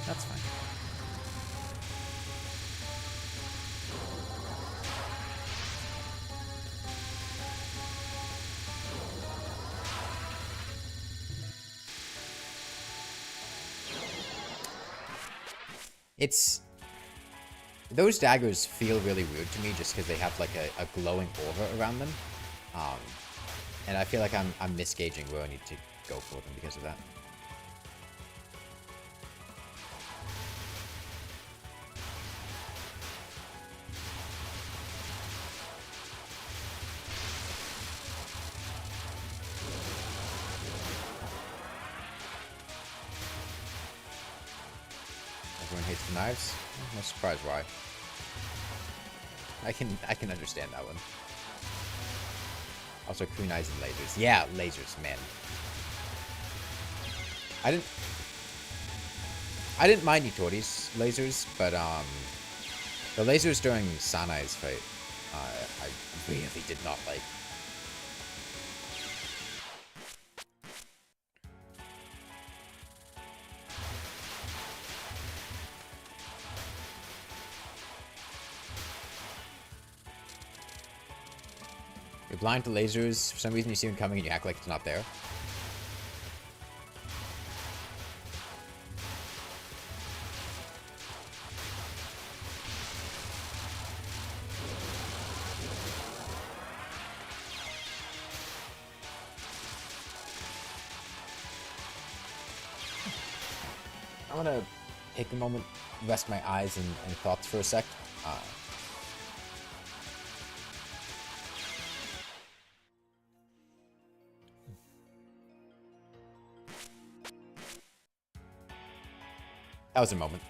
That's fine. Those daggers feel really weird to me just because they have like a glowing aura around them. And I feel like I'm misgauging where I need to go for them because of that. Everyone hates the knives. I'm not surprised why. I can understand that one. Also, kunais and lasers. Yeah, lasers, man. I didn't mind Itori's lasers, but the lasers during Sanai's fight, I really did not like. You're blind to lasers. For some reason, you see them coming and you act like it's not there. I want to take a moment, rest my eyes and thoughts for a sec. That was a moment.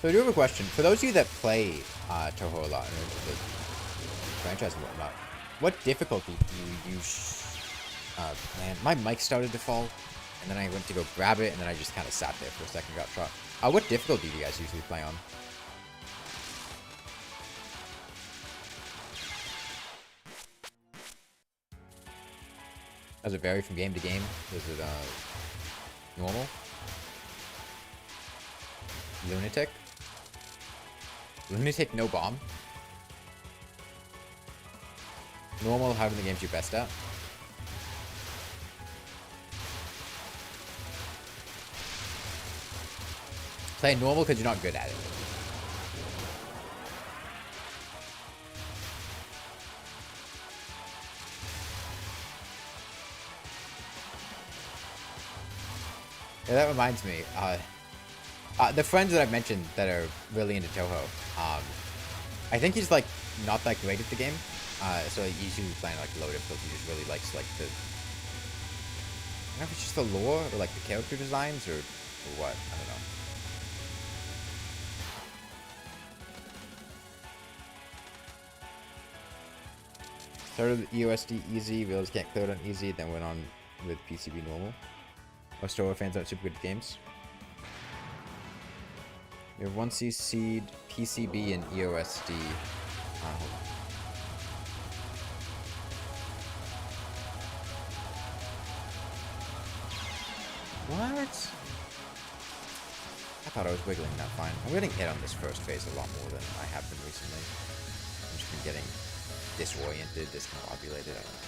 So I do have a question. For those of you that play Touhou a lot, or the franchise and whatnot, what difficulty do you use? Man, my mic started to fall, and then I went to go grab it, and then I just kind of sat there for a second, got shot. What difficulty do you guys usually play on? Does it vary from game to game? Is it normal? Lunatic? Lunatic, no bomb? Normal, how many games you best at? Play normal because you're not good at it. Yeah, that reminds me. The friends that I've mentioned that are really into Touhou, I think he's like not that great at the game. So he's usually playing like low difficulty. He just really likes like the, I don't know if it's just the lore or like the character designs or what. I don't know. Started with EOSD easy, realized can't clear it on easy, then went on with PCB normal. Most Touhou fans aren't super good at games. We have 1CC'd, PCB, and EOSD. What? I thought I was wiggling that fine. I'm getting hit on this first phase a lot more than I have been recently. I've just been getting disoriented, discombobulated, I don't know.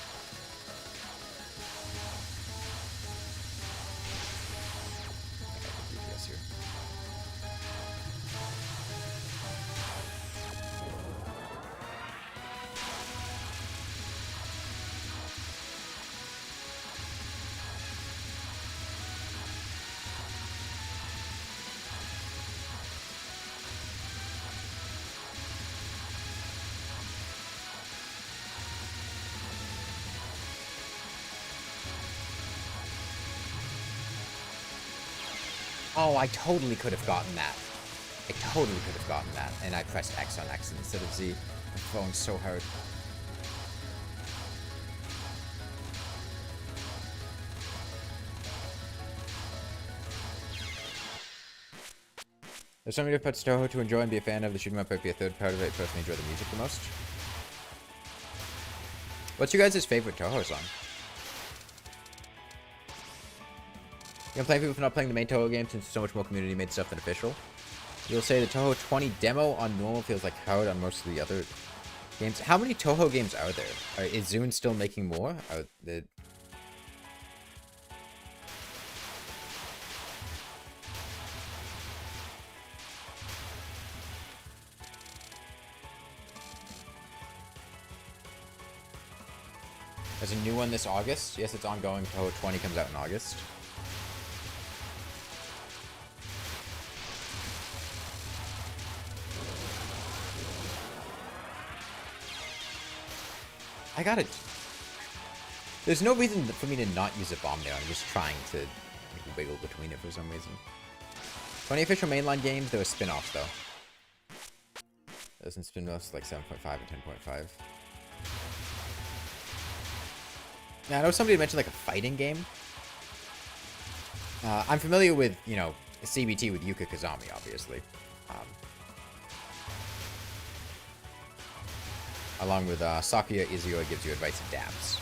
Oh, I totally could have gotten that. I totally could have gotten that. And I pressed X on X instead of Z. I'm throwing so hard. There's so many different parts of Touhou to enjoy and be a fan of. The shooting up might be a third part of it. I personally enjoy the music the most. What's your guys' favorite Touhou song? You can blame people for not playing the main Touhou game since there's so much more community-made stuff than official. You'll say the Touhou 20 demo on normal feels like hard on most of the other games. How many Touhou games are there? Is Zune still making more? There's a new one this August. Yes, it's ongoing. Touhou 20 comes out in August. I got it. There's no reason for me to not use a bomb there. I'm just trying to like, wiggle between it for some reason. 20 official mainline games. There were spin-offs, though. There's some spin-offs like 7.5 and 10.5. Now, I know somebody mentioned like a fighting game. I'm familiar with, you know, CBT with Yuka Kazami, obviously. Along with Sakuya Izuo gives you advice and dabs.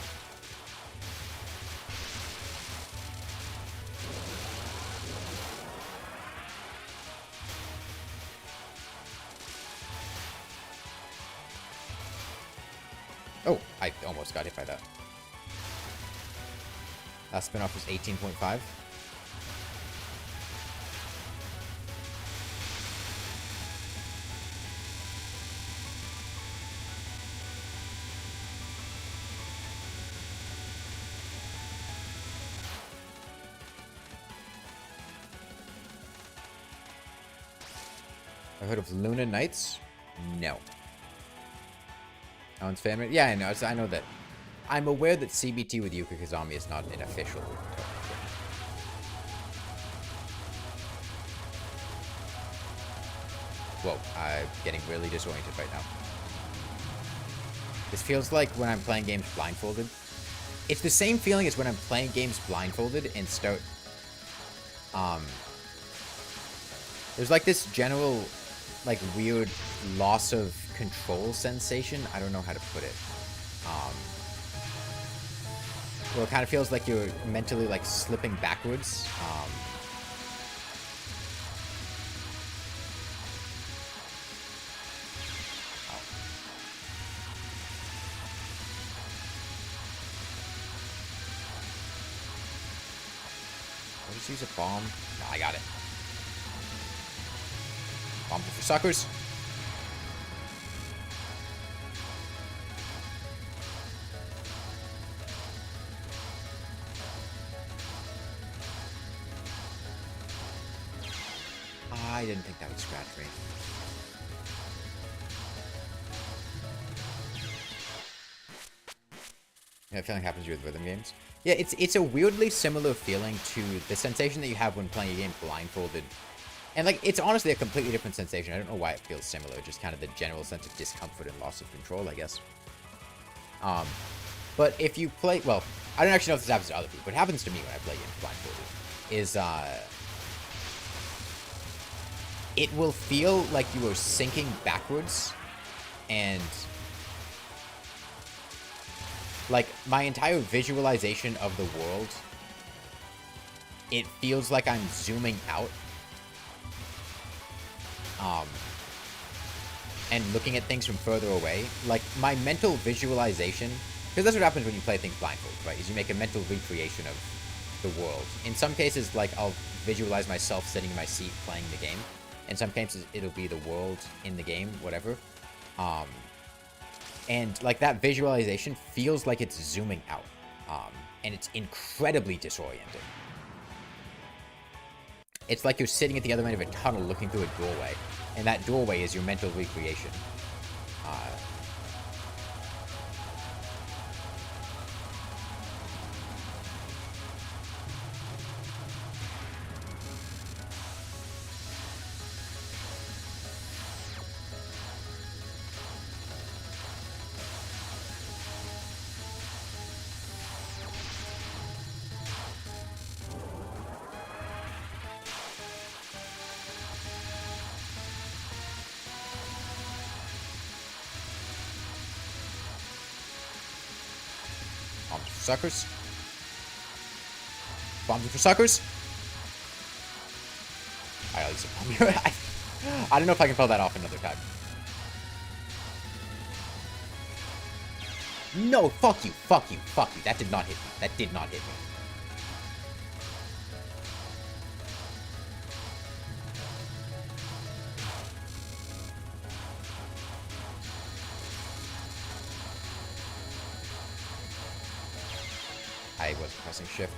Oh, I almost got hit by that. Last spinoff was 18.5. I've heard of Luna Knights? No. Owen's fan made? Yeah, I know. I know that. I'm aware that CBT with Yuka Kazami is not an official tournament. Whoa, I'm getting really disoriented right now. This feels like when I'm playing games blindfolded. It's the same feeling as when I'm playing games blindfolded and start... There's like this general, like, weird loss of control sensation. I don't know how to put it. Well, it kind of feels like you're mentally, like, slipping backwards. Oh. I'll just use a bomb. No, I got it. Bomb for suckers. I didn't think that would scratch me. Yeah, feeling happens to you with rhythm games. Yeah, it's a weirdly similar feeling to the sensation that you have when playing a game blindfolded. And, like, it's honestly a completely different sensation. I don't know why it feels similar. Just kind of the general sense of discomfort and loss of control, I guess. But if you play... Well, I don't actually know if this happens to other people. What happens to me when I play games blindfolded is, it will feel like you are sinking backwards. And... like, my entire visualization of the world, it feels like I'm zooming out. And looking at things from further away. Like, my mental visualization... Because that's what happens when you play things blindfold, right? Is you make a mental recreation of the world. In some cases, like, I'll visualize myself sitting in my seat playing the game. In some cases, it'll be the world in the game, whatever. And, like, that visualization feels like it's zooming out. And it's incredibly disorienting. It's like you're sitting at the other end of a tunnel looking through a doorway. And that doorway is your mental recreation. Suckers. Bombs for suckers. I'll use a bomb here. I don't know if I can pull that off another time. No, fuck you, fuck you, fuck you. That did not hit me. That did not hit me. I wasn't pressing shift.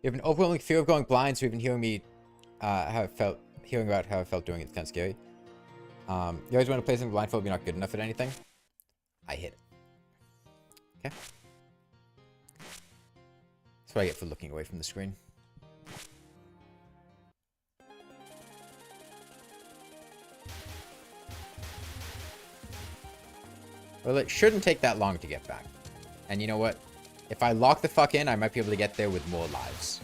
You have an overwhelming fear of going blind, so even hearing me, hearing about how I felt doing it's kind of scary. You always want to play something blindfold, but you're not good enough at anything. I hit it. Okay. That's what I get for looking away from the screen. Well, it shouldn't take that long to get back. And you know what? If I lock the fuck in, I might be able to get there with more lives.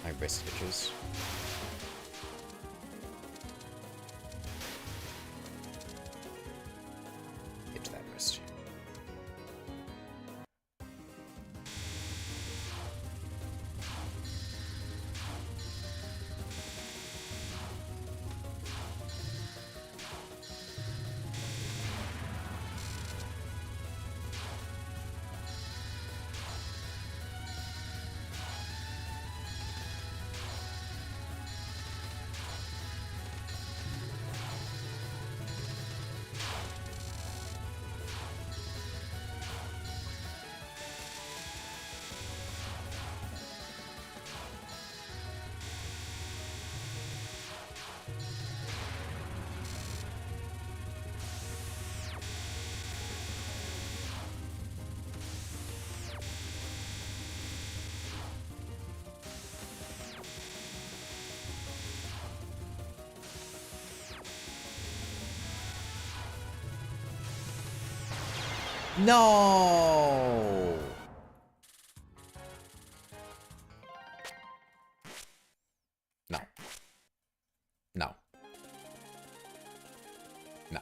My wrist itches. Itch that wrist. No! No. No. No.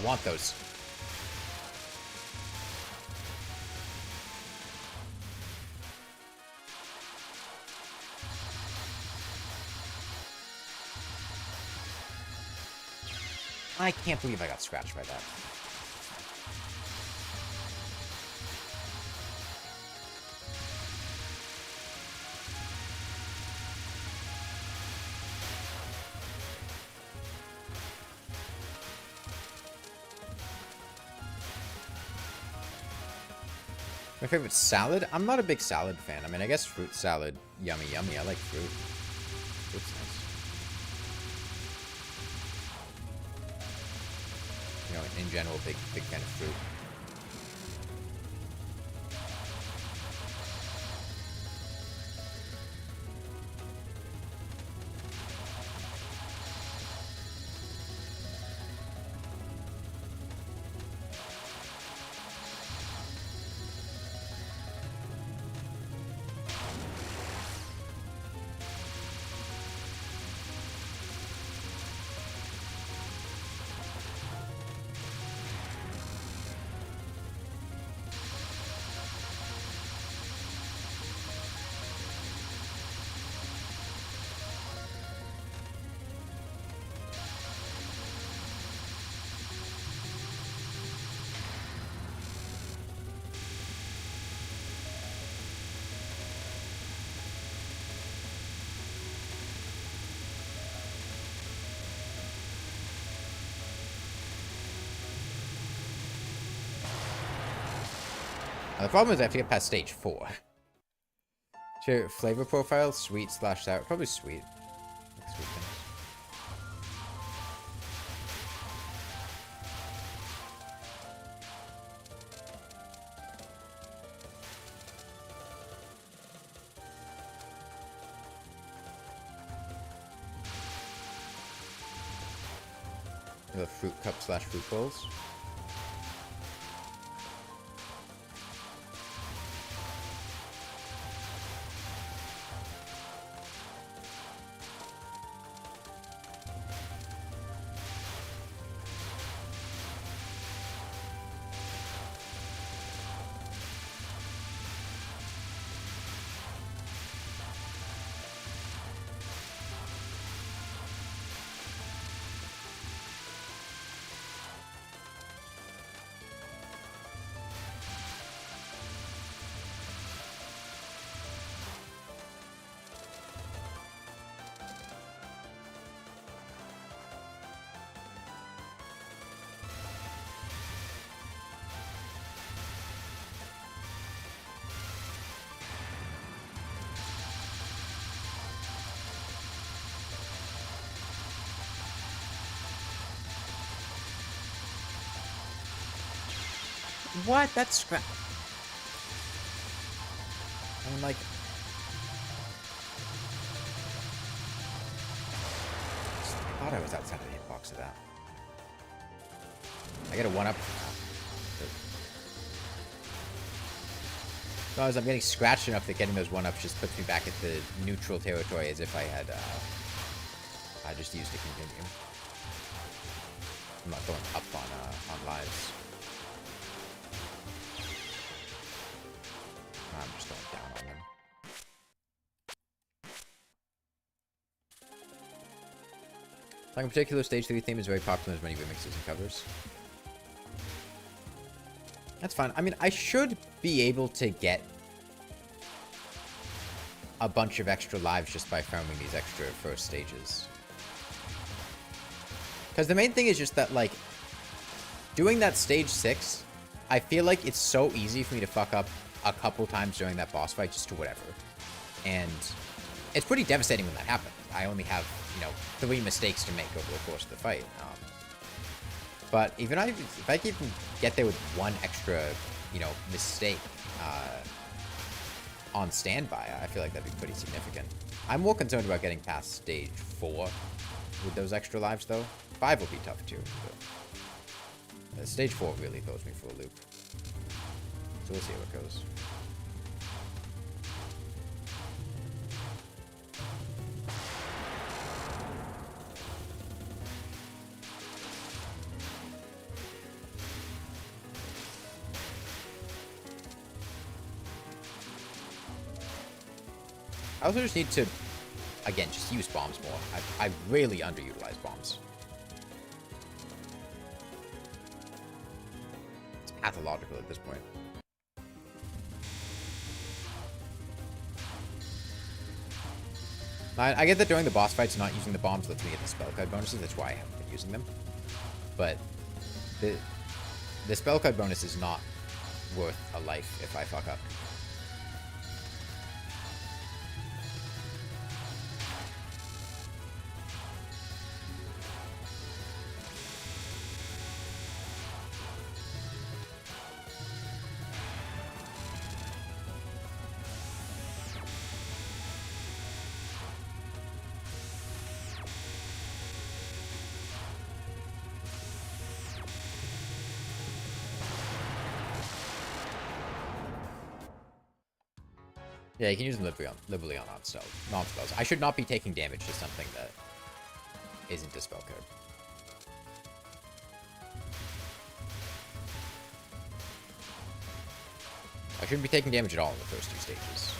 want those. I can't believe I got scratched by that. My favorite salad? I'm not a big salad fan. I mean, I guess fruit salad, yummy, yummy. I like fruit. Fruit's nice. You know, in general, big fan of fruit. The problem is I have to get past stage 4. So, flavor profile, sweet / sour. Probably sweet. Like sweet things. The fruit cup / fruit bowls. What? That's scrap. I mean, like... I thought I was outside of the hitbox of that. I get a 1-up. No, as I'm getting scratched enough that getting those 1-ups just puts me back at the neutral territory as if I had, I just used to continue. I'm not going up on lives. I'm just going down on them. Like in particular, stage 3 theme is very popular. There's many remixes and covers. That's fine. I mean, I should be able to get a bunch of extra lives just by farming these extra first stages. Because the main thing is just that, like, doing that stage 6, I feel like it's so easy for me to fuck up a couple times during that boss fight just to whatever. And it's pretty devastating when that happens. I only have, you know, 3 mistakes to make over the course of the fight. But even if I can even get there with 1 extra, you know, mistake on standby, I feel like that'd be pretty significant. I'm more concerned about getting past stage 4 with those extra lives, though. 5 will be tough, too. But stage 4 really throws me for a loop. So we'll see how it goes. I also just need to, again, just use bombs more. I really underutilize bombs. It's pathological at this point. I get that during the boss fights, not using the bombs lets me get the spell card bonuses. That's why I haven't been using them. But the spell card bonus is not worth a life if I fuck up. Yeah, you can use them liberally on non-spells. I should not be taking damage to something that isn't a spell card. I shouldn't be taking damage at all in the first two stages.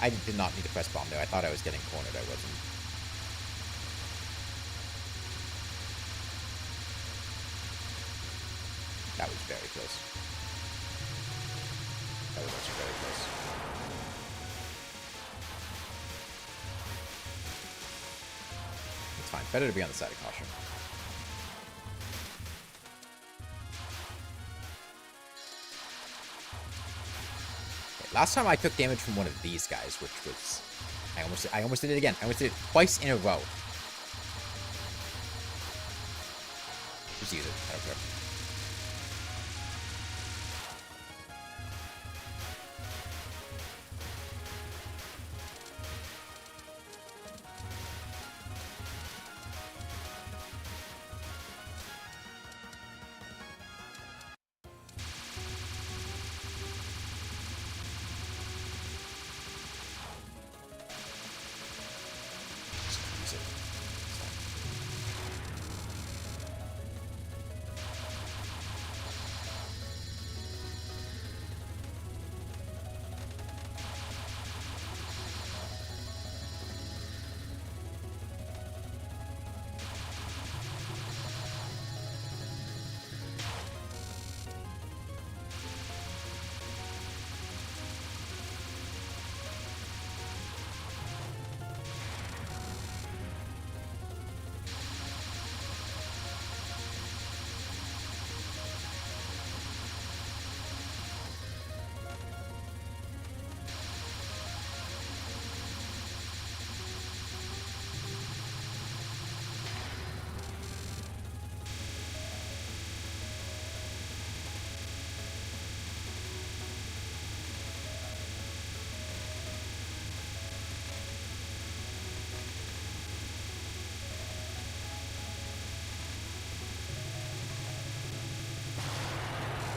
I did not need to press bomb there. I thought I was getting cornered. I wasn't. That was very close. That was actually very close. It's fine. Better to be on the side of caution. Last time I took damage from one of these guys, which was... I almost did it again. I almost did it twice in a row. Just use it. I don't care.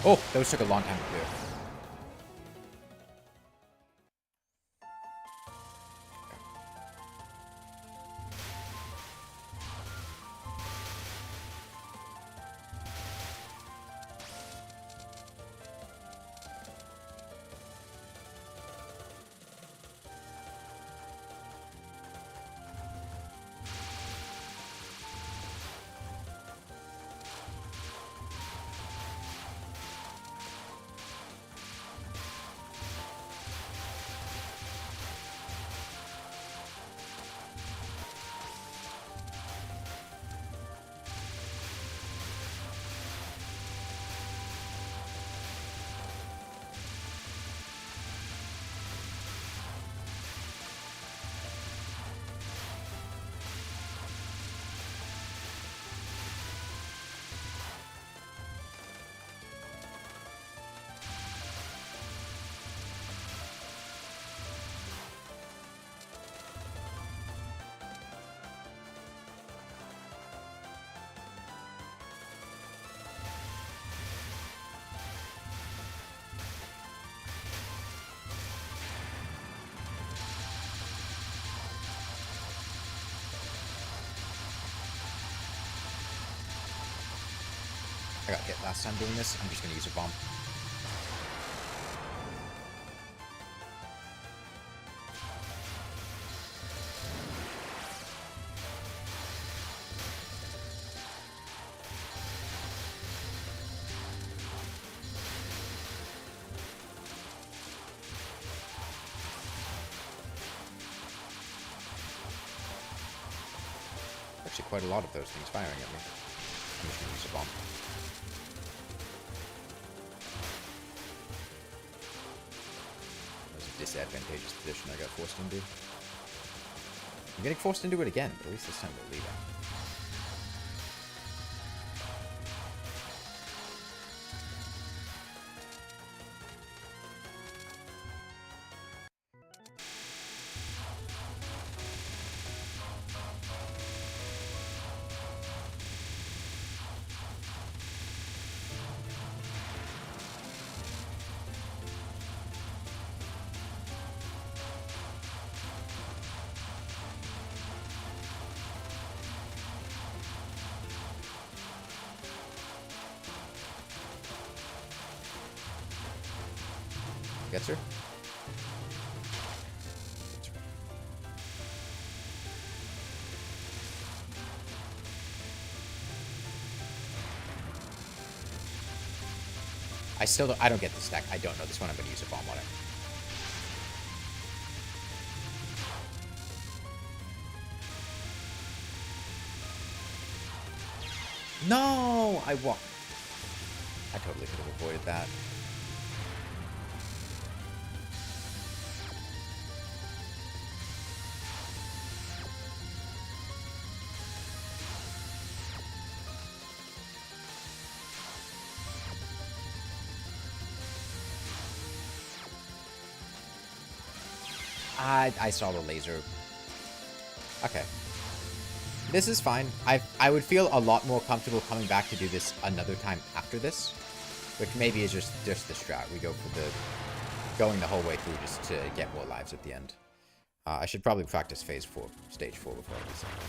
Oh, those took a long time to clear. I got hit last time doing this. I'm just gonna use a bomb. Actually, quite a lot of those things firing at me. I'm just gonna use a bomb. That was a disadvantageous position I got forced into. I'm getting forced into it again, but at least this time they're leaving. Gets her. I don't get the stack. I don't know this one. I'm going to use a bomb on it. No! I totally could have avoided that. I saw the laser. Okay. This is fine. I would feel a lot more comfortable coming back to do this another time after this. Which maybe is just the strat. We go for the going the whole way through just to get more lives at the end. I should probably practice stage 4 before I do something.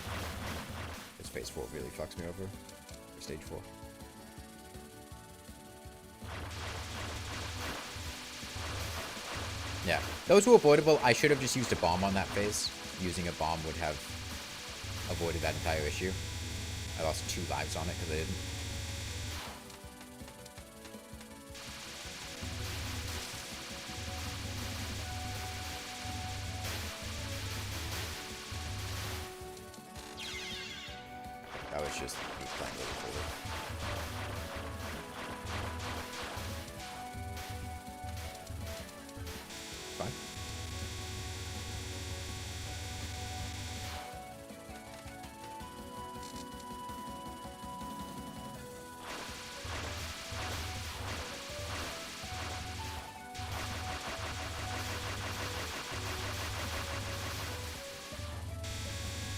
Because phase 4 really fucks me over. Stage 4. Yeah, those were avoidable. I should have just used a bomb on that phase. Using a bomb would have avoided that entire issue. I lost 2 lives on it because I didn't. That was just me playing really forward. Fine.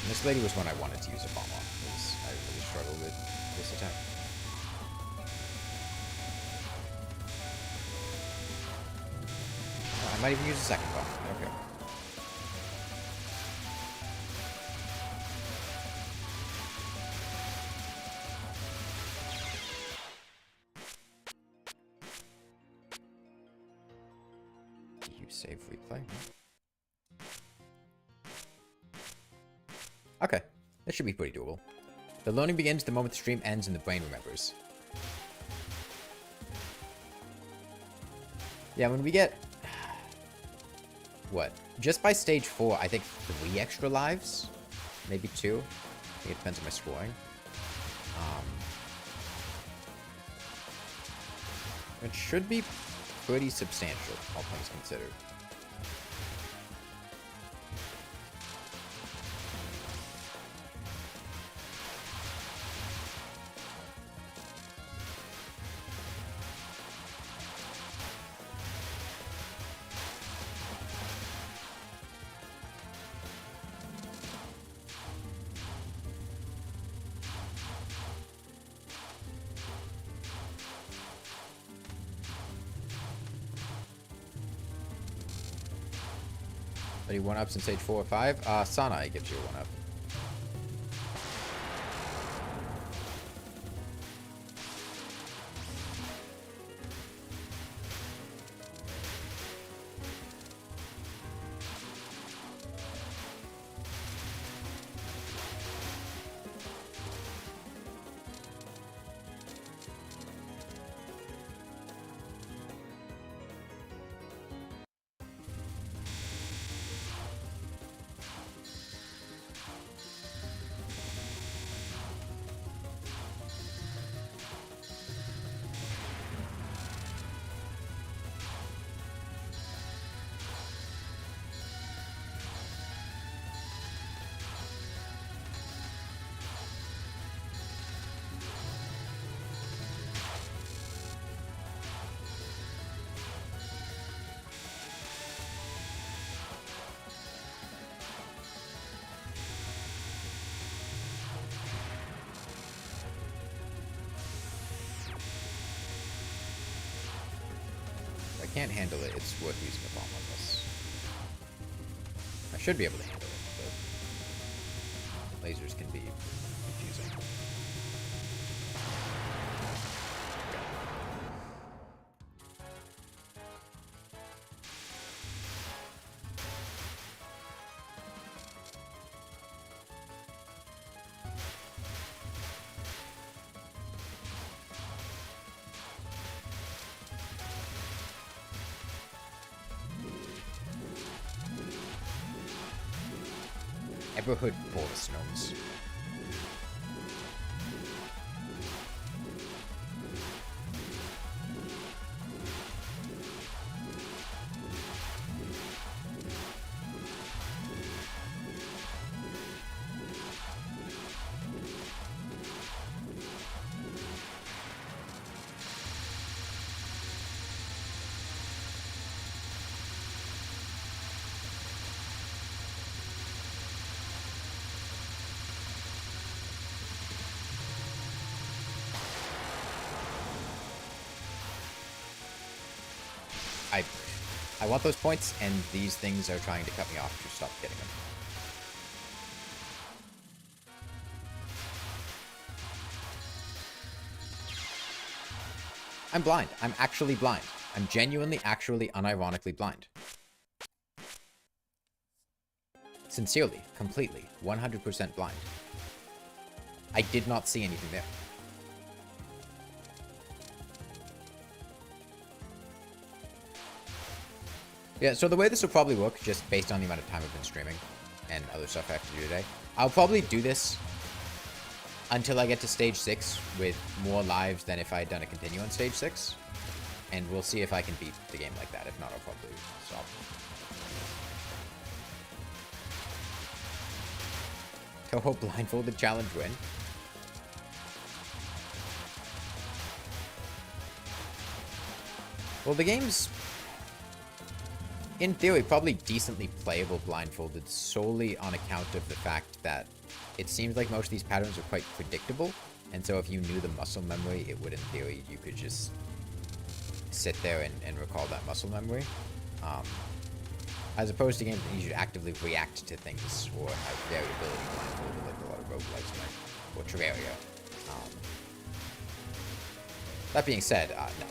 This lady was one I wanted to use a bomb on, because I really struggled with this attack. Oh, I might even use a second bomb. I don't care. Do you save replay? Okay, this should be pretty doable. The learning begins the moment the stream ends and the brain remembers. Yeah, when we get... What? Just by stage 4, I think 3 extra lives? Maybe 2? I think it depends on my scoring. It should be pretty substantial, all things considered. Any 1-ups in stage 4 or 5? Sanai gives you a 1-up. can't handle it, it's worth using a bomb on this. I should be able to handle it, but lasers can be confusing. Ever heard Boris gnomes? I want those points, and these things are trying to cut me off to stop getting them. I'm blind. I'm actually blind. I'm genuinely, actually, unironically blind. Sincerely, completely, 100% blind. I did not see anything there. Yeah, so the way this will probably work, just based on the amount of time I've been streaming and other stuff I have to do today, I'll probably do this until I get to stage 6 with more lives than if I had done a continue on stage 6. And we'll see if I can beat the game like that. If not, I'll probably stop. Touhou blindfolded challenge win. Well, the game's, in theory, probably decently playable blindfolded solely on account of the fact that it seems like most of these patterns are quite predictable. And so if you knew the muscle memory, it would, in theory, you could just sit there and recall that muscle memory. As opposed to games that need you to actively react to things or have variability blindfolded, like a lot of roguelikes or Terraria. That being said, no.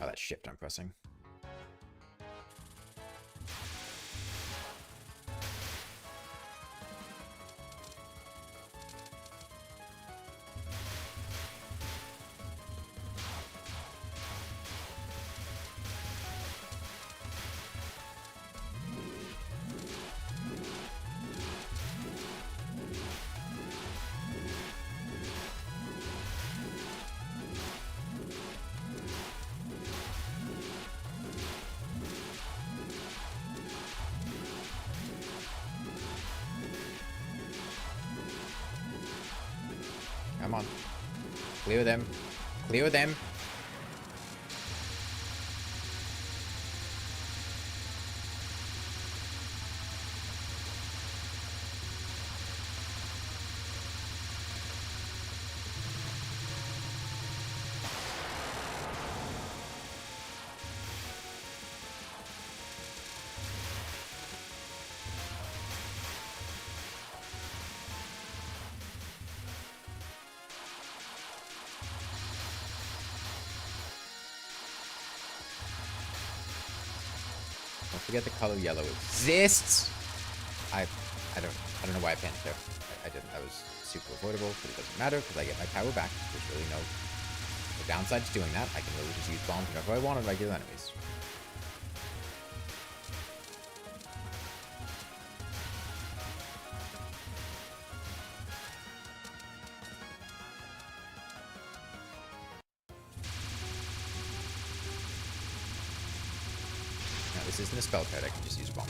Oh, that shift I'm pressing. Come on. Clear them. Clear them. Don't forget the color yellow exists. I don't know why I panicked there. I didn't. That was super avoidable, but it doesn't matter because I get my power back. There's really no downside to doing that. I can really just use bombs whenever I want on regular enemies. Now this isn't a spell card. I can just use a bomb.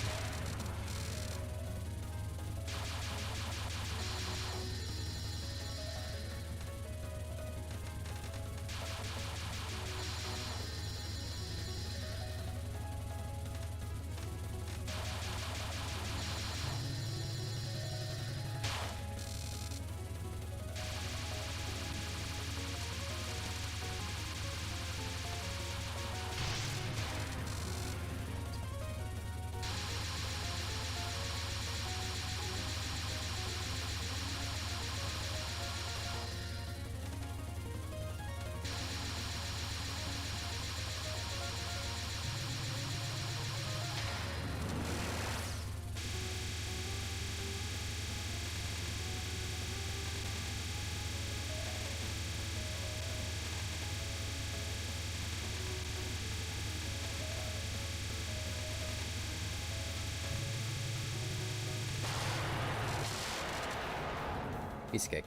Piece of cake.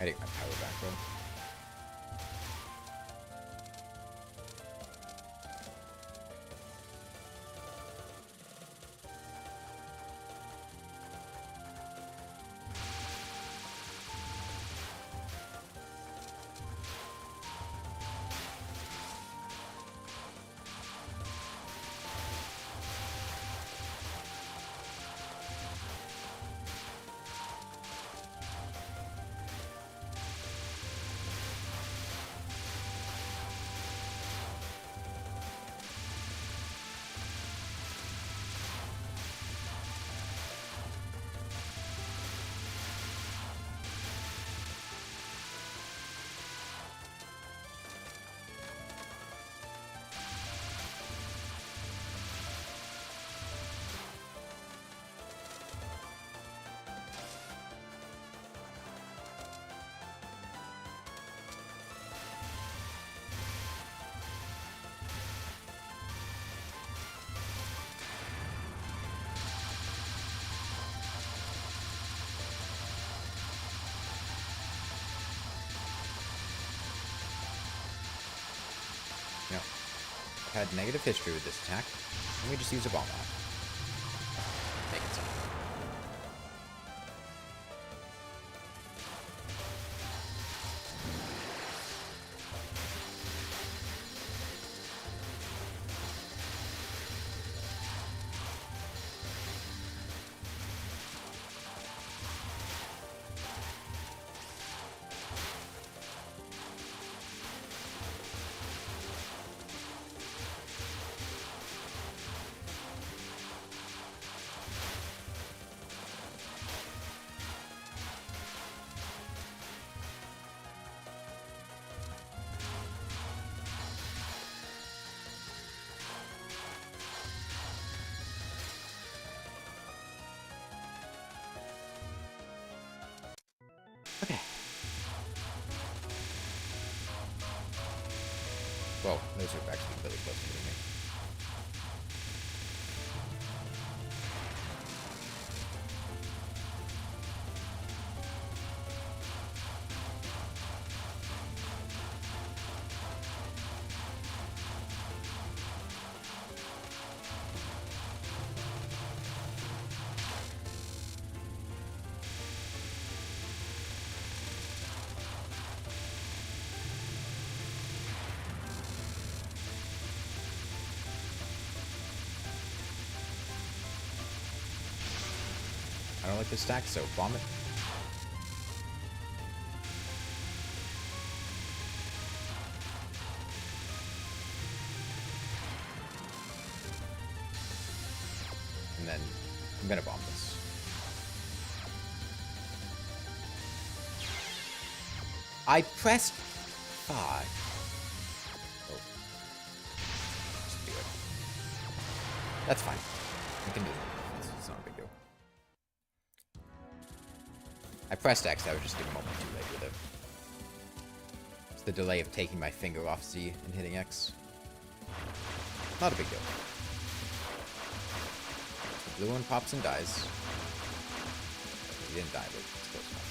I take my power back though. No. I've had negative history with this attack. Let me just use a bomb on it. Make it so. Okay. Well, those are actually really close to me. I don't like this stack, so bomb it. And then I'm gonna bomb this. I pressed... Fuck. Oh. Just do it. That's fine. We can do it. It's not a big deal. I pressed X, I was just a moment too late with it. It's the delay of taking my finger off Z and hitting X. Not a big deal. The blue one pops and dies. He didn't die, but it's close enough.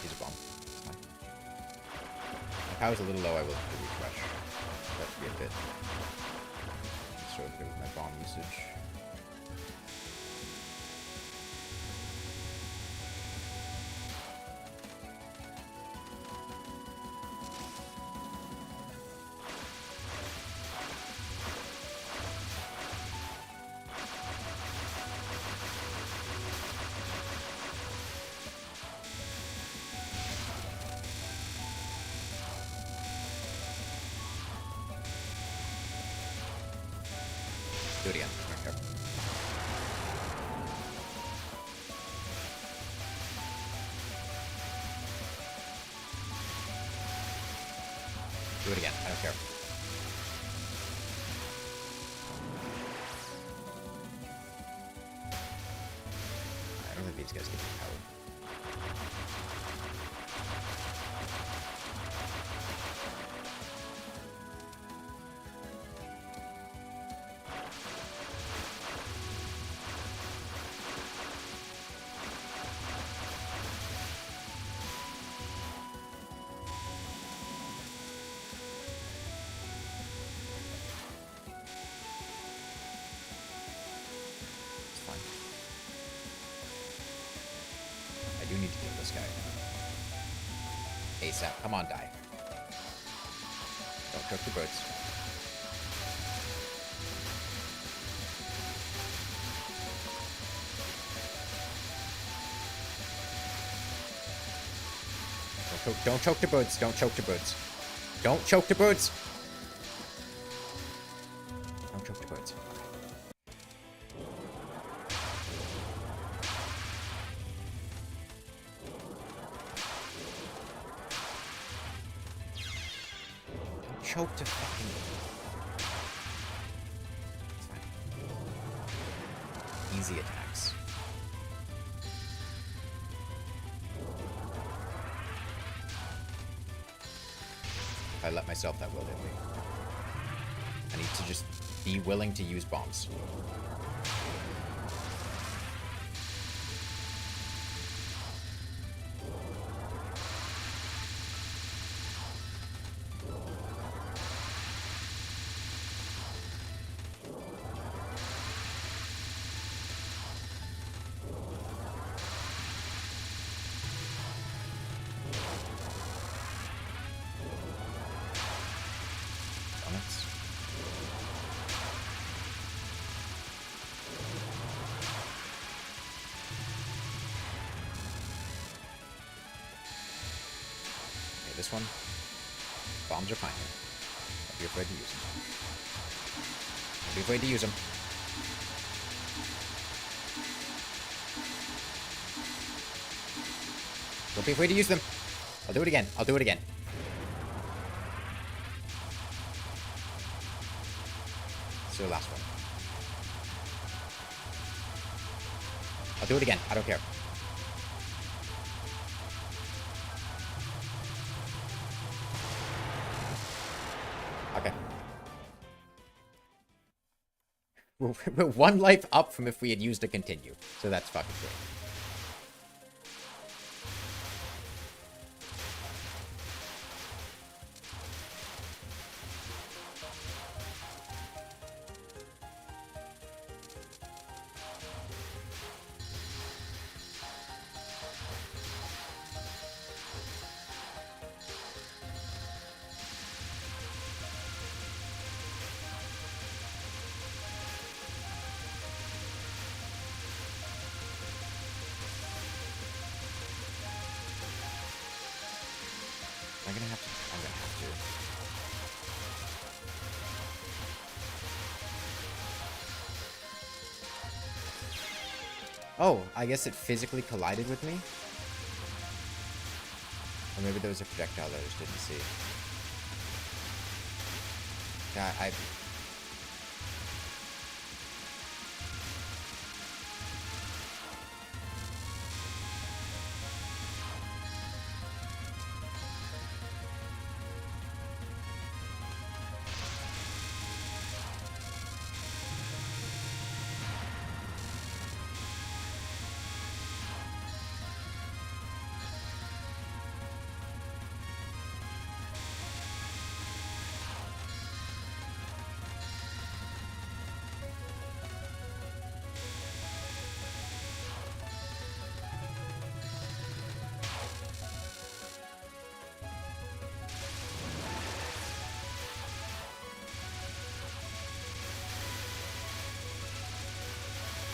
He's a bomb. It's fine. My power's a little low, I will have to refresh. That should be a bit. Sort of good with my bomb usage. Do it again. Okay. Do it again. I don't care. I don't think these guys get the power. I do need to kill this guy. ASAP. Come on, die. Don't cook the birds. Don't choke the birds. Don't choke the birds. Don't choke the birds. Don't choke the birds. Choke to fucking... It's fine. Easy attacks. If I let myself, that will hit me. I need to just be willing to use bombs. This one, bombs are fine. Don't be afraid to use them. Don't be afraid to use them. Don't be afraid to use them. I'll do it again. I'll do it again. Let's do the last one. I'll do it again. I don't care. Okay. We're one life up from if we had used a continue. So that's fucking great. I'm gonna have to. I'm gonna have to. Oh, I guess it physically collided with me? Or maybe there was a projectile that I just didn't see. Yeah, I...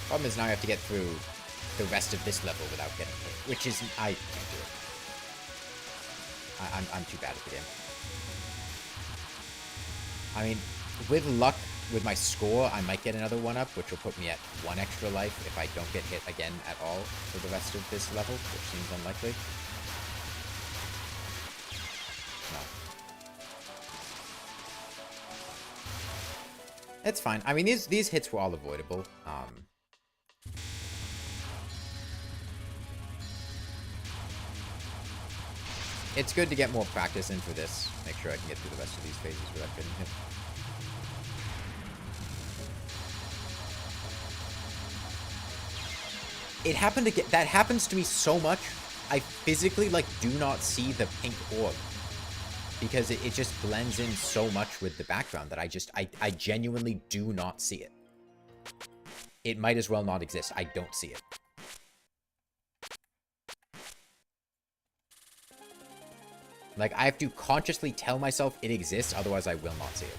Problem is now I have to get through the rest of this level without getting hit, which is... I can't do it. I'm too bad at the game. I mean, with luck, with my score, I might get another 1-up, which will put me at 1 extra life if I don't get hit again at all for the rest of this level, which seems unlikely. No. It's fine. I mean, these hits were all avoidable. It's good to get more practice in for this. Make sure I can get through the rest of these phases without getting hit. It happened again. That happens to me so much. I physically, like, do not see the pink orb. Because it just blends in so much with the background that I genuinely do not see it. It might as well not exist. I don't see it. Like, I have to consciously tell myself it exists, otherwise I will not see it.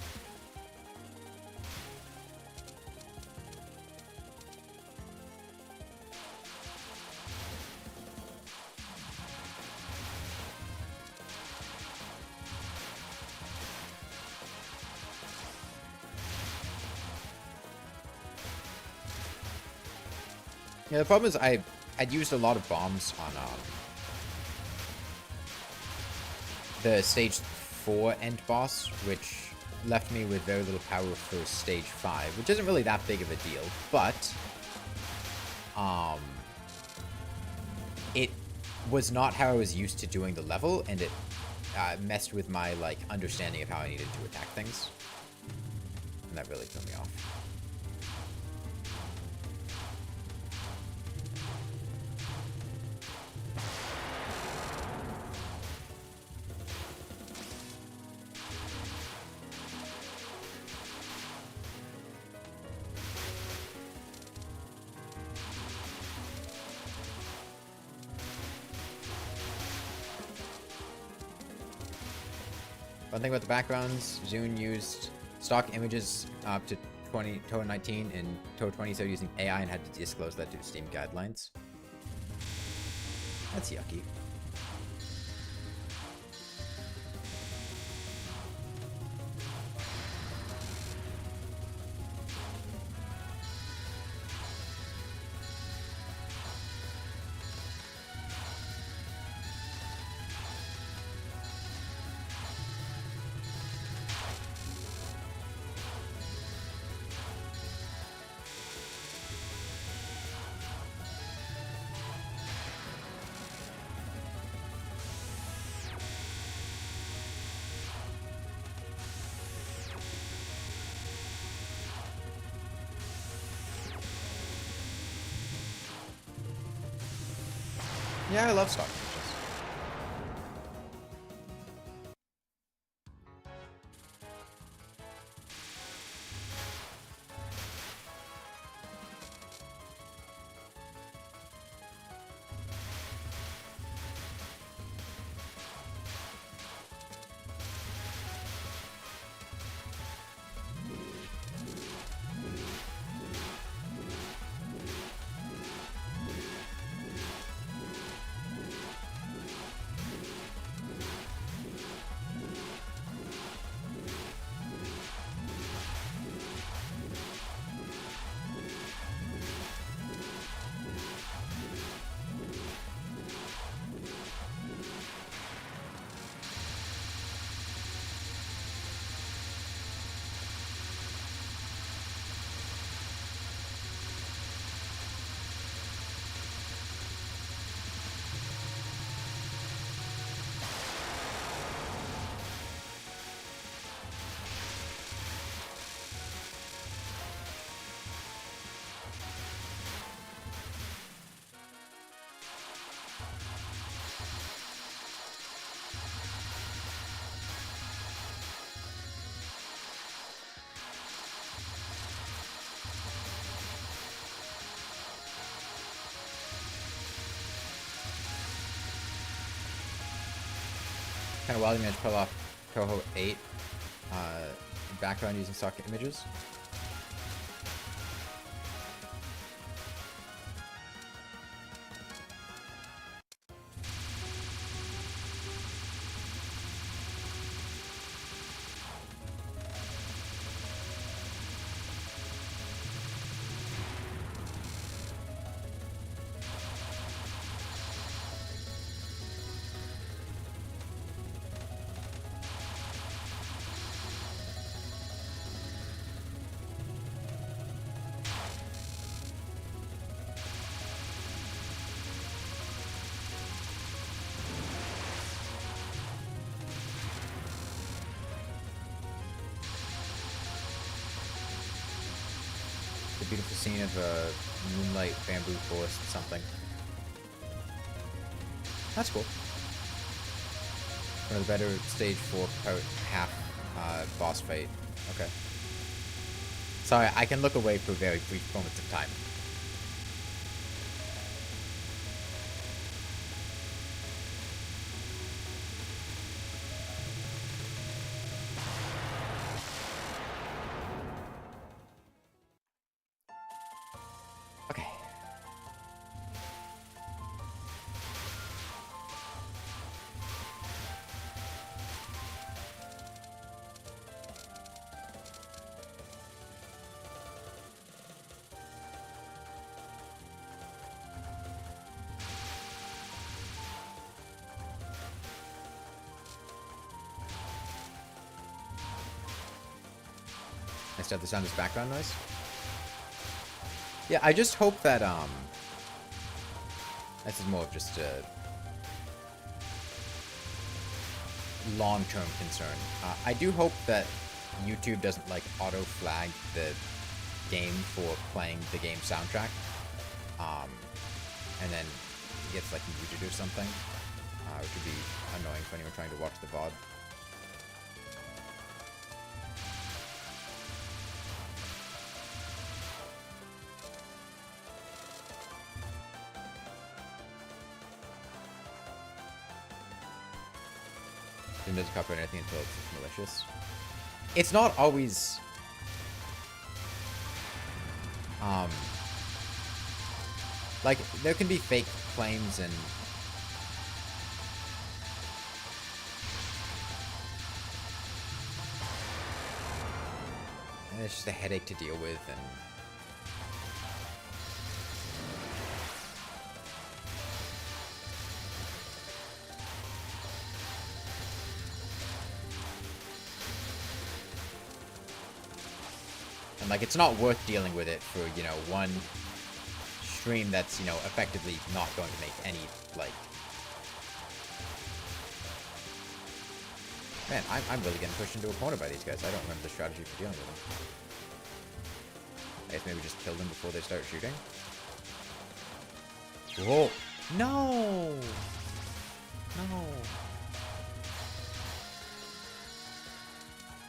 Yeah, the problem is I'd used a lot of bombs on the stage 4 end boss, which left me with very little power for stage 5, which isn't really that big of a deal, but it was not how I was used to doing the level, and it messed with my, like, understanding of how I needed to attack things, and that really threw me off. One thing about the backgrounds, Zune used stock images up to Touhou 19 and Touhou 20 started using AI and had to disclose that to Steam guidelines. That's yucky. Yeah, I love stock images. Kind of wild, you managed to pull off Touhou 8 background using stock images. The beautiful scene of a moonlight bamboo forest something. That's cool. One of the better stage 4 half boss fight. Okay. Sorry, I can look away for very brief moments of time. Okay. Nice to have the sound as background noise. Yeah, I just hope that, this is more of just a long-term concern. I do hope that YouTube doesn't, like, auto-flag the game for playing the game soundtrack. And then it gets, like, muted or something. Which would be annoying for anyone trying to watch the VOD. It doesn't copyright anything until it's malicious. It's not always... like, there can be fake claims and... it's just a headache to deal with, and... and, like, it's not worth dealing with it for, you know, one stream that's, you know, effectively not going to make any, like... Man, I'm really getting pushed into a corner by these guys. I don't remember the strategy for dealing with them. I guess maybe just kill them before they start shooting. Whoa! No! No!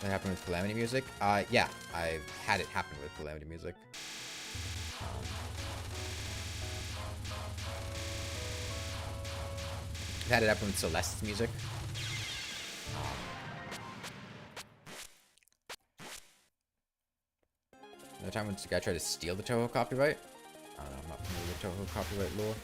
That happened with Calamity Music? Yeah, I've had it happen with Calamity Music. I've had it happen with Celeste's music. Another time when this guy tried to steal the Touhou copyright. I don't know, I'm not familiar with Touhou copyright lore.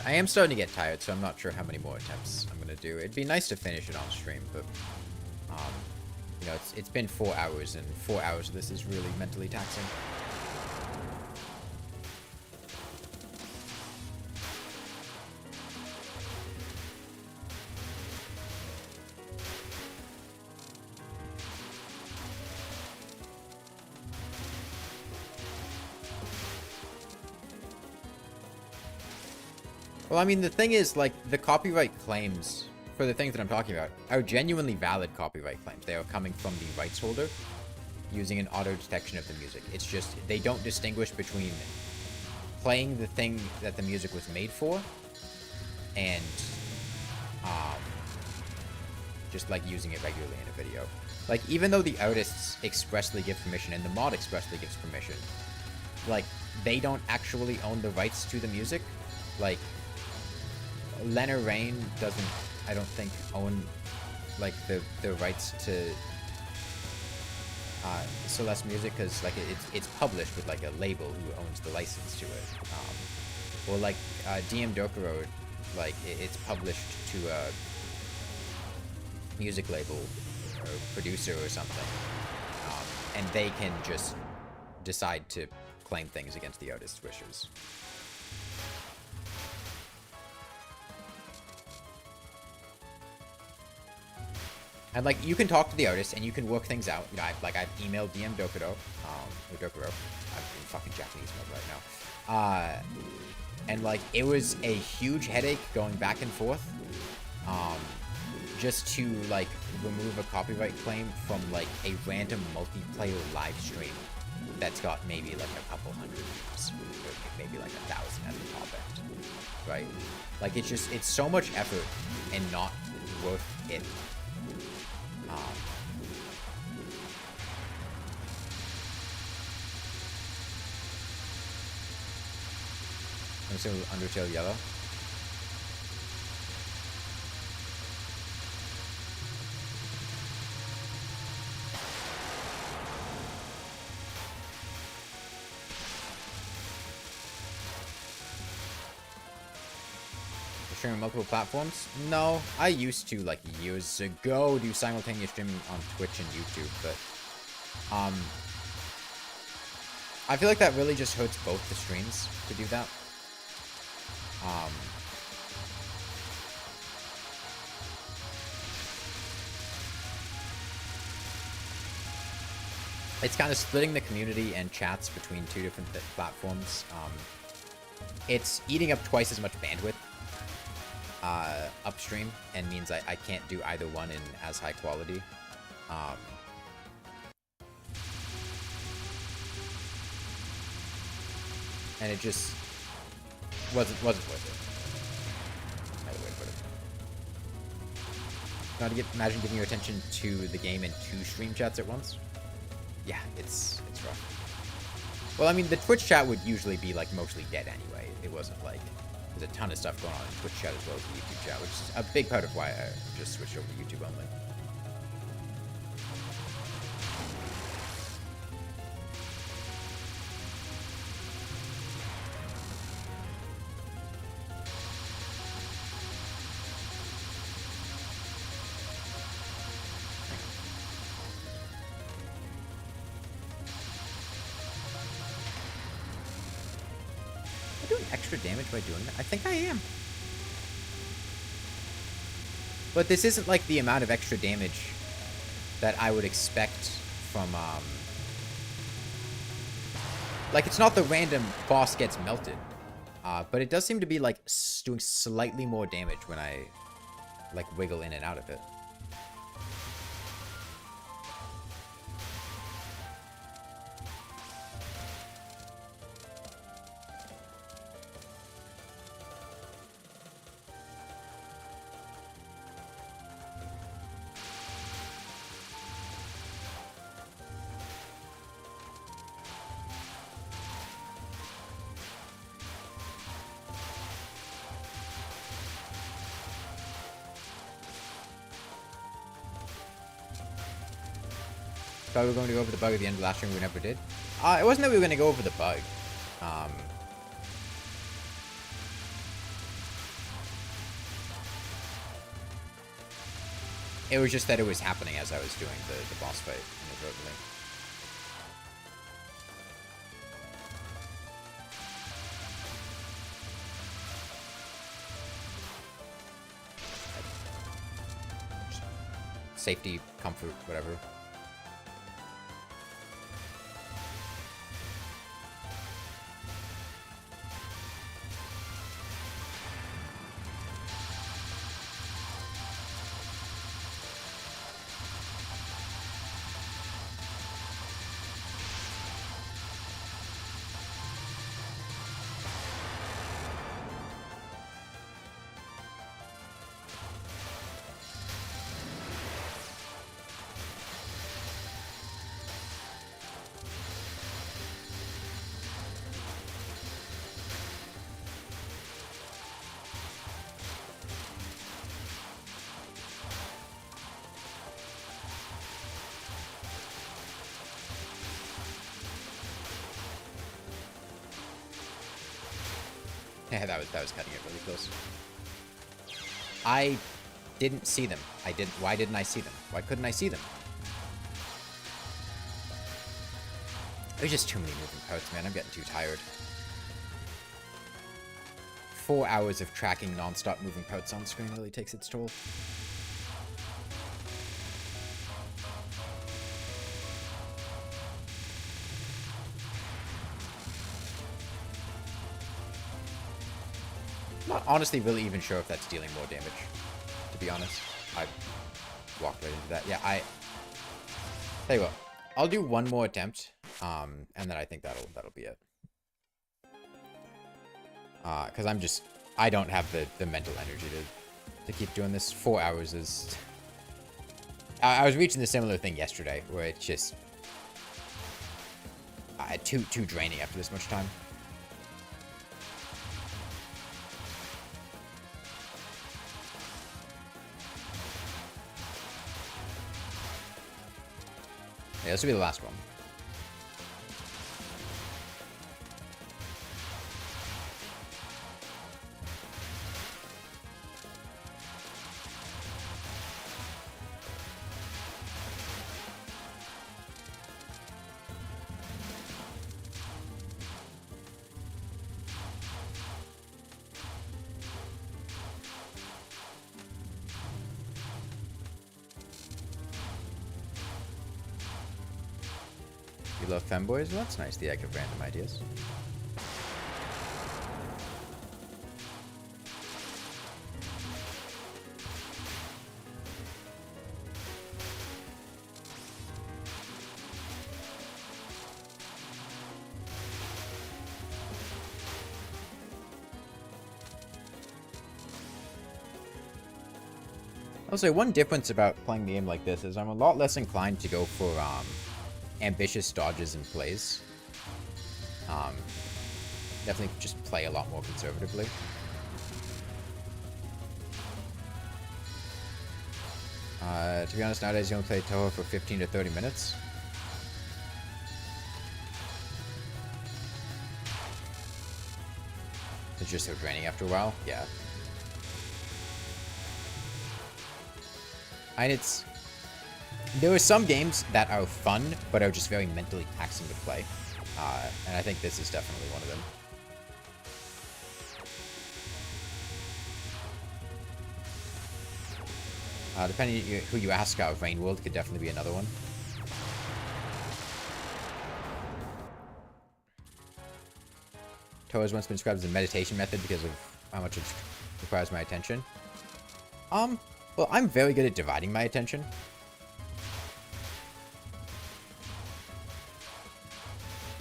I am starting to get tired, so I'm not sure how many more attempts I'm going to do. It'd be nice to finish it on stream, but, you know, it's been 4 hours, and 4 hours of this is really mentally taxing. Well, I mean, the thing is, like, the copyright claims for the things that I'm talking about are genuinely valid copyright claims. They are coming from the rights holder using an auto detection of the music. It's just they don't distinguish between playing the thing that the music was made for and just like using it regularly in a video. Like, even though the artists expressly give permission and the mod expressly gives permission, like, they don't actually own the rights to the music. Like, Lena Rain doesn't, I don't think, own like the rights to Celeste music, because like it's published with like a label who owns the license to it. Or like DM Dokuro, like it's published to a music label or producer or something, and they can just decide to claim things against the artist's wishes. And like, you can talk to the artist and you can work things out. You know, I've emailed DM Dokuro, or Dokuro. I'm in fucking Japanese mode right now. And like, it was a huge headache going back and forth, just to like remove a copyright claim from like a random multiplayer live stream that's got maybe like a couple hundred views, or maybe like 1,000 at the top end, right? Like, it's just, it's so much effort and not worth it. I'm still Undertale Yellow. Streaming multiple platforms? No, I used to, like, years ago, do simultaneous streaming on Twitch and YouTube, but I feel like that really just hurts both the streams to do that. It's kind of splitting the community and chats between two different platforms. It's eating up twice as much bandwidth upstream, and means I can't do either one in as high quality. And it just wasn't worth it. Either way to put it. Now, imagine giving your attention to the game in 2 stream chats at once. Yeah, it's rough. Well, I mean, the Twitch chat would usually be like mostly dead anyway. It wasn't like there's a ton of stuff going on in Twitch chat as well as the YouTube chat, which is a big part of why I just switched over to YouTube only. Extra damage by doing that? I think I am. But this isn't like the amount of extra damage that I would expect from, like, it's not the random boss gets melted. But it does seem to be, like, doing slightly more damage when I, like, wiggle in and out of it. Thought we were going to go over the bug at the end of last stream, we never did. It wasn't that we were going to go over the bug. It was just that it was happening as I was doing the boss fight inadvertently. Safety, comfort, whatever. Okay, that was cutting it really close. I didn't see them. Why didn't I see them? Why couldn't I see them? There's just too many moving parts, man. I'm getting too tired. 4 hours of tracking non-stop moving parts on screen really takes its toll. Not honestly really even sure if that's dealing more damage, to be honest. I walked right into that. Yeah, tell you what, I'll do one more attempt, and then I think that'll be it. Because I don't have the mental energy to keep doing this. 4 hours is... I was reaching the similar thing yesterday, where it's just... too draining after this much time. Yeah, this will be the last one. You love femboys? Well, that's nice, the egg of random ideas. I'll say one difference about playing the game like this is I'm a lot less inclined to go for ambitious dodges and plays. Definitely just play a lot more conservatively. To be honest, nowadays you only play Touhou for 15 to 30 minutes. It's just so draining after a while. Yeah. And there are some games that are fun, but are just very mentally taxing to play. And I think this is definitely one of them. Depending on who you ask, Rain World could definitely be another one. Touhou has once been described as a meditation method because of how much it requires my attention. Well, I'm very good at dividing my attention.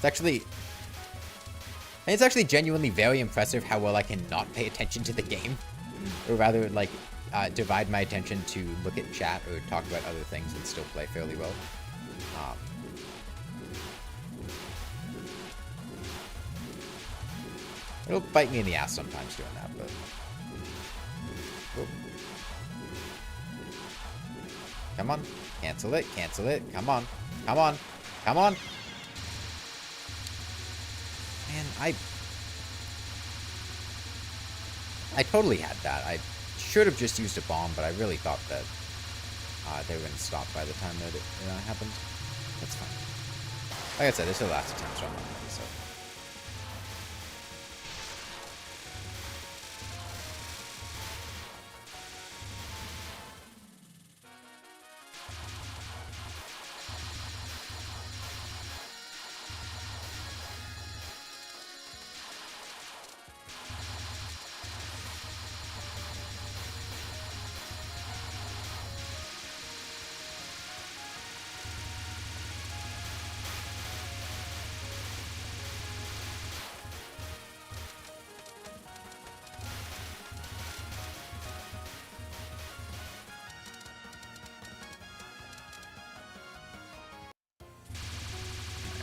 It's actually genuinely very impressive how well I can not pay attention to the game. Or rather, like, divide my attention to look at chat or talk about other things and still play fairly well. It'll bite me in the ass sometimes doing that, but... Whoop. Come on. Cancel it. Cancel it. Come on. Come on. Come on. Man, I totally had that. I should have just used a bomb, but I really thought that they were going to stop by the time that it happened. That's fine. Like I said, this is the last attempt, so I'm not ready, so...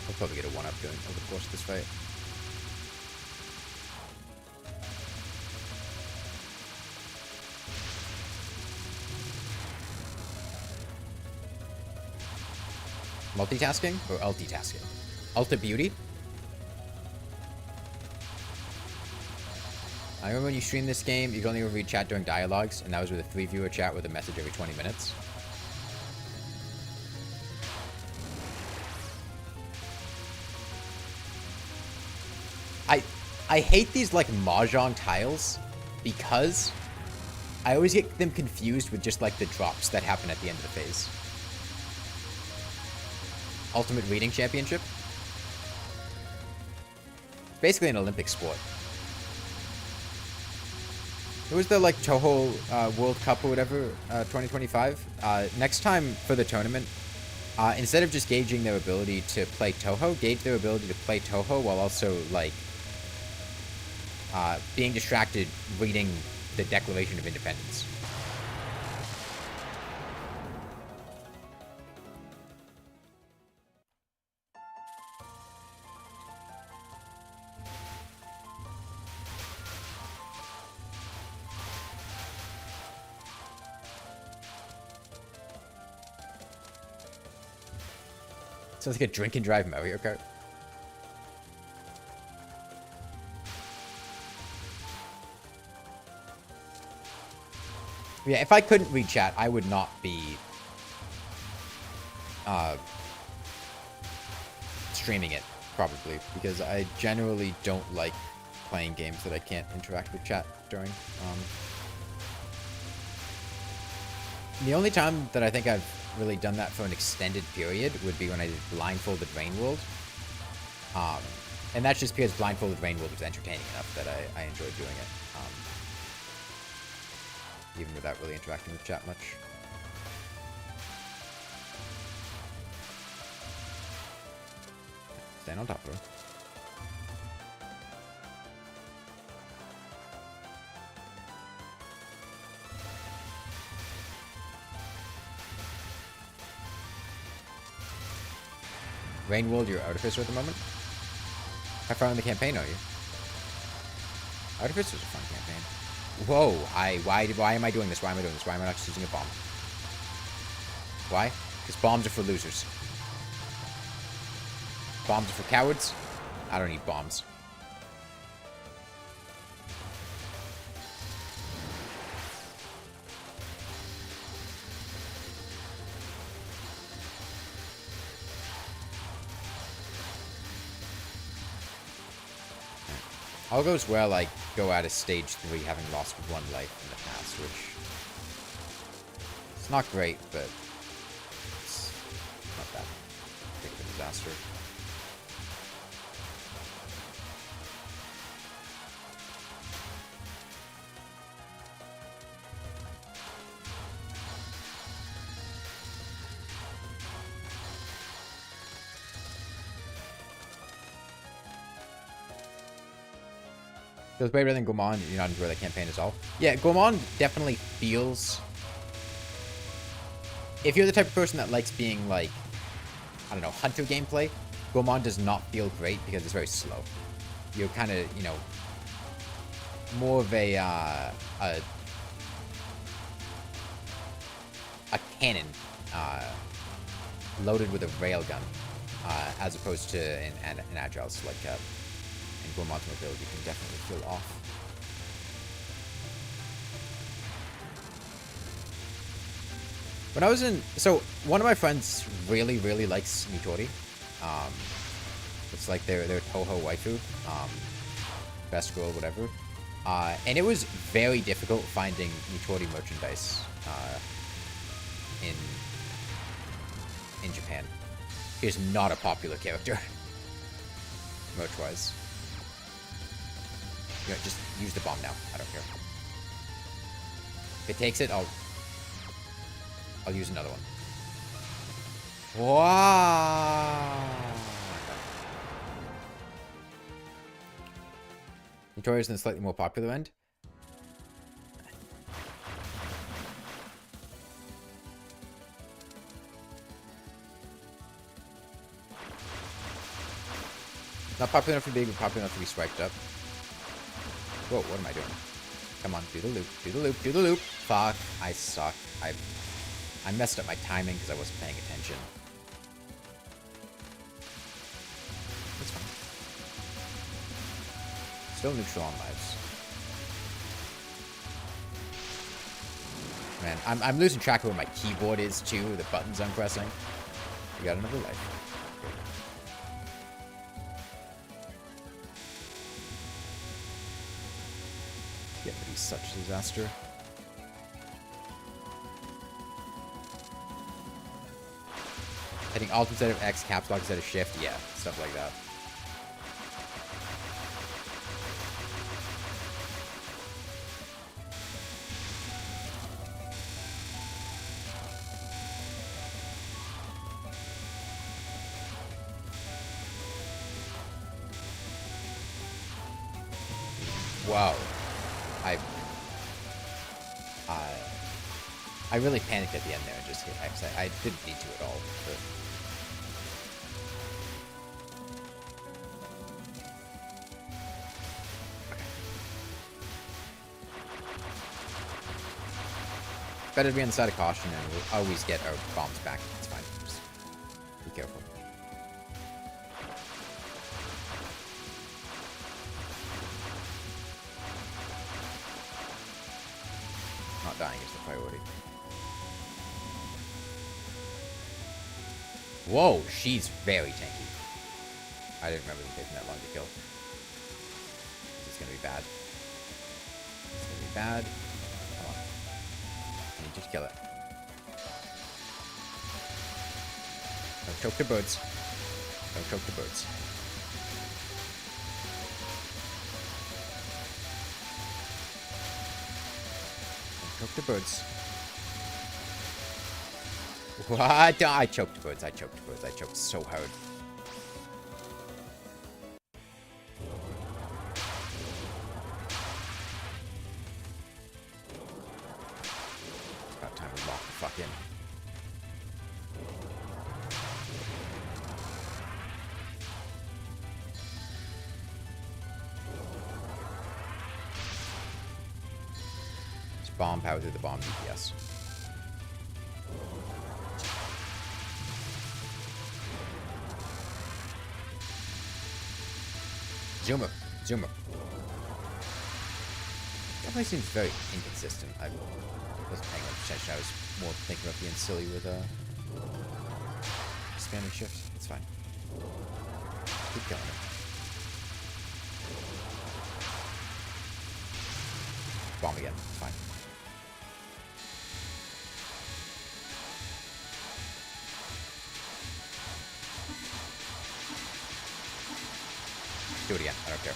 I'll probably get a 1-up going over the course of this fight. Multitasking or ultitasking? Ulta beauty? I remember when you stream this game, you can only read chat during dialogues, and that was with a 3-viewer chat with a message every 20 minutes. I hate these, like, mahjong tiles because I always get them confused with just, like, the drops that happen at the end of the phase. Ultimate Reading Championship. Basically an Olympic sport. It was the, like, Touhou World Cup or whatever, 2025. Next time for the tournament, instead of just gauging their ability to play Touhou, gauge their ability to play Touhou while also, like, being distracted reading the Declaration of Independence. Sounds like a drink and drive Mario Kart. Yeah, if I couldn't read chat, I would not be streaming it, probably, because I generally don't like playing games that I can't interact with chat during. The only time that I think I've really done that for an extended period would be when I did Blindfolded Rain World. And that's just because Blindfolded Rain World was entertaining enough that I enjoyed doing it. Even without really interacting with chat much. Stand on top of her. Rainworld, you're Artificer at the moment? How far in the campaign are you? Artificer's a fun campaign. Whoa, why am I doing this? Why am I doing this? Why am I not just using a bomb? Why? Because bombs are for losers. Bombs are for cowards. I don't need bombs. All goes well, I go out of stage 3 having lost 1 life in the past, which it's not great, but it's not that big of a disaster. Feels way better than Goemon. You not enjoy that campaign at all? Yeah, Goemon definitely feels... If you're the type of person that likes being, like, I don't know, hunter gameplay, Goemon does not feel great because it's very slow. You're kind of, you know, more of a cannon loaded with a railgun, as opposed to an agile like and Goemon's mobility can definitely feel off. When I was in... So, one of my friends really, really likes Nitori. It's like their Touhou waifu. Best girl, whatever. And it was very difficult finding Nitori merchandise in Japan. He is not a popular character. Merch-wise. You know, just use the bomb now. I don't care. If it takes it, I'll use another one. Wow. Notorious in the slightly more popular end. Not popular enough to be big, but popular enough to be spiked up. Whoa, what am I doing? Come on, do the loop, do the loop, do the loop. Fuck, I suck. I messed up my timing because I wasn't paying attention. That's fine. Still neutral on lives. Man, I'm losing track of where my keyboard is, too. The buttons I'm pressing. We got another life. Yeah, but he's such a disaster. I think Alt instead of X, caps lock instead of Shift. Yeah, stuff like that. Wow. I really panicked at the end there and just hit X. I didn't need to at all, but... Okay. Better to be on the side of caution, and we'll always get our bombs back. It's fine. Just be careful. Not dying is the priority. Whoa, she's very tanky. I didn't remember them taking that long to kill. This is gonna be bad. It's gonna be bad. Come on. I need you to kill it. Don't choke the birds. Don't choke the birds. Don't choke the birds. What? I choked birds. I choked birds. I choked so hard. It's about time we lock the fuck in. Just bomb power through the bomb DPS. Zoomer. Zoomer. Definitely seems very inconsistent. I wasn't paying much attention. I was more thinking about being silly with spamming shift. It's fine. Keep killing it. Bomb again. It's fine. Do it again. I don't care.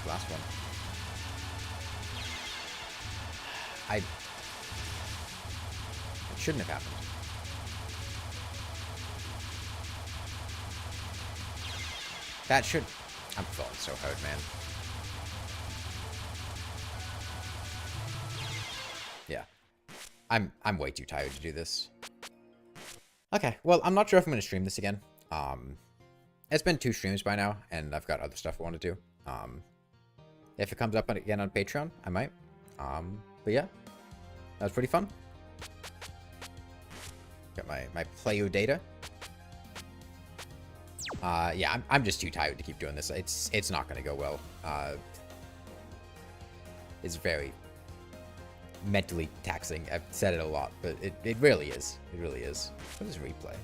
Last one. It shouldn't have happened. That should... I'm falling so hard, man. Yeah. I'm way too tired to do this. Okay, well, I'm not sure if I'm going to stream this again. It's been 2 streams by now, and I've got other stuff I want to do. If it comes up again on Patreon, I might. But yeah, that was pretty fun. Got my player data. Yeah, I'm just too tired to keep doing this. It's not going to go well. It's very mentally taxing. I've said it a lot, but it really is. It really is. What is replay?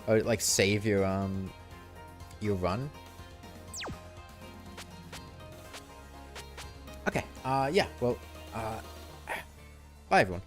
Oh, like save your run. Okay. Yeah. Well. Bye, everyone.